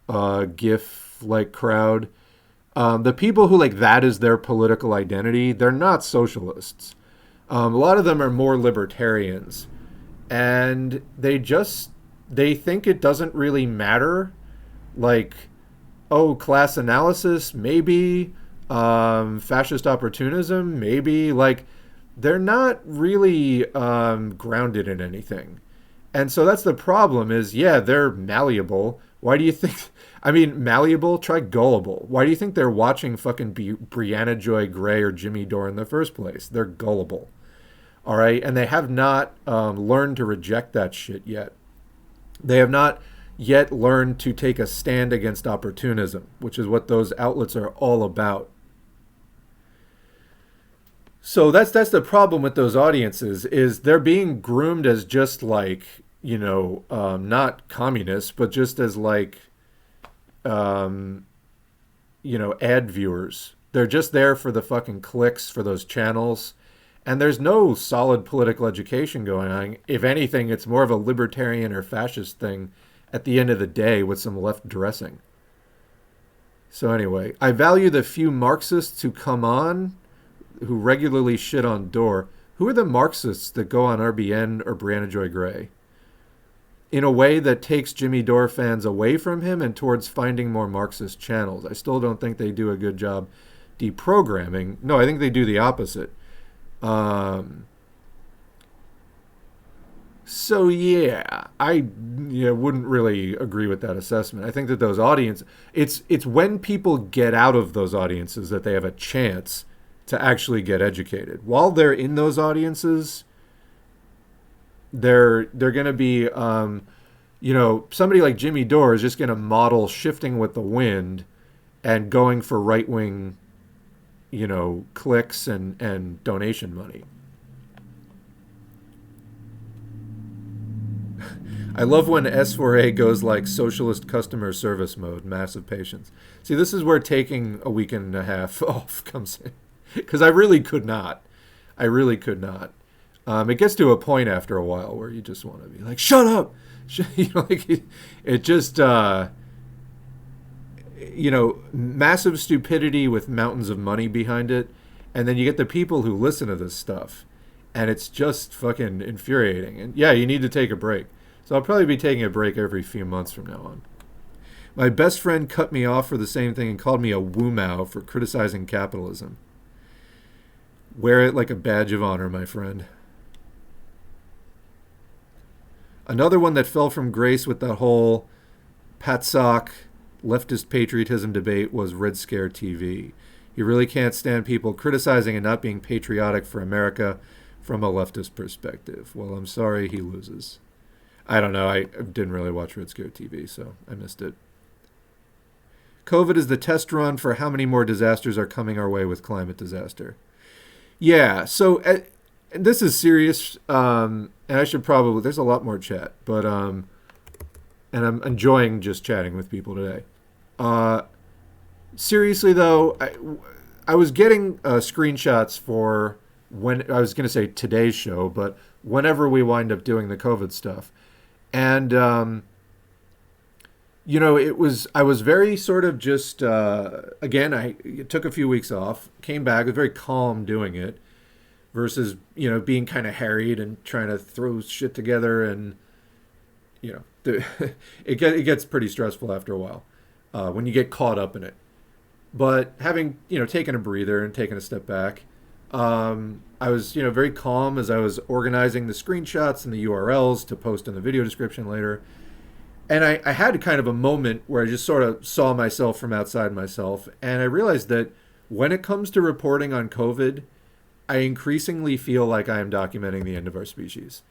GIF like crowd. The people who like that is their political identity, they're not socialists. A lot of them are more libertarians, and they think it doesn't really matter. Like, oh, class analysis, maybe. Fascist opportunism, maybe. Like, they're not really grounded in anything. And so that's the problem is, yeah, they're malleable. Why do you think, I mean, malleable, try gullible. Why do you think they're watching fucking Brianna Joy Gray or Jimmy Dore in the first place? They're gullible. All right. And they have not learned to reject that shit yet. They have not yet learned to take a stand against opportunism, which is what those outlets are all about. So that's the problem with those audiences is they're being groomed as just like not communists, but just as like um, ad viewers. They're just there for the fucking clicks for those channels, and there's no solid political education going on. If anything, it's more of a libertarian or fascist thing at the end of the day with some left dressing. So anyway, I value the few Marxists who come on who regularly shit on Dore. Who are the Marxists that go on RBN or Brianna Joy Gray? In a way that takes Jimmy Dore fans away from him and towards finding more Marxist channels. I still don't think they do a good job deprogramming. No, I think they do the opposite. So yeah, I wouldn't really agree with that assessment. I think that those audiences, it's when people get out of those audiences that they have a chance to actually get educated. While they're in those audiences, they're going to be, somebody like Jimmy Dore is just going to model shifting with the wind and going for right wing, clicks and donation money. I love when S4A goes like socialist customer service mode, massive patience. See, this is where taking a week and a half off comes in. Because I really could not. It gets to a point after a while where you just want to be like, shut up! It just, massive stupidity with mountains of money behind it. And then you get the people who listen to this stuff. And it's just fucking infuriating. And yeah, you need to take a break. So I'll probably be taking a break every few months from now on. My best friend cut me off for the same thing and called me a woo-mow for criticizing capitalism. Wear it like a badge of honor, my friend. Another one that fell from grace with that whole Patsock leftist patriotism debate was Red Scare TV. You really can't stand people criticizing and not being patriotic for America from a leftist perspective. Well, I'm sorry he loses. I don't know. I didn't really watch Red Scare TV, so I missed it. COVID is the test run for how many more disasters are coming our way with climate disaster. Yeah, so this is serious, and I should probably, there's a lot more chat, but, and I'm enjoying just chatting with people today. Seriously, though, I was getting screenshots for when, I was going to say today's show, but whenever we wind up doing the COVID stuff. And, I was very sort of just, again, I took a few weeks off, came back, was very calm doing it versus, being kind of harried and trying to throw shit together. And, it gets pretty stressful after a while when you get caught up in it. But having, taken a breather and taken a step back, I was, very calm as I was organizing the screenshots and the URLs to post in the video description later. And I had kind of a moment where I just sort of saw myself from outside myself. And I realized that when it comes to reporting on COVID, I increasingly feel like I am documenting the end of our species.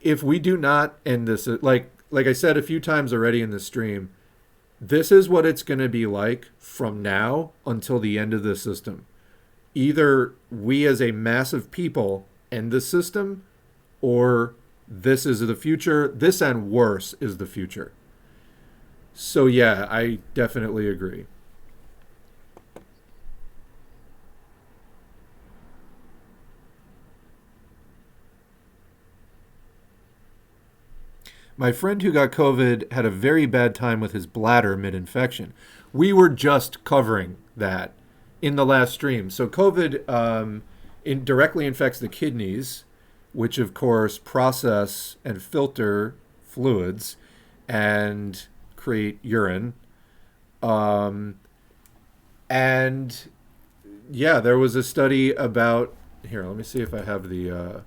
If we do not end this, like I said a few times already in the stream, this is what it's going to be like from now until the end of the system. Either we as a mass of people end the system, or this is the future. This and worse is the future. So yeah, I definitely agree. My friend who got COVID had a very bad time with his bladder mid-infection. We were just covering that in the last stream. So COVID directly infects the kidneys, which of course process and filter fluids and create urine. And yeah, there was a study about, here, let me see if I have the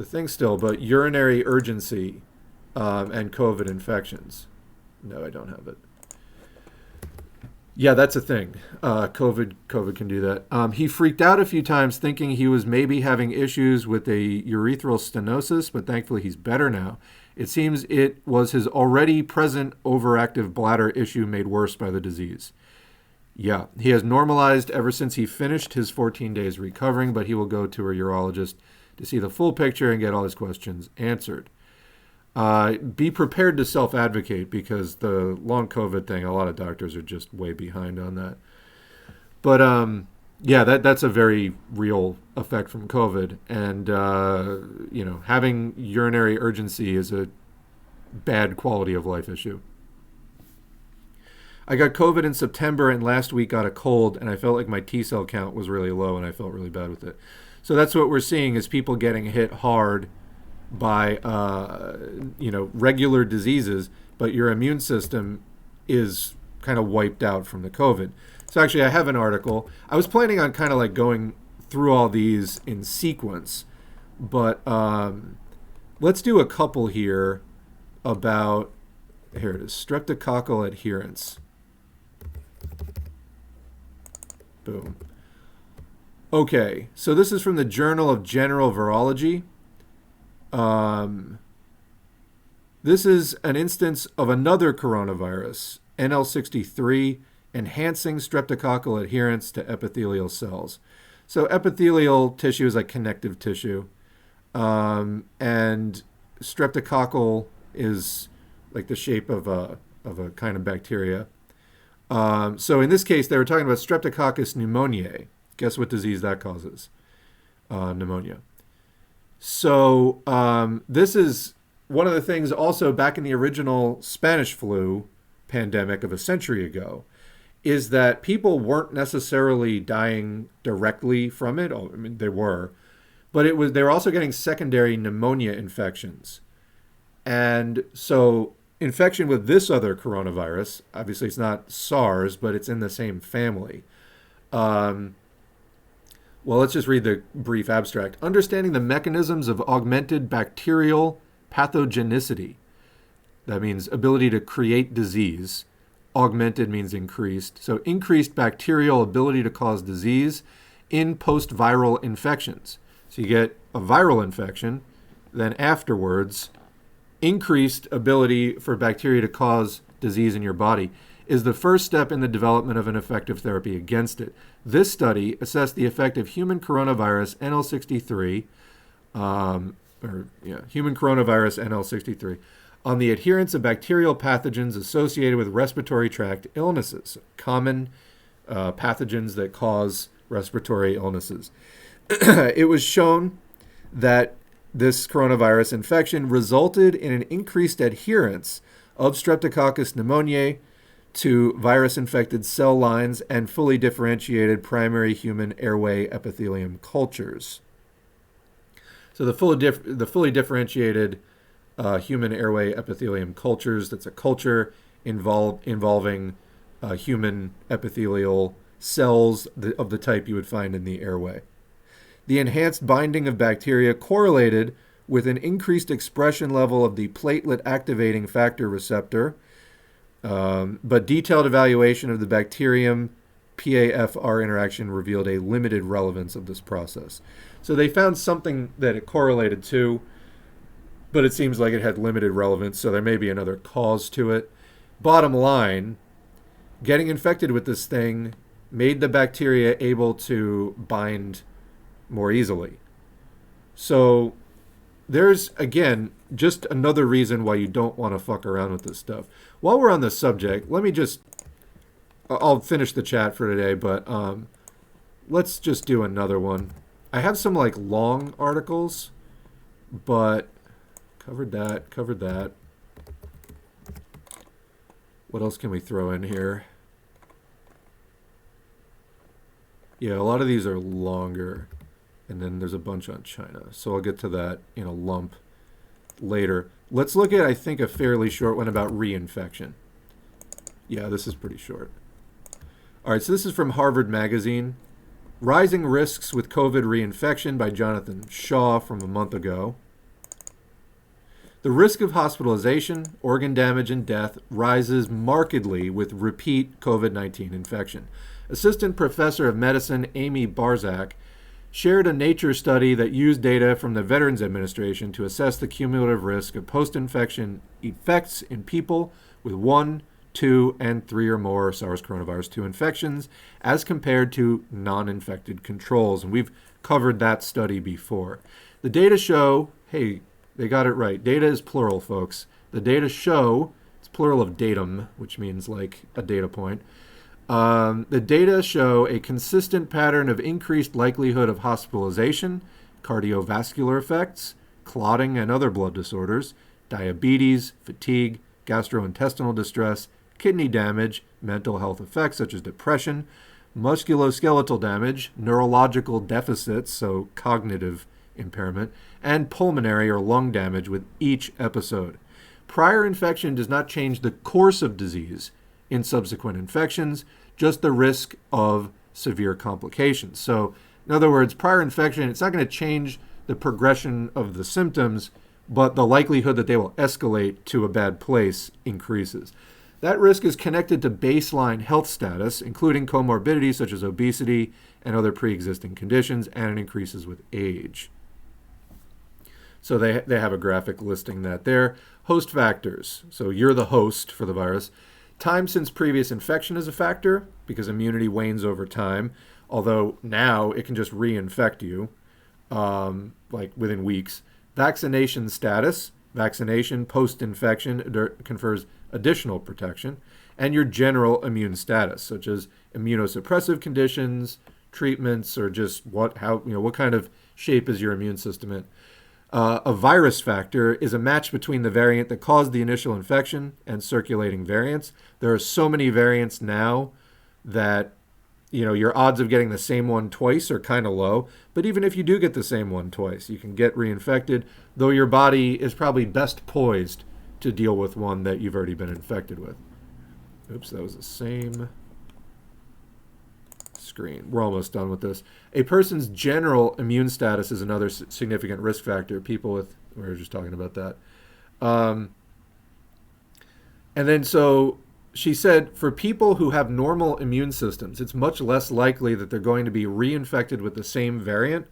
thing still, but urinary urgency and COVID infections. No, I don't have it. Yeah, that's a thing. COVID can do that. He freaked out a few times thinking he was maybe having issues with a urethral stenosis, but thankfully he's better now. It seems it was his already present overactive bladder issue made worse by the disease. Yeah, he has normalized ever since he finished his 14 days recovering, but he will go to a urologist to see the full picture and get all his questions answered. Be prepared to self-advocate, because the long COVID thing, a lot of doctors are just way behind on that. But yeah, that's a very real effect from COVID. And, having urinary urgency is a bad quality of life issue. I got COVID in September and last week got a cold, and I felt like my T cell count was really low and I felt really bad with it. So that's what we're seeing, is people getting hit hard by regular diseases, but your immune system is kind of wiped out from the COVID. So actually, I have an article. I was planning on kind of like going through all these in sequence, but let's do a couple here about, here it is, streptococcal adherence. Boom. Okay, so this is from the Journal of General Virology. This is an instance of another coronavirus, NL63, enhancing streptococcal adherence to epithelial cells. So epithelial tissue is like connective tissue, and streptococcal is like the shape of a kind of bacteria. So in this case, they were talking about Streptococcus pneumoniae. Guess what disease that causes? Pneumonia. So this is one of the things also back in the original Spanish flu pandemic of a century ago, is that people weren't necessarily dying directly from it. Oh, I mean, they were, but they were also getting secondary pneumonia infections. And so infection with this other coronavirus, obviously it's not SARS, but it's in the same family. Well, let's just read the brief abstract. Understanding the mechanisms of augmented bacterial pathogenicity. That means ability to create disease. Augmented means increased. So increased bacterial ability to cause disease in post-viral infections. So you get a viral infection, then afterwards, increased ability for bacteria to cause disease in your body is the first step in the development of an effective therapy against it. This study assessed the effect of human coronavirus NL63, human coronavirus NL63, on the adherence of bacterial pathogens associated with respiratory tract illnesses, common pathogens that cause respiratory illnesses. It was shown that this coronavirus infection resulted in an increased adherence of Streptococcus pneumoniae to virus-infected cell lines and fully differentiated primary human airway epithelium cultures. So the fully differentiated human airway epithelium cultures, that's a culture involving human epithelial cells of the type you would find in the airway. The enhanced binding of bacteria correlated with an increased expression level of the platelet activating factor receptor, but detailed evaluation of the bacterium PAFR interaction revealed a limited relevance of this process. So they found something that it correlated to, but it seems like it had limited relevance, so there may be another cause to it. Bottom line, getting infected with this thing made the bacteria able to bind more easily. So there's, again, just another reason why you don't want to fuck around with this stuff. While we're on the subject, I'll finish the chat for today, but let's just do another one. I have some like long articles, but covered that. What else can we throw in here? Yeah, a lot of these are longer, and then there's a bunch on China. So I'll get to that in a lump later. Let's look at, I think, a fairly short one about reinfection. Yeah, this is pretty short. All right, so this is from Harvard Magazine. Rising Risks with COVID Reinfection by Jonathan Shaw from a month ago. The risk of hospitalization, organ damage, and death rises markedly with repeat COVID-19 infection. Assistant Professor of Medicine Amy Barzak shared a Nature study that used data from the Veterans Administration to assess the cumulative risk of post-infection effects in people with 1, 2, and 3 or more SARS coronavirus 2 infections as compared to non-infected controls. And we've covered that study before. The data show, hey, they got it right. Data is plural, folks. The data show, it's plural of datum, which means like a data point. The data show a consistent pattern of increased likelihood of hospitalization, cardiovascular effects, clotting and other blood disorders, diabetes, fatigue, gastrointestinal distress, kidney damage, mental health effects such as depression, musculoskeletal damage, neurological deficits, so cognitive impairment, and pulmonary or lung damage with each episode. Prior infection does not change the course of disease in subsequent infections, just the risk of severe complications. So, in other words, prior infection, it's not going to change the progression of the symptoms, but the likelihood that they will escalate to a bad place increases. That risk is connected to baseline health status, including comorbidities such as obesity and other pre-existing conditions, and it increases with age. So they have a graphic listing that there. Host factors. So you're the host for the virus. Time since previous infection is a factor because immunity wanes over time, although now it can just reinfect you like within weeks. Vaccination status. Vaccination post-infection confers additional protection. And your general immune status, such as immunosuppressive conditions, treatments, or just what kind of shape is your immune system in. A virus factor is a match between the variant that caused the initial infection and circulating variants. There are so many variants now that your odds of getting the same one twice are kind of low. But even if you do get the same one twice, you can get reinfected, though your body is probably best poised to deal with one that you've already been infected with. Oops, that was the same screen. We're almost done with this. A person's general immune status is another significant risk factor. People with, we were just talking about that. And then so she said, for people who have normal immune systems, it's much less likely that they're going to be reinfected with the same variant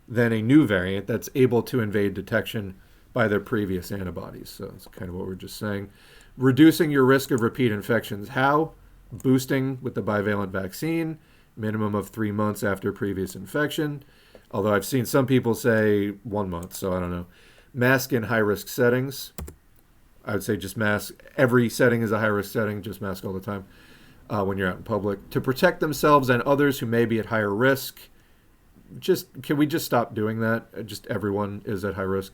than a new variant that's able to evade detection by their previous antibodies. So that's kind of what we're just saying. Reducing your risk of repeat infections. How? Boosting with the bivalent vaccine, minimum of 3 months after previous infection. Although I've seen some people say 1 month, so I don't know. Mask in high-risk settings. I would say just mask. Every setting is a high-risk setting. Just mask all the time when you're out in public. To protect themselves and others who may be at higher risk. Can we just stop doing that? Just everyone is at high risk.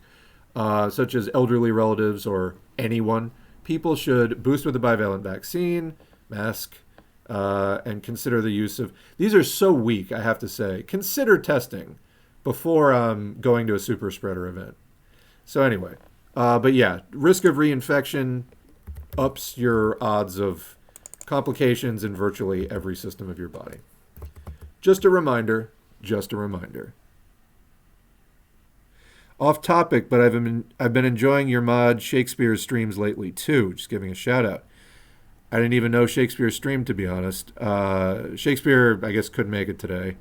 Such as elderly relatives or anyone. People should boost with a bivalent vaccine, mask, and consider the use of... These are so weak, I have to say. Consider testing before going to a super spreader event. So anyway, but yeah, risk of reinfection ups your odds of complications in virtually every system of your body. Just a reminder, just a reminder. Off topic, but I've been enjoying your mod Shakespeare's streams lately too. Just giving a shout out. I didn't even know Shakespeare streamed, to be honest. Shakespeare, I guess, couldn't make it today,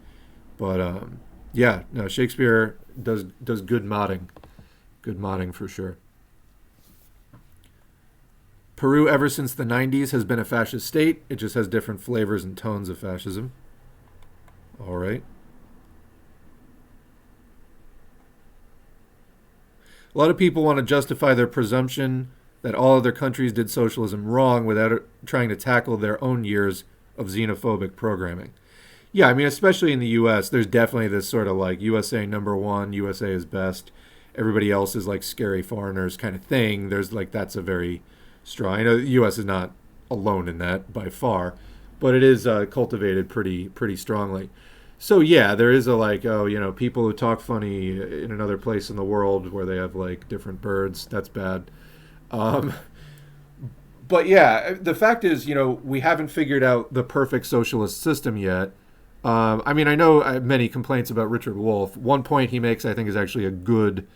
but yeah, no, Shakespeare does good modding for sure. Peru, ever since the 90s, has been a fascist state. It just has different flavors and tones of fascism. All right. A lot of people want to justify their presumption that all other countries did socialism wrong without trying to tackle their own years of xenophobic programming. Yeah, I mean, especially in the U.S., there's definitely this sort of like USA number one, USA is best, everybody else is like scary foreigners kind of thing. There's like, that's a very strong, I know the U.S. is not alone in that by far, but it is cultivated pretty strongly. So yeah, there is a like, oh, people who talk funny in another place in the world where they have like different birds. That's bad. Um, but yeah, the fact is, we haven't figured out the perfect socialist system yet. I mean, I know I have many complaints about Richard Wolff. One point he makes, I think, is actually a good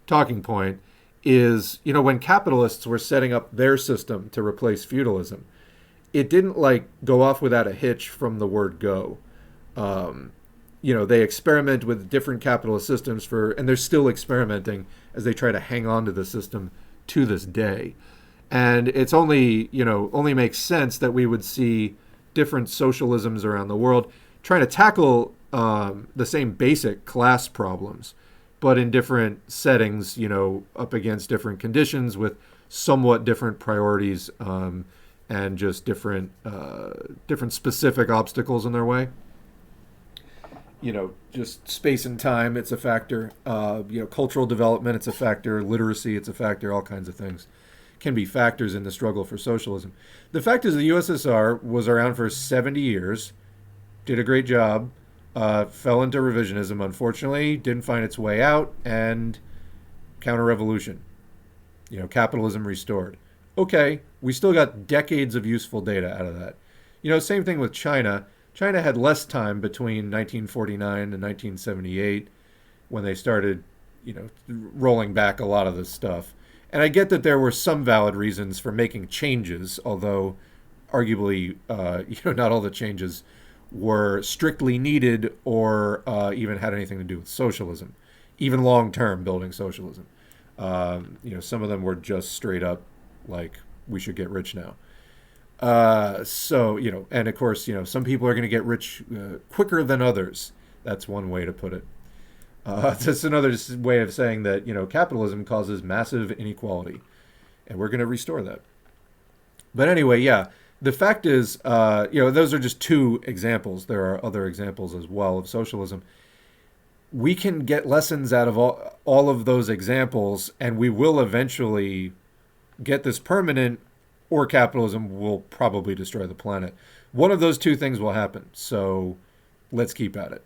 talking point. Is when capitalists were setting up their system to replace feudalism, it didn't like go off without a hitch from the word go. Um, they experiment with different capitalist systems and they're still experimenting as they try to hang on to the system to this day. And it's only makes sense that we would see different socialisms around the world trying to tackle the same basic class problems, but in different settings, up against different conditions with somewhat different priorities, and just different specific obstacles in their way. Just space and time, it's a factor. Cultural development, it's a factor. Literacy, it's a factor. All kinds of things can be factors in the struggle for socialism. The fact is the USSR was around for 70 years, did a great job, fell into revisionism, unfortunately, didn't find its way out, and counter-revolution. Capitalism restored. Okay, we still got decades of useful data out of that. Same thing with China. China had less time between 1949 and 1978 when they started, rolling back a lot of this stuff. And I get that there were some valid reasons for making changes, although arguably, not all the changes were strictly needed or even had anything to do with socialism, even long-term building socialism. Some of them were just straight up like, we should get rich now. And of course, some people are going to get rich quicker than others. That's one way to put it. That's another way of saying that, capitalism causes massive inequality, and we're going to restore that. But anyway, yeah, the fact is, those are just two examples. There are other examples as well of socialism. We can get lessons out of all of those examples, and we will eventually get this permanent, or capitalism will probably destroy the planet. One of those two things will happen, so let's keep at it.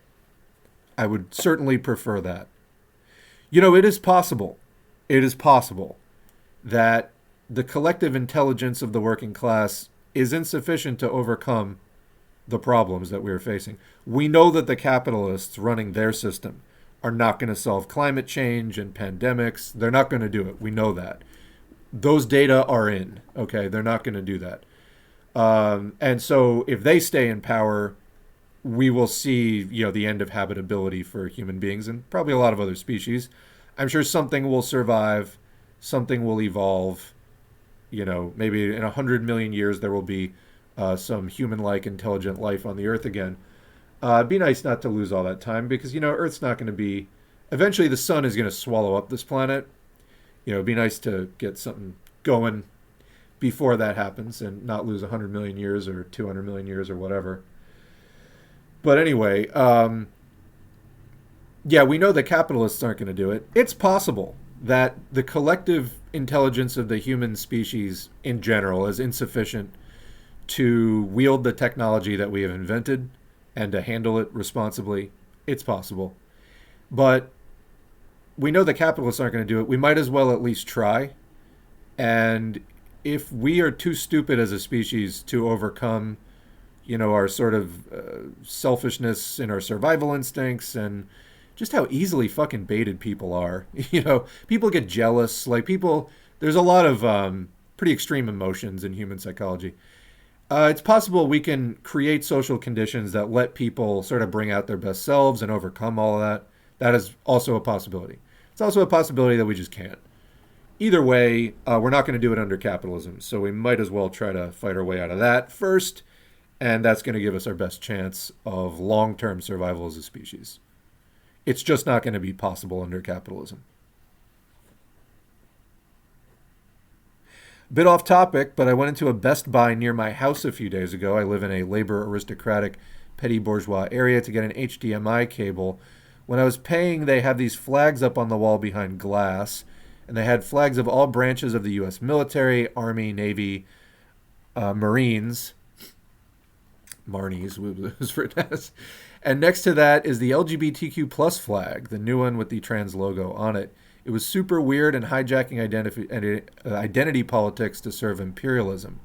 I would certainly prefer that. It is possible. It is possible that the collective intelligence of the working class is insufficient to overcome the problems that we are facing. We know that the capitalists running their system are not going to solve climate change and pandemics. They're not going to do it. We know that. Those data are in. Okay, they're not going to do that. And so if they stay in power, we will see, the end of habitability for human beings and probably a lot of other species. I'm sure something will survive, something will evolve. Maybe in 100 million years there will be some human-like intelligent life on the Earth again. It'd be nice not to lose all that time because, Earth's not going to be... Eventually the sun is going to swallow up this planet. It'd be nice to get something going before that happens and not lose 100 million years or 200 million years or whatever. But anyway, we know that capitalists aren't going to do it. It's possible that the collective intelligence of the human species in general is insufficient to wield the technology that we have invented and to handle it responsibly. It's possible. But we know that capitalists aren't going to do it. We might as well at least try. And if we are too stupid as a species to overcome, our sort of selfishness and our survival instincts and just how easily fucking baited people are. People get jealous. There's a lot of pretty extreme emotions in human psychology. It's possible we can create social conditions that let people sort of bring out their best selves and overcome all of that. That is also a possibility. It's also a possibility that we just can't. Either way, we're not going to do it under capitalism, so we might as well try to fight our way out of that first, and that's going to give us our best chance of long-term survival as a species. It's just not going to be possible under capitalism. Bit off topic, but I went into a Best Buy near my house a few days ago. I live in a labor aristocratic petty bourgeois area to get an HDMI cable. When I was paying, they had these flags up on the wall behind glass, and they had flags of all branches of the U.S. military, Army, Navy, Marines. Marnie's was written as. And next to that is the LGBTQ plus flag, the new one with the trans logo on it. It was super weird and hijacking identity politics to serve imperialism.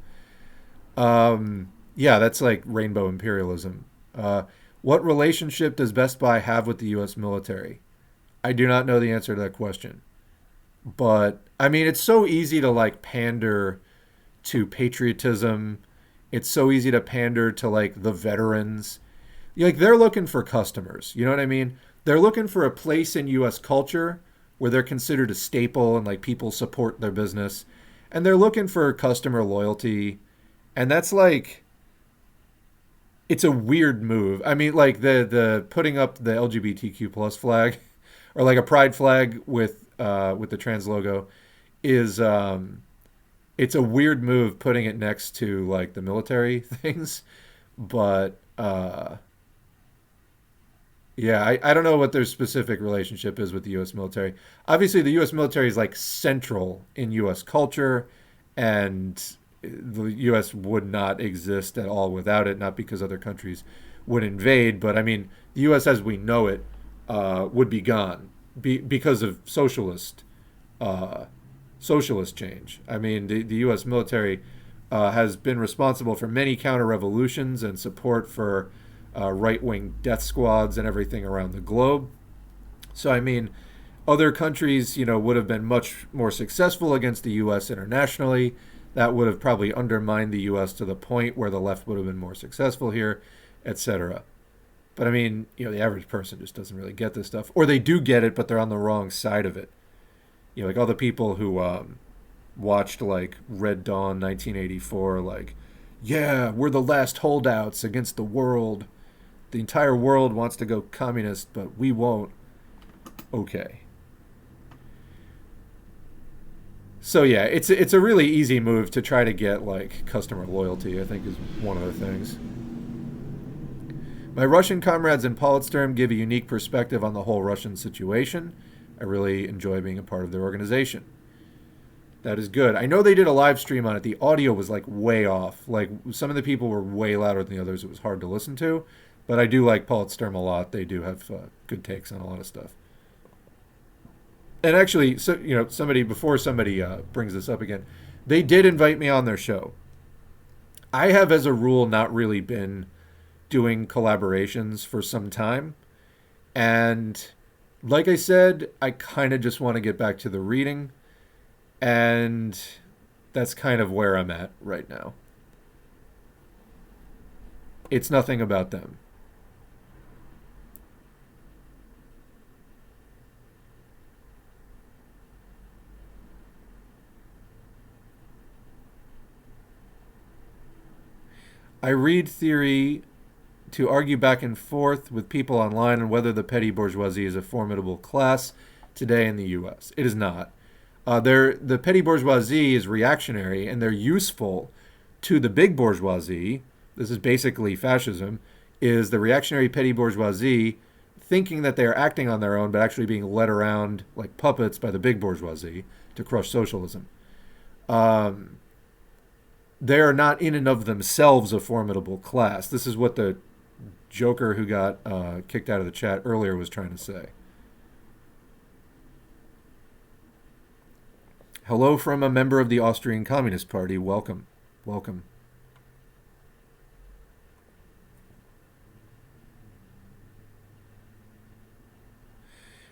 Yeah, that's like rainbow imperialism. What relationship does Best Buy have with the U.S. military? I do not know the answer to that question. But, I mean, it's so easy to, like, pander to patriotism. It's so easy to pander to, like, the veterans. Like, they're looking for customers. You know what I mean? They're looking for a place in U.S. culture where they're considered a staple and, like, people support their business. And they're looking for customer loyalty. And that's, like, it's a weird move. I mean, like, the putting up the LGBTQ plus flag or, like, a pride flag with the trans logo is it's a weird move putting it next to like the military things, but yeah, I don't know what their specific relationship is with the U.S. military. Obviously, the U.S. military is like central in U.S. culture, and the U.S. would not exist at all without it. Not because other countries would invade, but I mean, the U.S. as we know it would be gone because of socialist change. I mean, the U.S. military has been responsible for many counter-revolutions and support for right-wing death squads and everything around the globe. So, I mean, other countries, you know, would have been much more successful against the U.S. internationally. That would have probably undermined the U.S. to the point where the left would have been more successful here, etc. But I mean, you know, the average person just doesn't really get this stuff. Or they do get it, but they're on the wrong side of it. You know, like all the people who watched like Red Dawn 1984, like, yeah, we're the last holdouts against the world. The entire world wants to go communist, but we won't. Okay. So yeah, it's a really easy move to try to get like customer loyalty, I think is one of the things. My Russian comrades in Politsturm give a unique perspective on the whole Russian situation. I really enjoy being a part of their organization. That is good. I know they did a live stream on it. The audio was like way off. Like some of the people were way louder than the others. It was hard to listen to. But I do like Politsturm a lot. They do have good takes on a lot of stuff. And actually, so you know, before somebody brings this up again, they did invite me on their show. I have, as a rule, not really been doing collaborations for some time. And like I said, I kind of just want to get back to the reading. And that's kind of where I'm at right now. It's nothing about them. I read theory to argue back and forth with people online on whether the petty bourgeoisie is a formidable class today in the U.S. It is not. The petty bourgeoisie is reactionary, and they're useful to the big bourgeoisie. This is basically fascism, is the reactionary petty bourgeoisie thinking that they are acting on their own, but actually being led around like puppets by the big bourgeoisie to crush socialism. They are not in and of themselves a formidable class. This is what the Joker who got kicked out of the chat earlier was trying to say. Hello from a member of the Austrian Communist Party. Welcome. Welcome.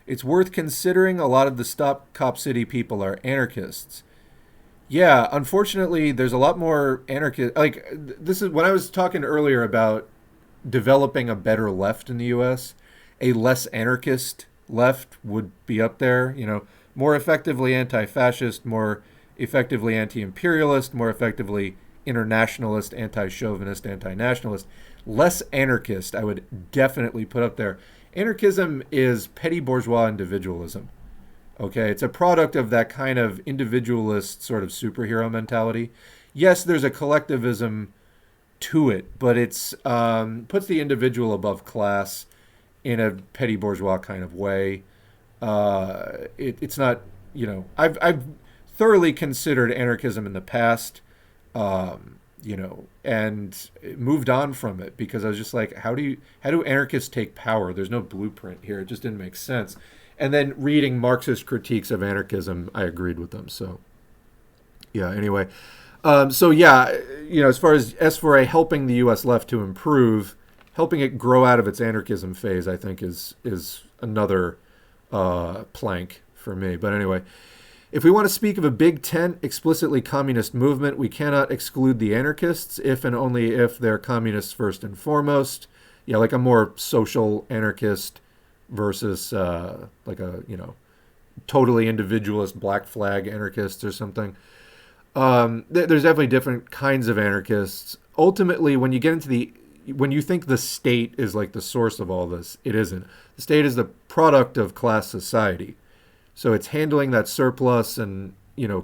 It's worth considering a lot of the StopCopCity people are anarchists. Yeah, unfortunately, there's a lot more anarchist. Like, this is when I was talking earlier about developing a better left in the U.S., a less anarchist left would be up there, you know, more effectively anti-fascist, more effectively anti-imperialist, more effectively internationalist, anti-chauvinist, anti-nationalist. Less anarchist, I would definitely put up there. Anarchism is petty bourgeois individualism. Okay, it's a product of that kind of individualist sort of superhero mentality. Yes, there's a collectivism to it, but it's puts the individual above class in a petty bourgeois kind of way. It's not, you know, I've thoroughly considered anarchism in the past. and moved on from it because I was just like, how do anarchists take power? There's no blueprint here. It just didn't make sense. And then reading Marxist critiques of anarchism, I agreed with them. So yeah, anyway. So yeah, as far as S4A helping the U.S. left to improve, helping it grow out of its anarchism phase, I think is another plank for me. But anyway, if we want to speak of a big tent, explicitly communist movement, we cannot exclude the anarchists if and only if they're communists first and foremost. Yeah, like a more social anarchist versus like a totally individualist black flag anarchist or something. There's definitely different kinds of anarchists. Ultimately, when you think the state is like the source of all this, it isn't. The state is the product of class society. So it's handling that surplus and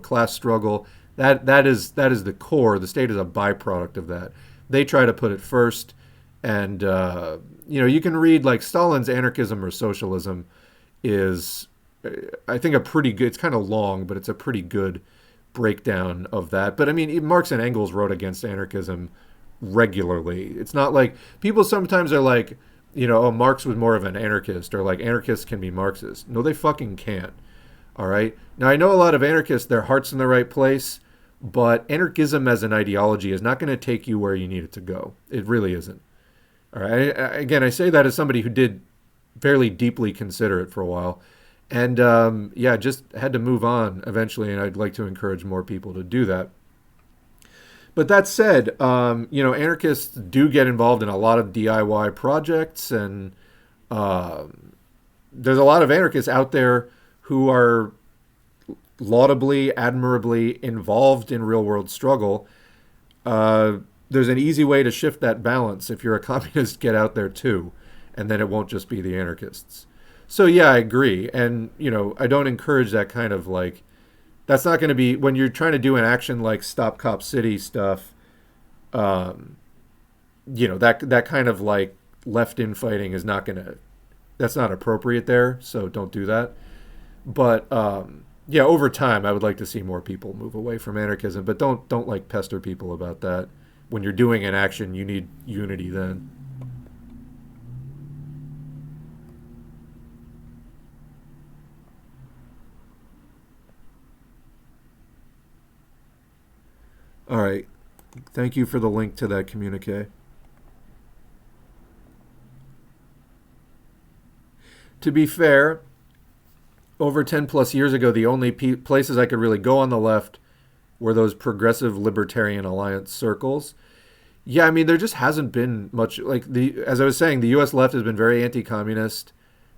class struggle. That is the core. The state is a byproduct of that. They try to put it first, and you can read like Stalin's Anarchism or Socialism is, I think, a pretty good. It's kind of long, but it's a pretty good breakdown of that. But I mean, even Marx and Engels wrote against anarchism regularly. It's not like people sometimes are like, oh, Marx was more of an anarchist, or like anarchists can be Marxists. No, they fucking can't. All right. Now, I know a lot of anarchists, their heart's in the right place, but anarchism as an ideology is not going to take you where you need it to go. It really isn't. All right. Again, I say that as somebody who did fairly deeply consider it for a while. And just had to move on eventually, and I'd like to encourage more people to do that. But that said, anarchists do get involved in a lot of DIY projects, and there's a lot of anarchists out there who are laudably, admirably involved in real-world struggle. There's an easy way to shift that balance. If you're a communist, get out there too, and then it won't just be the anarchists. So yeah, I agree. And, I don't encourage that kind of like, that's not going to be, when you're trying to do an action like StopCopCity stuff, that kind of like left infighting is not going to, that's not appropriate there. So don't do that. But, over time, I would like to see more people move away from anarchism, but don't like pester people about that. When you're doing an action, you need unity then. All right. Thank you for the link to that communique. To be fair, over 10 plus years ago, the only places I could really go on the left were those progressive libertarian alliance circles. Yeah, I mean, there just hasn't been much, like, as I was saying, the U.S. left has been very anti-communist.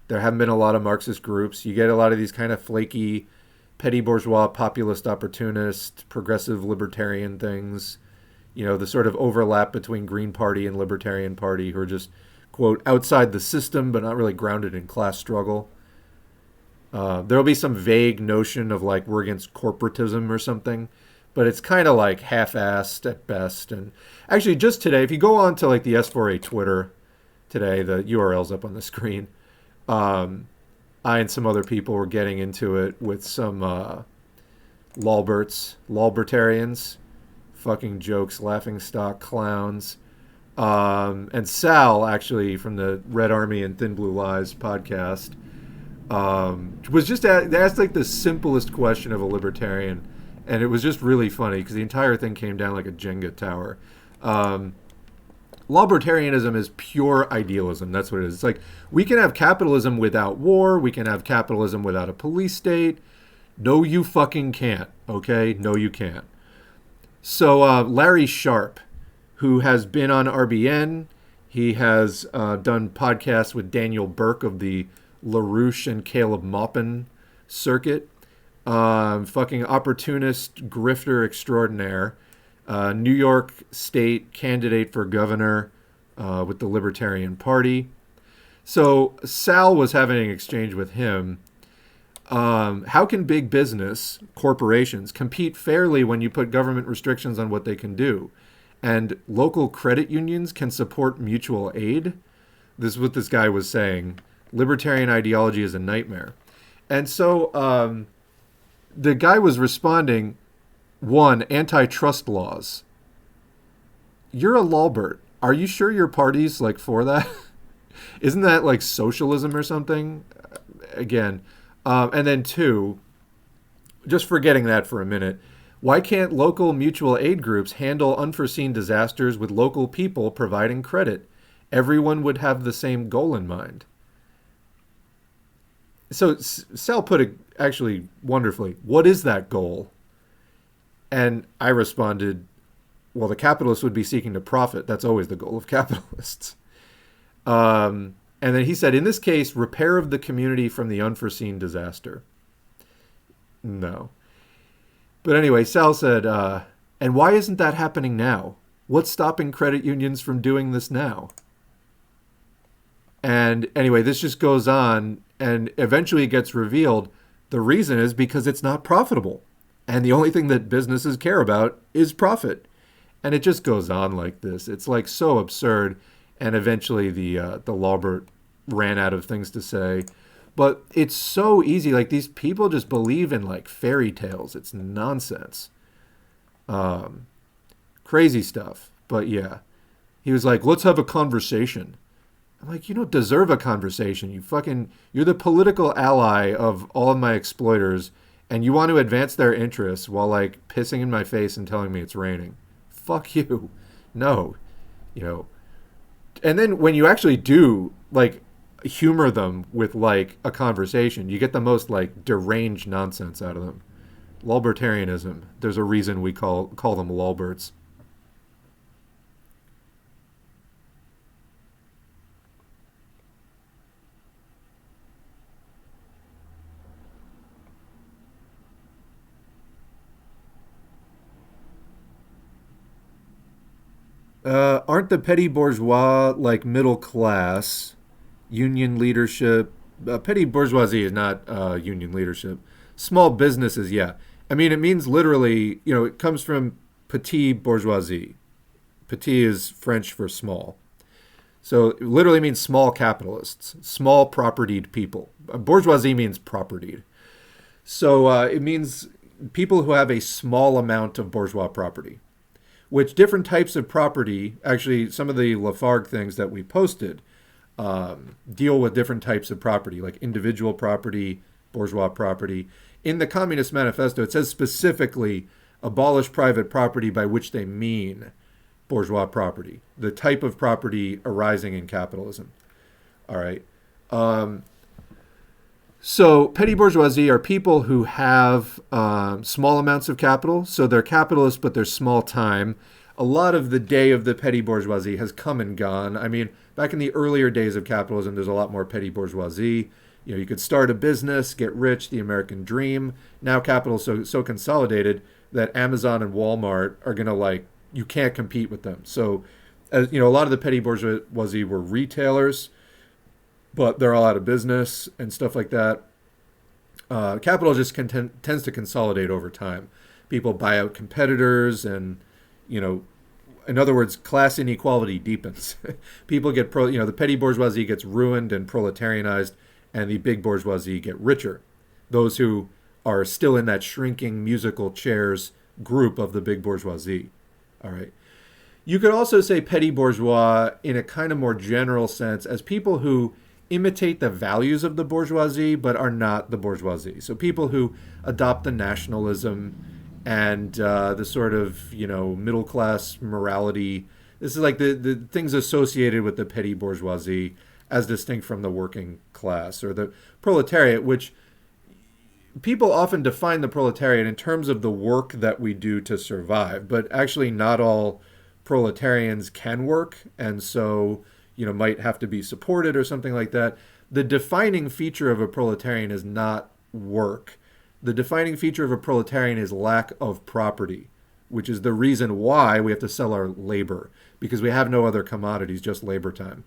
There haven't been a lot of Marxist groups. You get a lot of these kind of flaky, petty bourgeois, populist, opportunist, progressive libertarian things. The sort of overlap between Green Party and Libertarian Party, who are just, quote, outside the system, but not really grounded in class struggle. There'll be some vague notion of like, we're against corporatism or something, but it's kind of like half-assed at best. And actually, just today, if you go on to like the S4A Twitter today, the URL's up on the screen. I and some other people were getting into it with some LOLbertarians, fucking jokes, laughing stock clowns. And Sal, actually, from the Red Army and Thin Blue Lies podcast, was just asked like the simplest question of a libertarian, and it was just really funny because the entire thing came down like a Jenga tower. LOLbertarianism is pure idealism. That's what it is. It's like, we can have capitalism without war. We can have capitalism without a police state. No, you fucking can't. Okay? No, you can't. So Larry Sharp, who has been on RBN, he has done podcasts with Daniel Burke of the LaRouche and Caleb Maupin circuit. Fucking opportunist grifter extraordinaire. New York State candidate for governor with the Libertarian Party. So Sal was having an exchange with him. How can big business, corporations, compete fairly when you put government restrictions on what they can do? And local credit unions can support mutual aid? This is what this guy was saying. Libertarian ideology is a nightmare. And so the guy was responding, one, antitrust laws. you're a LOLbert. Are you sure your party's like for that? Isn't that like socialism or something? Again, and then two, just forgetting that for a minute, why can't local mutual aid groups handle unforeseen disasters with local people providing credit? Everyone would have the same goal in mind. So Sal put it actually wonderfully. What is that goal? And I responded, well, the capitalists would be seeking to profit. That's always the goal of capitalists. And then he said, in this case, repair of the community from the unforeseen disaster. No. But anyway, Sal said, and why isn't that happening now? What's stopping credit unions from doing this now? And anyway, this just goes on, and eventually it gets revealed. The reason is because it's not profitable. And the only thing that businesses care about is profit. And it just goes on like this. It's like so absurd. And eventually the LOLbert ran out of things to say. But it's so easy. Like, these people just believe in like fairy tales. It's nonsense. Crazy stuff. But yeah, he was like, let's have a conversation. I'm like, you don't deserve a conversation. You're the political ally of all of my exploiters, and you want to advance their interests while like pissing in my face and telling me it's raining. Fuck you. No. And then when you actually do like humor them with like a conversation, you get the most like deranged nonsense out of them. LOLbertarianism. There's a reason we call them LOLberts. Aren't the petty bourgeois like middle class? Union leadership. Petty bourgeoisie is not union leadership. Small businesses, yeah. I mean, it means literally, it comes from petit bourgeoisie. Petit is French for small. So it literally means small capitalists, small propertied people. Bourgeoisie means propertied. So it means people who have a small amount of bourgeois property. Which different types of property, actually some of the Lafargue things that we posted, deal with different types of property, like individual property, bourgeois property. In the Communist Manifesto, it says specifically, abolish private property, by which they mean bourgeois property, the type of property arising in capitalism. All right. So petty bourgeoisie are people who have small amounts of capital. So they're capitalists, but they're small time. A lot of the day of the petty bourgeoisie has come and gone. I mean, back in the earlier days of capitalism, there's a lot more petty bourgeoisie. You could start a business, get rich, the American dream. Now capital is so consolidated that Amazon and Walmart are going to you can't compete with them. So, a lot of the petty bourgeoisie were retailers, but they're all out of business and stuff like that. Capital just tends to consolidate over time. People buy out competitors and, in other words, class inequality deepens. People get, the petty bourgeoisie gets ruined and proletarianized, and the big bourgeoisie get richer. Those who are still in that shrinking musical chairs group of the big bourgeoisie. All right. You could also say petty bourgeois in a kind of more general sense as people who imitate the values of the bourgeoisie but are not the bourgeoisie. So people who adopt the nationalism and the sort of, middle class morality. This is like the things associated with the petty bourgeoisie as distinct from the working class or the proletariat, which people often define the proletariat in terms of the work that we do to survive. But actually not all proletarians can work, and so might have to be supported or something like that. The defining feature of a proletarian is not work. The defining feature of a proletarian is lack of property, which is the reason why we have to sell our labor, because we have no other commodities, just labor time.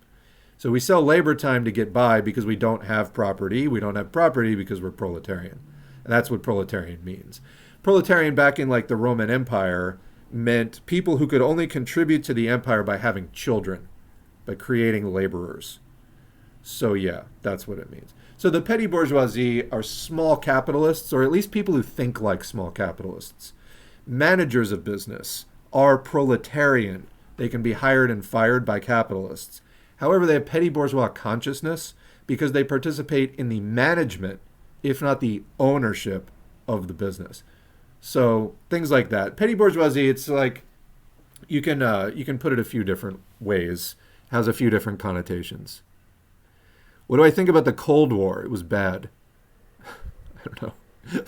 So we sell labor time to get by because we don't have property. We don't have property because we're proletarian. And that's what proletarian means. Proletarian back in the Roman Empire meant people who could only contribute to the empire by having children, by creating laborers. So yeah, that's what it means. So the petty bourgeoisie are small capitalists, or at least people who think like small capitalists. Managers of business are proletarian, They can be hired and fired by capitalists. However, they have petty bourgeois consciousness because they participate in the management, if not the ownership, of the business. So things like that. Petty bourgeoisie, it's like you can put it a few different ways. Has a few different connotations. What do I think about the Cold War? It was bad. I don't know.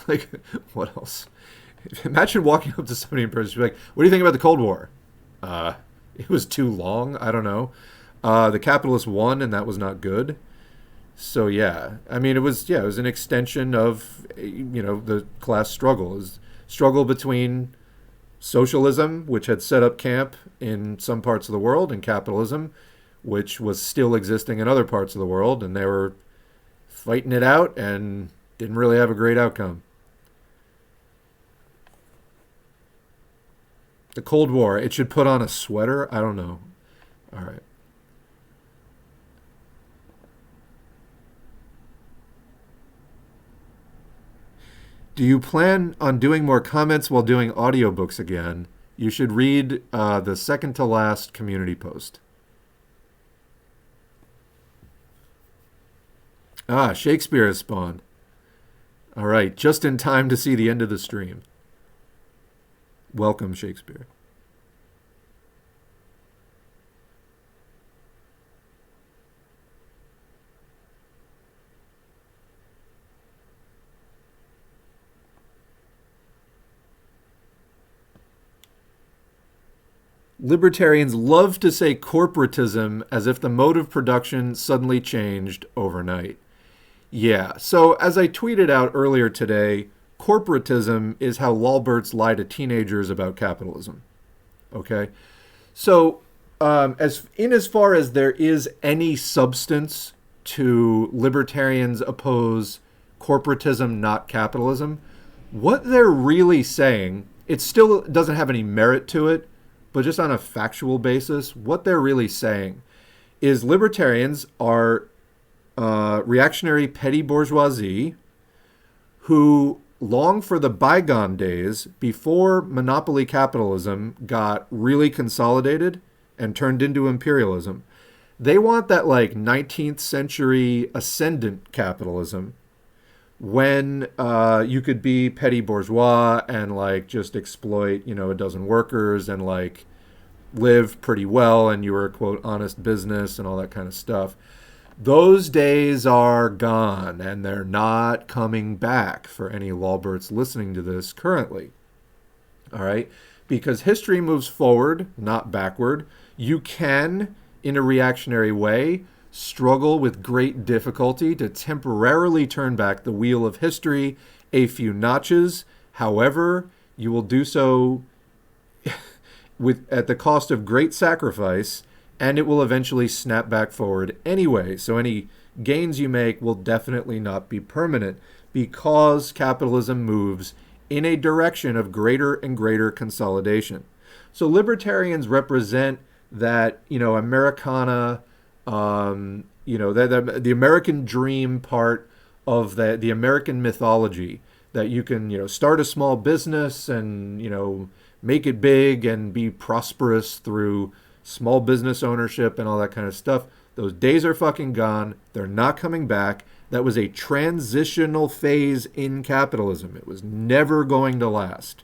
Like, what else? Imagine walking up to somebody in person, be like, "What do you think about the Cold War?" It was too long. I don't know. The capitalists won, and that was not good. So yeah, I mean, it was an extension of the class struggle. It was struggle between socialism, which had set up camp in some parts of the world, and capitalism, which was still existing in other parts of the world, and they were fighting it out and didn't really have a great outcome. The Cold War, it should put on a sweater? I don't know. All right. Do you plan on doing more comments while doing audiobooks again? You should read the second to last community post. Shakespeare has spawned. All right, just in time to see the end of the stream. Welcome, Shakespeare. Libertarians love to say corporatism as if the mode of production suddenly changed overnight. Yeah, so as I tweeted out earlier today, corporatism is how LOLberts lie to teenagers about capitalism. Okay? So, as far as there is any substance to libertarians oppose corporatism, not capitalism, what they're really saying, it still doesn't have any merit to it, but just on a factual basis, what they're really saying is libertarians are reactionary petty bourgeoisie who long for the bygone days before monopoly capitalism got really consolidated and turned into imperialism. They want that like 19th century ascendant capitalism when you could be petty bourgeois and like just exploit, a dozen workers and like live pretty well and you were a quote honest business and all that kind of stuff. Those days are gone and they're not coming back for any LOLberts listening to this currently. All right? Because history moves forward, not backward. You can, in a reactionary way, struggle with great difficulty to temporarily turn back the wheel of history a few notches. However, you will do so at the cost of great sacrifice, and it will eventually snap back forward anyway. So any gains you make will definitely not be permanent because capitalism moves in a direction of greater and greater consolidation. So libertarians represent that, Americana, the American dream part of the American mythology, that you can, start a small business and, make it big and be prosperous through small business ownership and all that kind of stuff. Those days are fucking gone. They're not coming back. That was a transitional phase in capitalism. It was never going to last.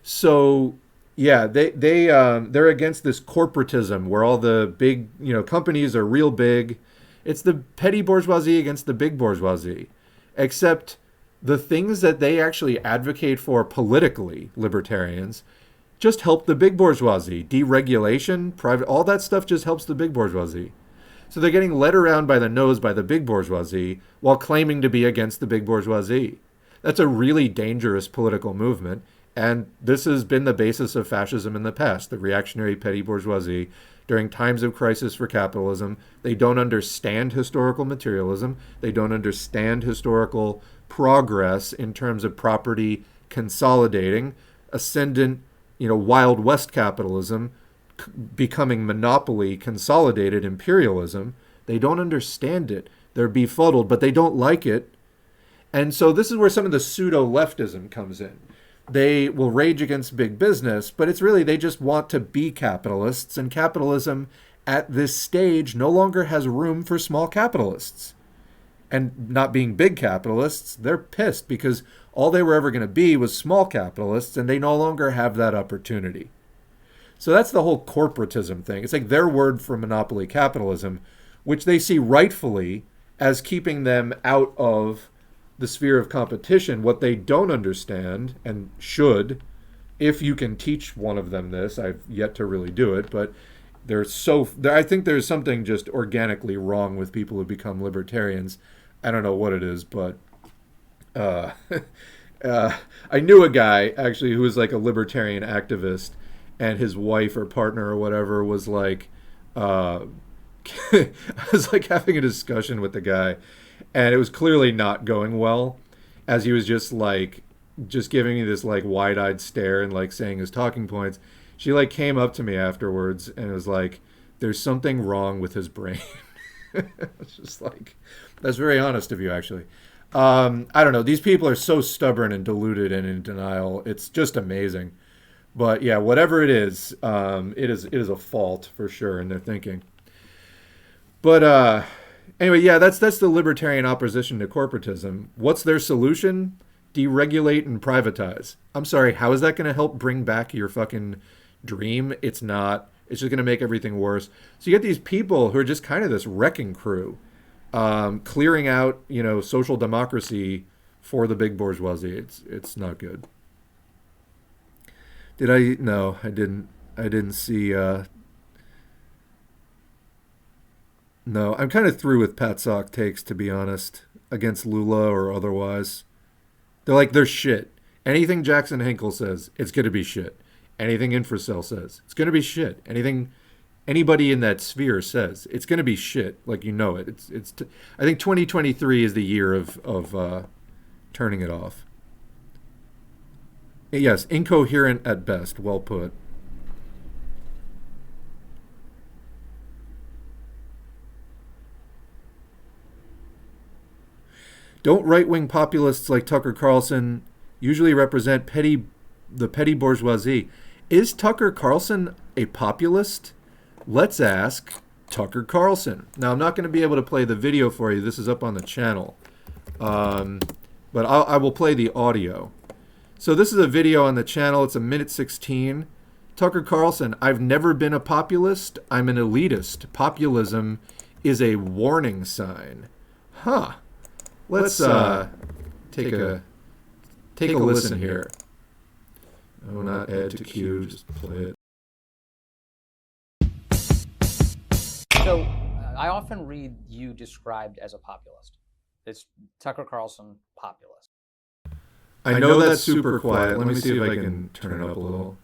So, yeah, they're against this corporatism where all the big, companies are real big. It's the petty bourgeoisie against the big bourgeoisie. Except the things that they actually advocate for politically, libertarians, just help the big bourgeoisie. Deregulation, private, all that stuff just helps the big bourgeoisie. So they're getting led around by the nose by the big bourgeoisie while claiming to be against the big bourgeoisie. That's a really dangerous political movement, and this has been the basis of fascism in the past, the reactionary petty bourgeoisie. During times of crisis for capitalism, they don't understand historical materialism. They don't understand historical progress in terms of property consolidating, ascendant, Wild West capitalism becoming monopoly, consolidated imperialism. They don't understand it. They're befuddled, but they don't like it. And so this is where some of the pseudo-leftism comes in. they will rage against big business, but it's really they just want to be capitalists, and capitalism at this stage no longer has room for small capitalists. And not being big capitalists, they're pissed because all they were ever going to be was small capitalists, and they no longer have that opportunity. So that's the whole corporatism thing. It's like their word for monopoly capitalism, which they see rightfully as keeping them out of the sphere of competition. What they don't understand, and should, if you can teach one of them this, I've yet to really do it, but I think there's something just organically wrong with people who become libertarians. I don't know what it is, but I knew a guy actually who was like a libertarian activist, and his wife or partner or whatever was like, I was like having a discussion with the guy, and it was clearly not going well, as he was just giving me this like wide-eyed stare and like saying his talking points. She like came up to me afterwards and was like, "There's something wrong with his brain." It's just like, that's very honest of you, actually. I don't know. These people are so stubborn and deluded and in denial. It's just amazing. But yeah, whatever it is a fault for sure in their thinking. But anyway, yeah, that's the libertarian opposition to corporatism. What's their solution? Deregulate and privatize. I'm sorry, how is that going to help bring back your fucking dream? It's not. It's just going to make everything worse. So you get these people who are just kind of this wrecking crew, clearing out, social democracy for the big bourgeoisie. It's not good. Did I? No, I didn't. I didn't see. No, I'm kind of through with Pat Sock takes, to be honest, against Lula or otherwise. They're shit. Anything Jackson Hinkle says, it's going to be shit. Anything Infracell says, it's going to be shit. Anything anybody in that sphere says, it's going to be shit. Like, it. I think 2023 is the year of turning it off. Yes, incoherent at best. Well put. Don't right-wing populists like Tucker Carlson usually represent the petty bourgeoisie? Is Tucker Carlson a populist? Let's ask Tucker Carlson. Now, I'm not going to be able to play the video for you. This is up on the channel. But I will play the audio. So this is a video on the channel. It's a minute 16. Tucker Carlson, I've never been a populist. I'm an elitist. Populism is a warning sign. Huh. Let's take a listen here. Oh, not add to queue, just play it. So I often read you described as a populist. It's Tucker Carlson, populist. I know that's super quiet. Let me see if I can turn it up a little.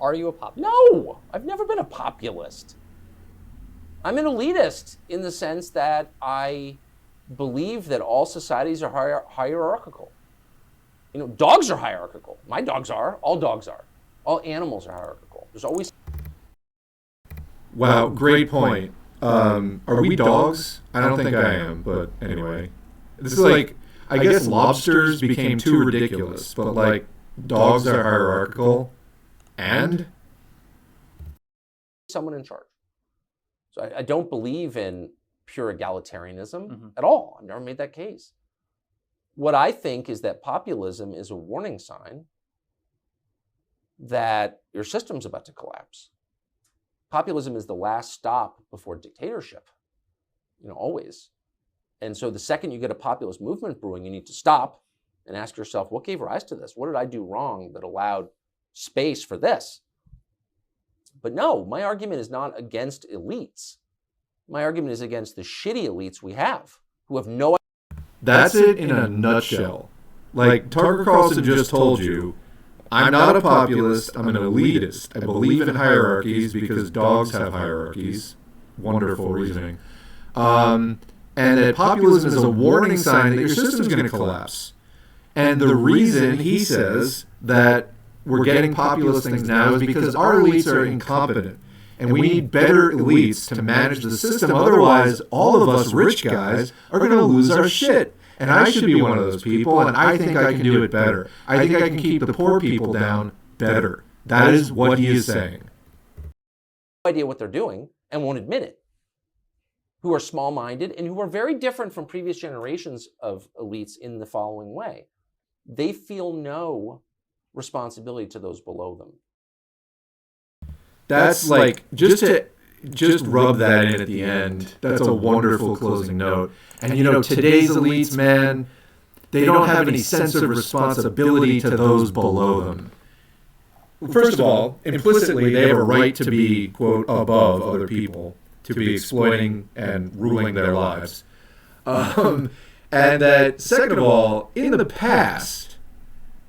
Are you a populist? No, I've never been a populist. I'm an elitist in the sense that I believe that all societies are hierarchical. Dogs are hierarchical. My dogs are. All dogs are. All animals are hierarchical. There's always... Wow, great point. Are we dogs? I don't think I am, but anyway. This is like, I guess lobsters became too ridiculous, but like dogs are hierarchical and? Someone in charge. So I don't believe in pure egalitarianism at all. I've never made that case. What I think is that populism is a warning sign that your system's about to collapse. Populism is the last stop before dictatorship, always. And so the second you get a populist movement brewing, you need to stop and ask yourself, what gave rise to this? What did I do wrong that allowed space for this? But no, my argument is not against elites. My argument is against the shitty elites we have, who have no... That's it in a nutshell. Like Tucker Carlson just told you, I'm not a populist, I'm an elitist. I believe in hierarchies because dogs have hierarchies. Wonderful reasoning. And that populism is a warning sign that your system's going to collapse. And the reason he says that we're getting populist things now is because our elites are incompetent. and we need better elites to manage the system. Otherwise, all of us rich guys are going to lose our shit. And I should be one of those people, and I think I can do it better. I think I can keep the poor people down better. That is what he is saying. No idea what they're doing and won't admit it, who are small-minded and who are very different from previous generations of elites in the following way. They feel no responsibility to those below them. That's like, just rub that in at the end. That's a wonderful closing note. And you know, today's elites, man, they don't have any sense of responsibility to those below them. First of all, implicitly, they have a right to be, quote, above other people, to be exploiting and ruling their lives. And that, second of all, in the past,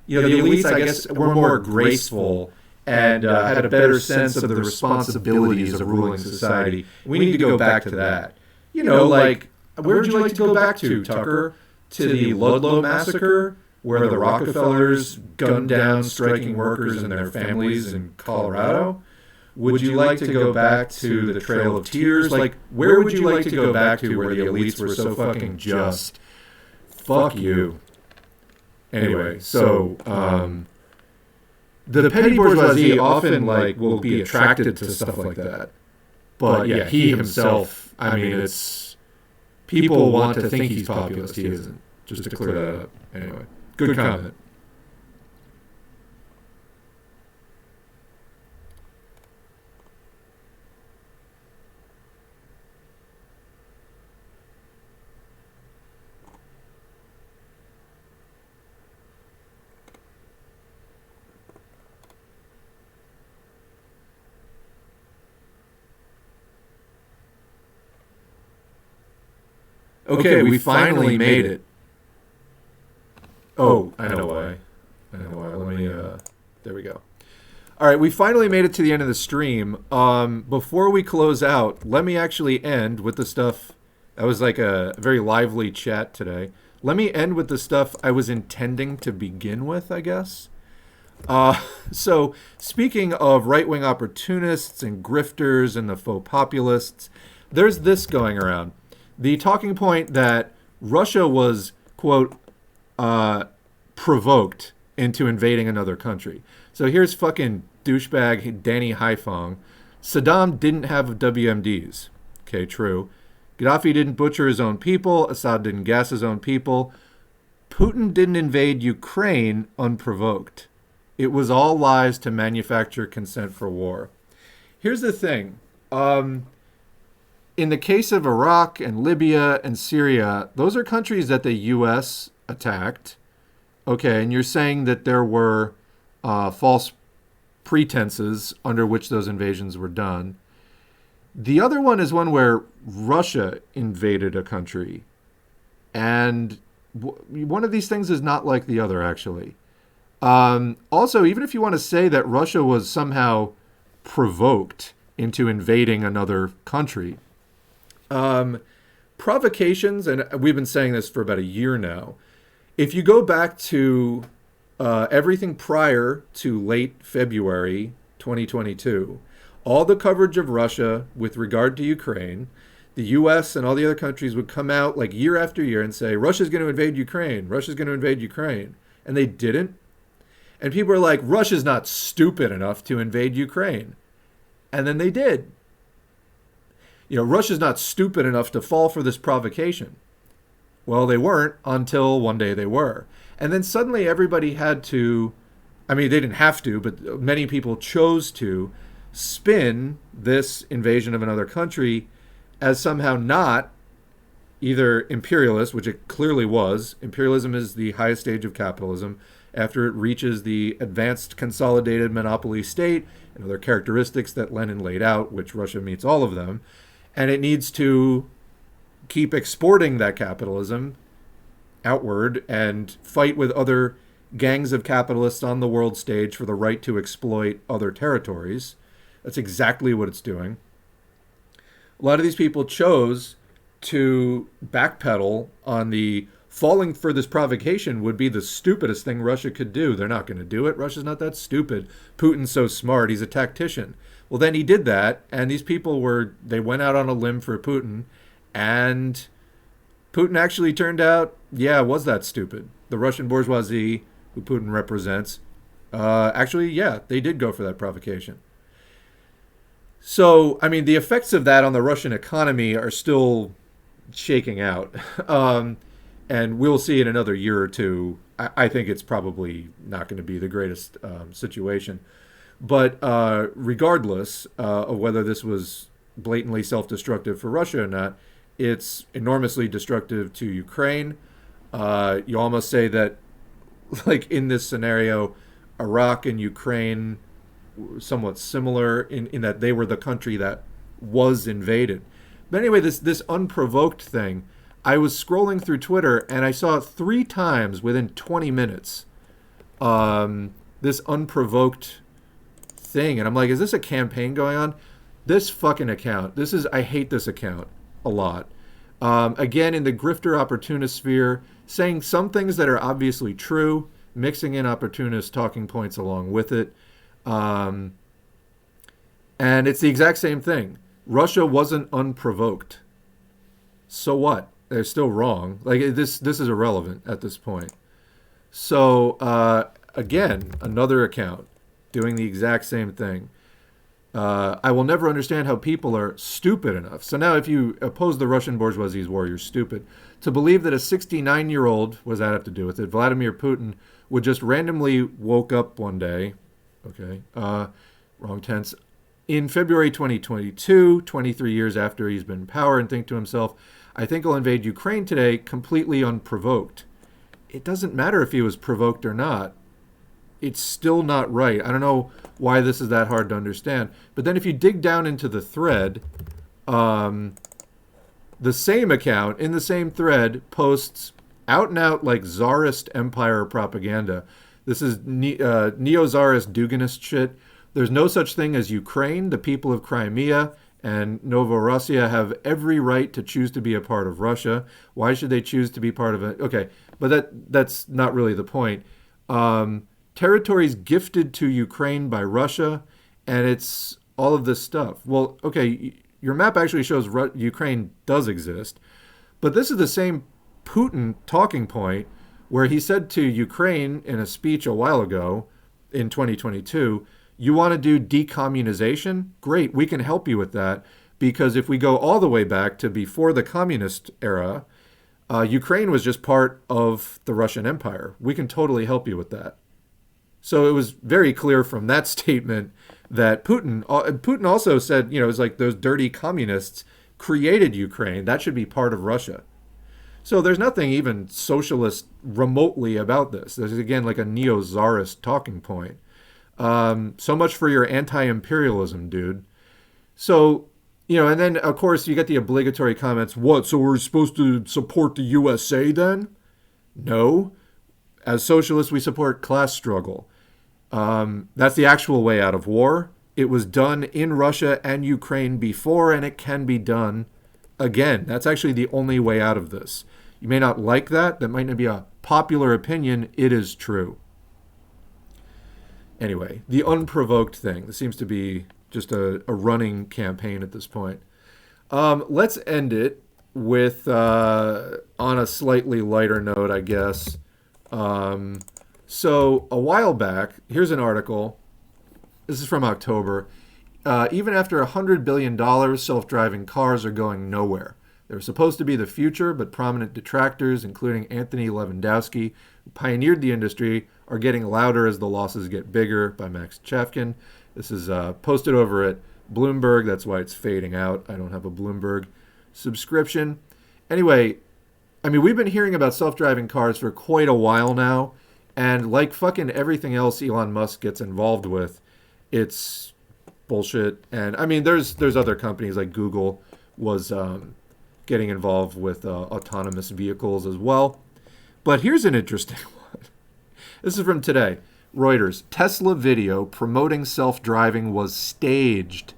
you know, the elites, I guess, were more graceful and had a better sense of the responsibilities of ruling society. We need to go back to that. You know, like, where would you like to go back to, Tucker? To the Ludlow massacre, where the Rockefellers gunned down striking workers and their families in Colorado? Would you like to go back to the Trail of Tears? Like, where would you like to go back to where the elites were so fucking just? Fuck you. Anyway, so, the petty bourgeoisie often, like, will be attracted to stuff like that. But, yeah, he himself, I mean, it's... People want to think he's populist. He isn't. Just to clear that up. Anyway, good comment. Okay, we finally made it. Oh, I know why. Let me, there we go. All right, we finally made it to the end of the stream. Before we close out, let me actually end with the stuff. That was like a very lively chat today. Let me end with the stuff I was intending to begin with, I guess. So, speaking of right-wing opportunists and grifters and the faux populists, there's this going around. The talking point that Russia was, quote, provoked into invading another country. So here's fucking douchebag Danny Haiphong. Saddam didn't have WMDs. Okay, true. Gaddafi didn't butcher his own people. Assad didn't gas his own people. Putin didn't invade Ukraine unprovoked. It was all lies to manufacture consent for war. Here's the thing. In the case of Iraq and Libya and Syria, those are countries that the U.S. attacked. Okay, and you're saying that there were false pretenses under which those invasions were done. The other one is one where Russia invaded a country. And one of these things is not like the other, actually. Also, even if you want to say that Russia was somehow provoked into invading another country, provocations, and we've been saying this for about a year now, if you go back to everything prior to late February 2022, all the coverage of Russia with regard to Ukraine, the U.S. and all the other countries would come out like year after year and say, Russia's going to invade Ukraine, Russia's going to invade Ukraine. And they didn't. And people are like, Russia's not stupid enough to invade Ukraine. And then they did. You know, Russia's not stupid enough to fall for this provocation. Well, they weren't until one day they were. And then suddenly everybody had to, I mean, they didn't have to, but many people chose to spin this invasion of another country as somehow not either imperialist, which it clearly was. Imperialism is the highest stage of capitalism after it reaches the advanced consolidated monopoly state and other characteristics that Lenin laid out, which Russia meets all of them. And it needs to keep exporting that capitalism outward and fight with other gangs of capitalists on the world stage for the right to exploit other territories. That's exactly what it's doing. A lot of these people chose to backpedal on the falling for this provocation would be the stupidest thing Russia could do. They're not going to do it. Russia's not that stupid. Putin's so smart. He's a tactician. Well, then he did that, and these people they went out on a limb for Putin, and Putin actually turned out, was that stupid. The Russian bourgeoisie, who Putin represents, actually, they did go for that provocation. So, I mean, the effects of that on the Russian economy are still shaking out. And we'll see in another year or two. I think it's probably not going to be the greatest situation. But regardless of whether this was blatantly self-destructive for Russia or not, it's enormously destructive to Ukraine. You almost say that, like in this scenario, Iraq and Ukraine were somewhat similar in that they were the country that was invaded. But anyway, this unprovoked thing, I was scrolling through Twitter and I saw it 3 times within 20 minutes. This unprovoked thing, and I'm like, is this a campaign going on? This fucking account, I hate this account a lot. Again, in the grifter opportunist sphere, saying some things that are obviously true, mixing in opportunist talking points along with it. And it's the exact same thing. Russia wasn't unprovoked. So what? They're still wrong. Like, this is irrelevant at this point. So, again, another account doing the exact same thing. I will never understand how people are stupid enough. So now if you oppose the Russian bourgeoisie's war, you're stupid. To believe that a 69-year-old, what does that have to do with it, Vladimir Putin, would just randomly woke up one day, wrong tense, in February 2022, 23 years after he's been in power, and think to himself, I think I'll invade Ukraine today completely unprovoked. It doesn't matter if he was provoked or not. It's still not right. I don't know why this is that hard to understand. But then if you dig down into the thread, the same account in the same thread posts out and out like Tsarist empire propaganda. This is neo-Tsarist Duginist shit. There's no such thing as Ukraine. The people of Crimea and Novorossiya have every right to choose to be a part of Russia. Why should they choose to be part of it? Okay, but that's not really the point. Territories gifted to Ukraine by Russia, and it's all of this stuff. Well, okay, your map actually shows Ukraine does exist, but this is the same Putin talking point where he said to Ukraine in a speech a while ago in 2022, you want to do decommunization? Great, we can help you with that, because if we go all the way back to before the communist era, Ukraine was just part of the Russian Empire. We can totally help you with that. So it was very clear from that statement that Putin also said, it's like those dirty communists created Ukraine. That should be part of Russia. So there's nothing even socialist remotely about this. This is, again, like a neo-Tsarist talking point. So much for your anti-imperialism, dude. So, and then, of course, you get the obligatory comments. What, so we're supposed to support the USA then? No. As socialists, we support class struggle. That's the actual way out of war. It was done in Russia and Ukraine before, and it can be done again. That's actually the only way out of this. You may not like that. That might not be a popular opinion. It is true. Anyway, the unprovoked thing. This seems to be just a running campaign at this point. Let's end it with, on a slightly lighter note, I guess. So a while back, here's an article. This is from October. Even after $100 billion, self-driving cars are going nowhere. They're supposed to be the future, but prominent detractors, including Anthony Lewandowski, who pioneered the industry, are getting louder as the losses get bigger, by Max Chafkin. This is posted over at Bloomberg. That's why it's fading out. I don't have a Bloomberg subscription. Anyway, I mean, we've been hearing about self-driving cars for quite a while now. And like fucking everything else Elon Musk gets involved with, it's bullshit. And I mean, there's other companies like Google was getting involved with autonomous vehicles as well. But here's an interesting one. This is from today. Reuters. Tesla video promoting self-driving was staged,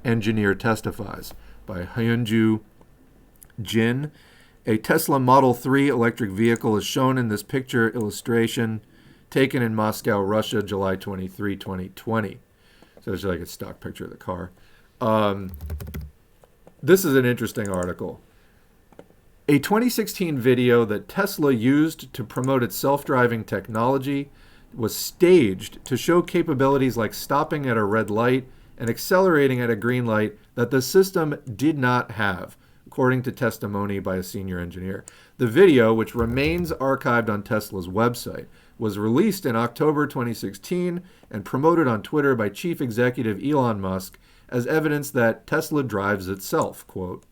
engineer testifies, by Hyunju Jin. A Tesla Model 3 electric vehicle is shown in this picture illustration taken in Moscow, Russia, July 23, 2020. So it's like a stock picture of the car. This is an interesting article. A 2016 video that Tesla used to promote its self-driving technology was staged to show capabilities like stopping at a red light and accelerating at a green light that the system did not have, according to testimony by a senior engineer. The video, which remains archived on Tesla's website, was released in October 2016 and promoted on Twitter by chief executive Elon Musk as evidence that Tesla drives itself, quote.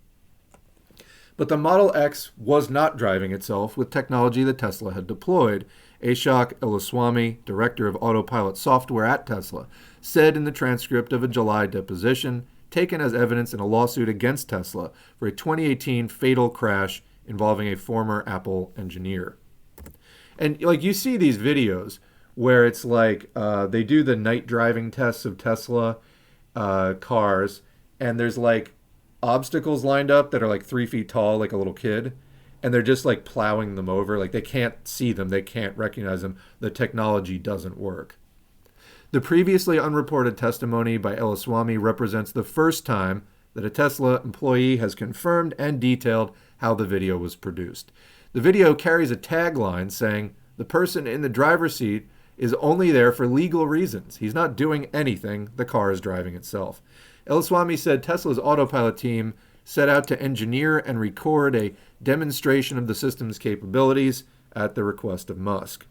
But the Model X was not driving itself with technology that Tesla had deployed, Ashok Elaswamy, director of autopilot software at Tesla, said in the transcript of a July deposition taken as evidence in a lawsuit against Tesla for a 2018 fatal crash involving a former Apple engineer. And like you see these videos where it's like they do the night driving tests of Tesla cars, and there's like obstacles lined up that are like 3 feet tall, like a little kid, and they're just like plowing them over. Like they can't see them, they can't recognize them. The technology doesn't work. The previously unreported testimony by Elaswamy represents the first time that a Tesla employee has confirmed and detailed how the video was produced. The video carries a tagline saying, "The person in the driver's seat is only there for legal reasons. He's not doing anything. The car is driving itself." Elaswamy said Tesla's autopilot team set out to engineer and record a demonstration of the system's capabilities at the request of Musk.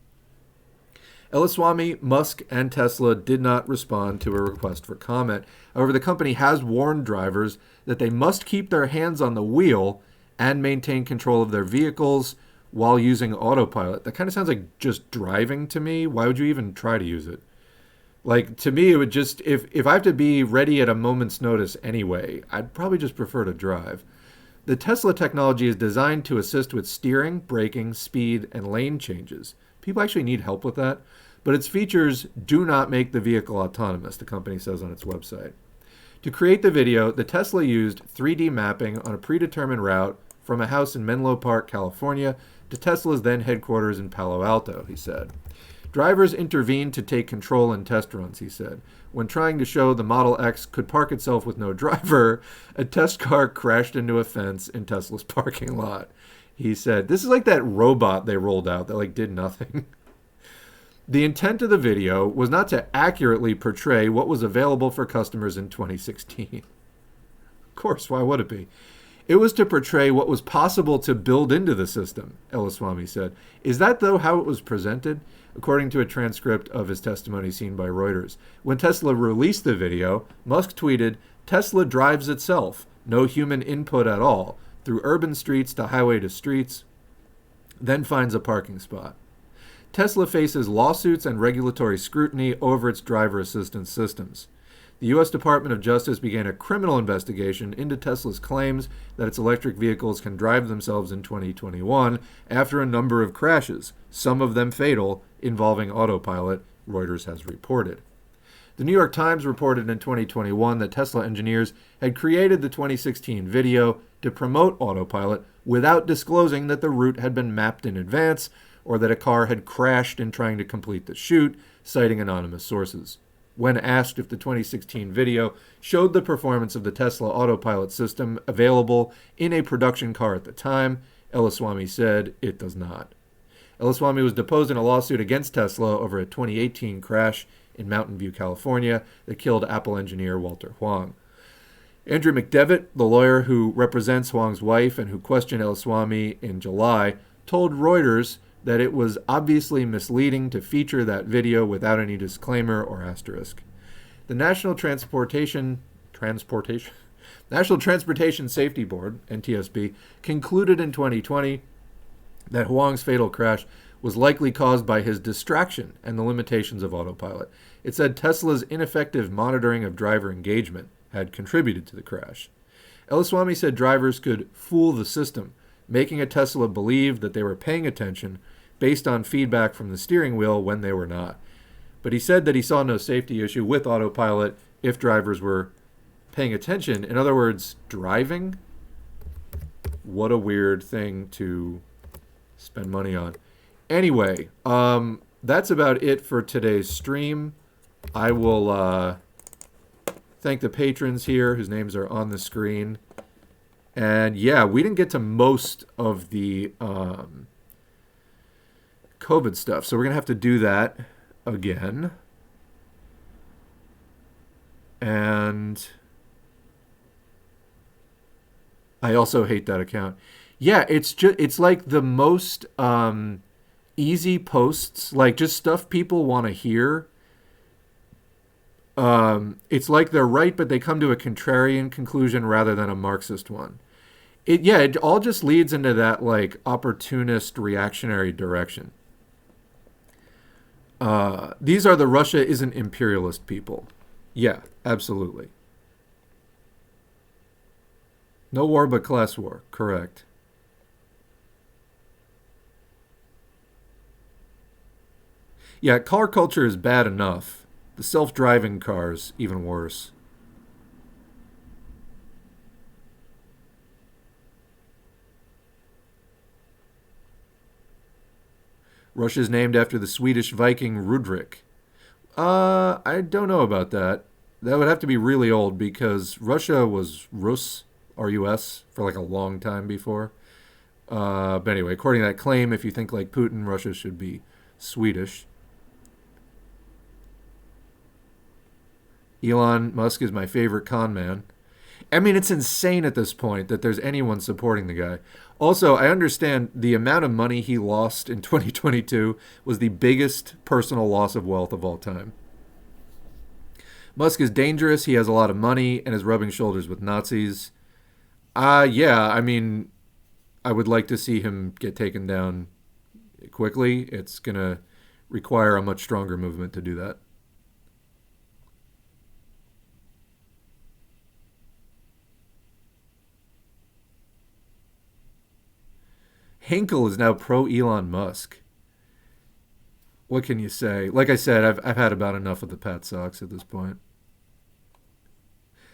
Elaswamy, Musk, and Tesla did not respond to a request for comment. However, the company has warned drivers that they must keep their hands on the wheel and maintain control of their vehicles while using autopilot. That kind of sounds like just driving to me. Why would you even try to use it? Like, to me, it would just, if I have to be ready at a moment's notice anyway, I'd probably just prefer to drive. The Tesla technology is designed to assist with steering, braking, speed, and lane changes. People actually need help with that, but its features do not make the vehicle autonomous, the company says on its website. To create the video, the Tesla used 3D mapping on a predetermined route from a house in Menlo Park, California, to Tesla's then headquarters in Palo Alto, he said. Drivers intervened to take control in test runs, he said. When trying to show the Model X could park itself with no driver, a test car crashed into a fence in Tesla's parking lot. He said, this is like that robot they rolled out that like did nothing. The intent of the video was not to accurately portray what was available for customers in 2016. Of course, why would it be? It was to portray what was possible to build into the system, Elaswamy said. Is that, though, how it was presented? According to a transcript of his testimony seen by Reuters. When Tesla released the video, Musk tweeted, "Tesla drives itself, no human input at all, through urban streets to highway to streets, then finds a parking spot." Tesla faces lawsuits and regulatory scrutiny over its driver assistance systems. The U.S. Department of Justice began a criminal investigation into Tesla's claims that its electric vehicles can drive themselves in 2021 after a number of crashes, some of them fatal, involving autopilot, Reuters has reported. The New York Times reported in 2021 that Tesla engineers had created the 2016 video to promote autopilot without disclosing that the route had been mapped in advance or that a car had crashed in trying to complete the shoot, citing anonymous sources. When asked if the 2016 video showed the performance of the Tesla autopilot system available in a production car at the time, Elaswamy said it does not. Elaswamy was deposed in a lawsuit against Tesla over a 2018 crash in Mountain View, California, that killed Apple engineer Walter Huang. Andrew McDevitt, the lawyer who represents Huang's wife and who questioned Elaswamy in July, told Reuters that it was obviously misleading to feature that video without any disclaimer or asterisk. The National Transportation Safety Board, NTSB, concluded in 2020 that Huang's fatal crash was likely caused by his distraction and the limitations of autopilot. It said Tesla's ineffective monitoring of driver engagement had contributed to the crash. Elaswamy said drivers could fool the system, making a Tesla believe that they were paying attention based on feedback from the steering wheel when they were not. But he said that he saw no safety issue with autopilot if drivers were paying attention. In other words, driving? What a weird thing to spend money on. Anyway, that's about it for today's stream. I will Thank the patrons here whose names are on the screen. And yeah, we didn't get to most of the COVID stuff, so we're going to have to do that again. And I also hate that account. Yeah, it's like the most easy posts, like just stuff people want to hear. It's like they're right, but they come to a contrarian conclusion rather than a Marxist one. It all just leads into that like opportunist reactionary direction. These are the Russia isn't imperialist people. Yeah, absolutely. No war but class war. Correct. Yeah, car culture is bad enough. The self-driving cars, even worse. Russia's named after the Swedish Viking Rudrik. I don't know about that. That would have to be really old because Russia was Rus, R-U-S, for like a long time before. But anyway, according to that claim, if you think like Putin, Russia should be Swedish. Elon Musk is my favorite con man. I mean, it's insane at this point that there's anyone supporting the guy. Also, I understand the amount of money he lost in 2022 was the biggest personal loss of wealth of all time. Musk is dangerous. He has a lot of money and is rubbing shoulders with Nazis. Yeah, I mean, I would like to see him get taken down quickly. It's going to require a much stronger movement to do that. Hinkle is now pro Elon Musk. What can you say? Like I said, I've had about enough of the Pat Socks at this point.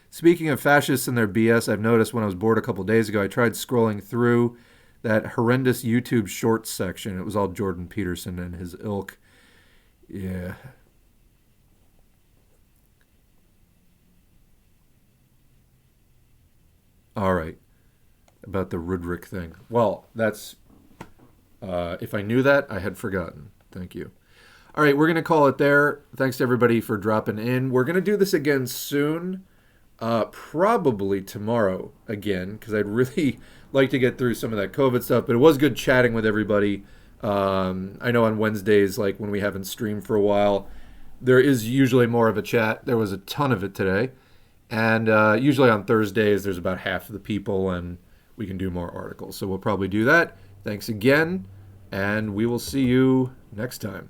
Speaking of fascists and their BS, I've noticed when I was bored a couple days ago, I tried scrolling through that horrendous YouTube shorts section. It was all Jordan Peterson and his ilk. Yeah. All right. About the Rudrik thing. Well, that's... if I knew that, I had forgotten. Thank you. All right, we're going to call it there. Thanks to everybody for dropping in. We're going to do this again soon. Probably tomorrow again, because I'd really like to get through some of that COVID stuff. But it was good chatting with everybody. I know on Wednesdays, like when we haven't streamed for a while, there is usually more of a chat. There was a ton of it today. And usually on Thursdays, there's about half of the people, and we can do more articles. So we'll probably do that. Thanks again, and we will see you next time.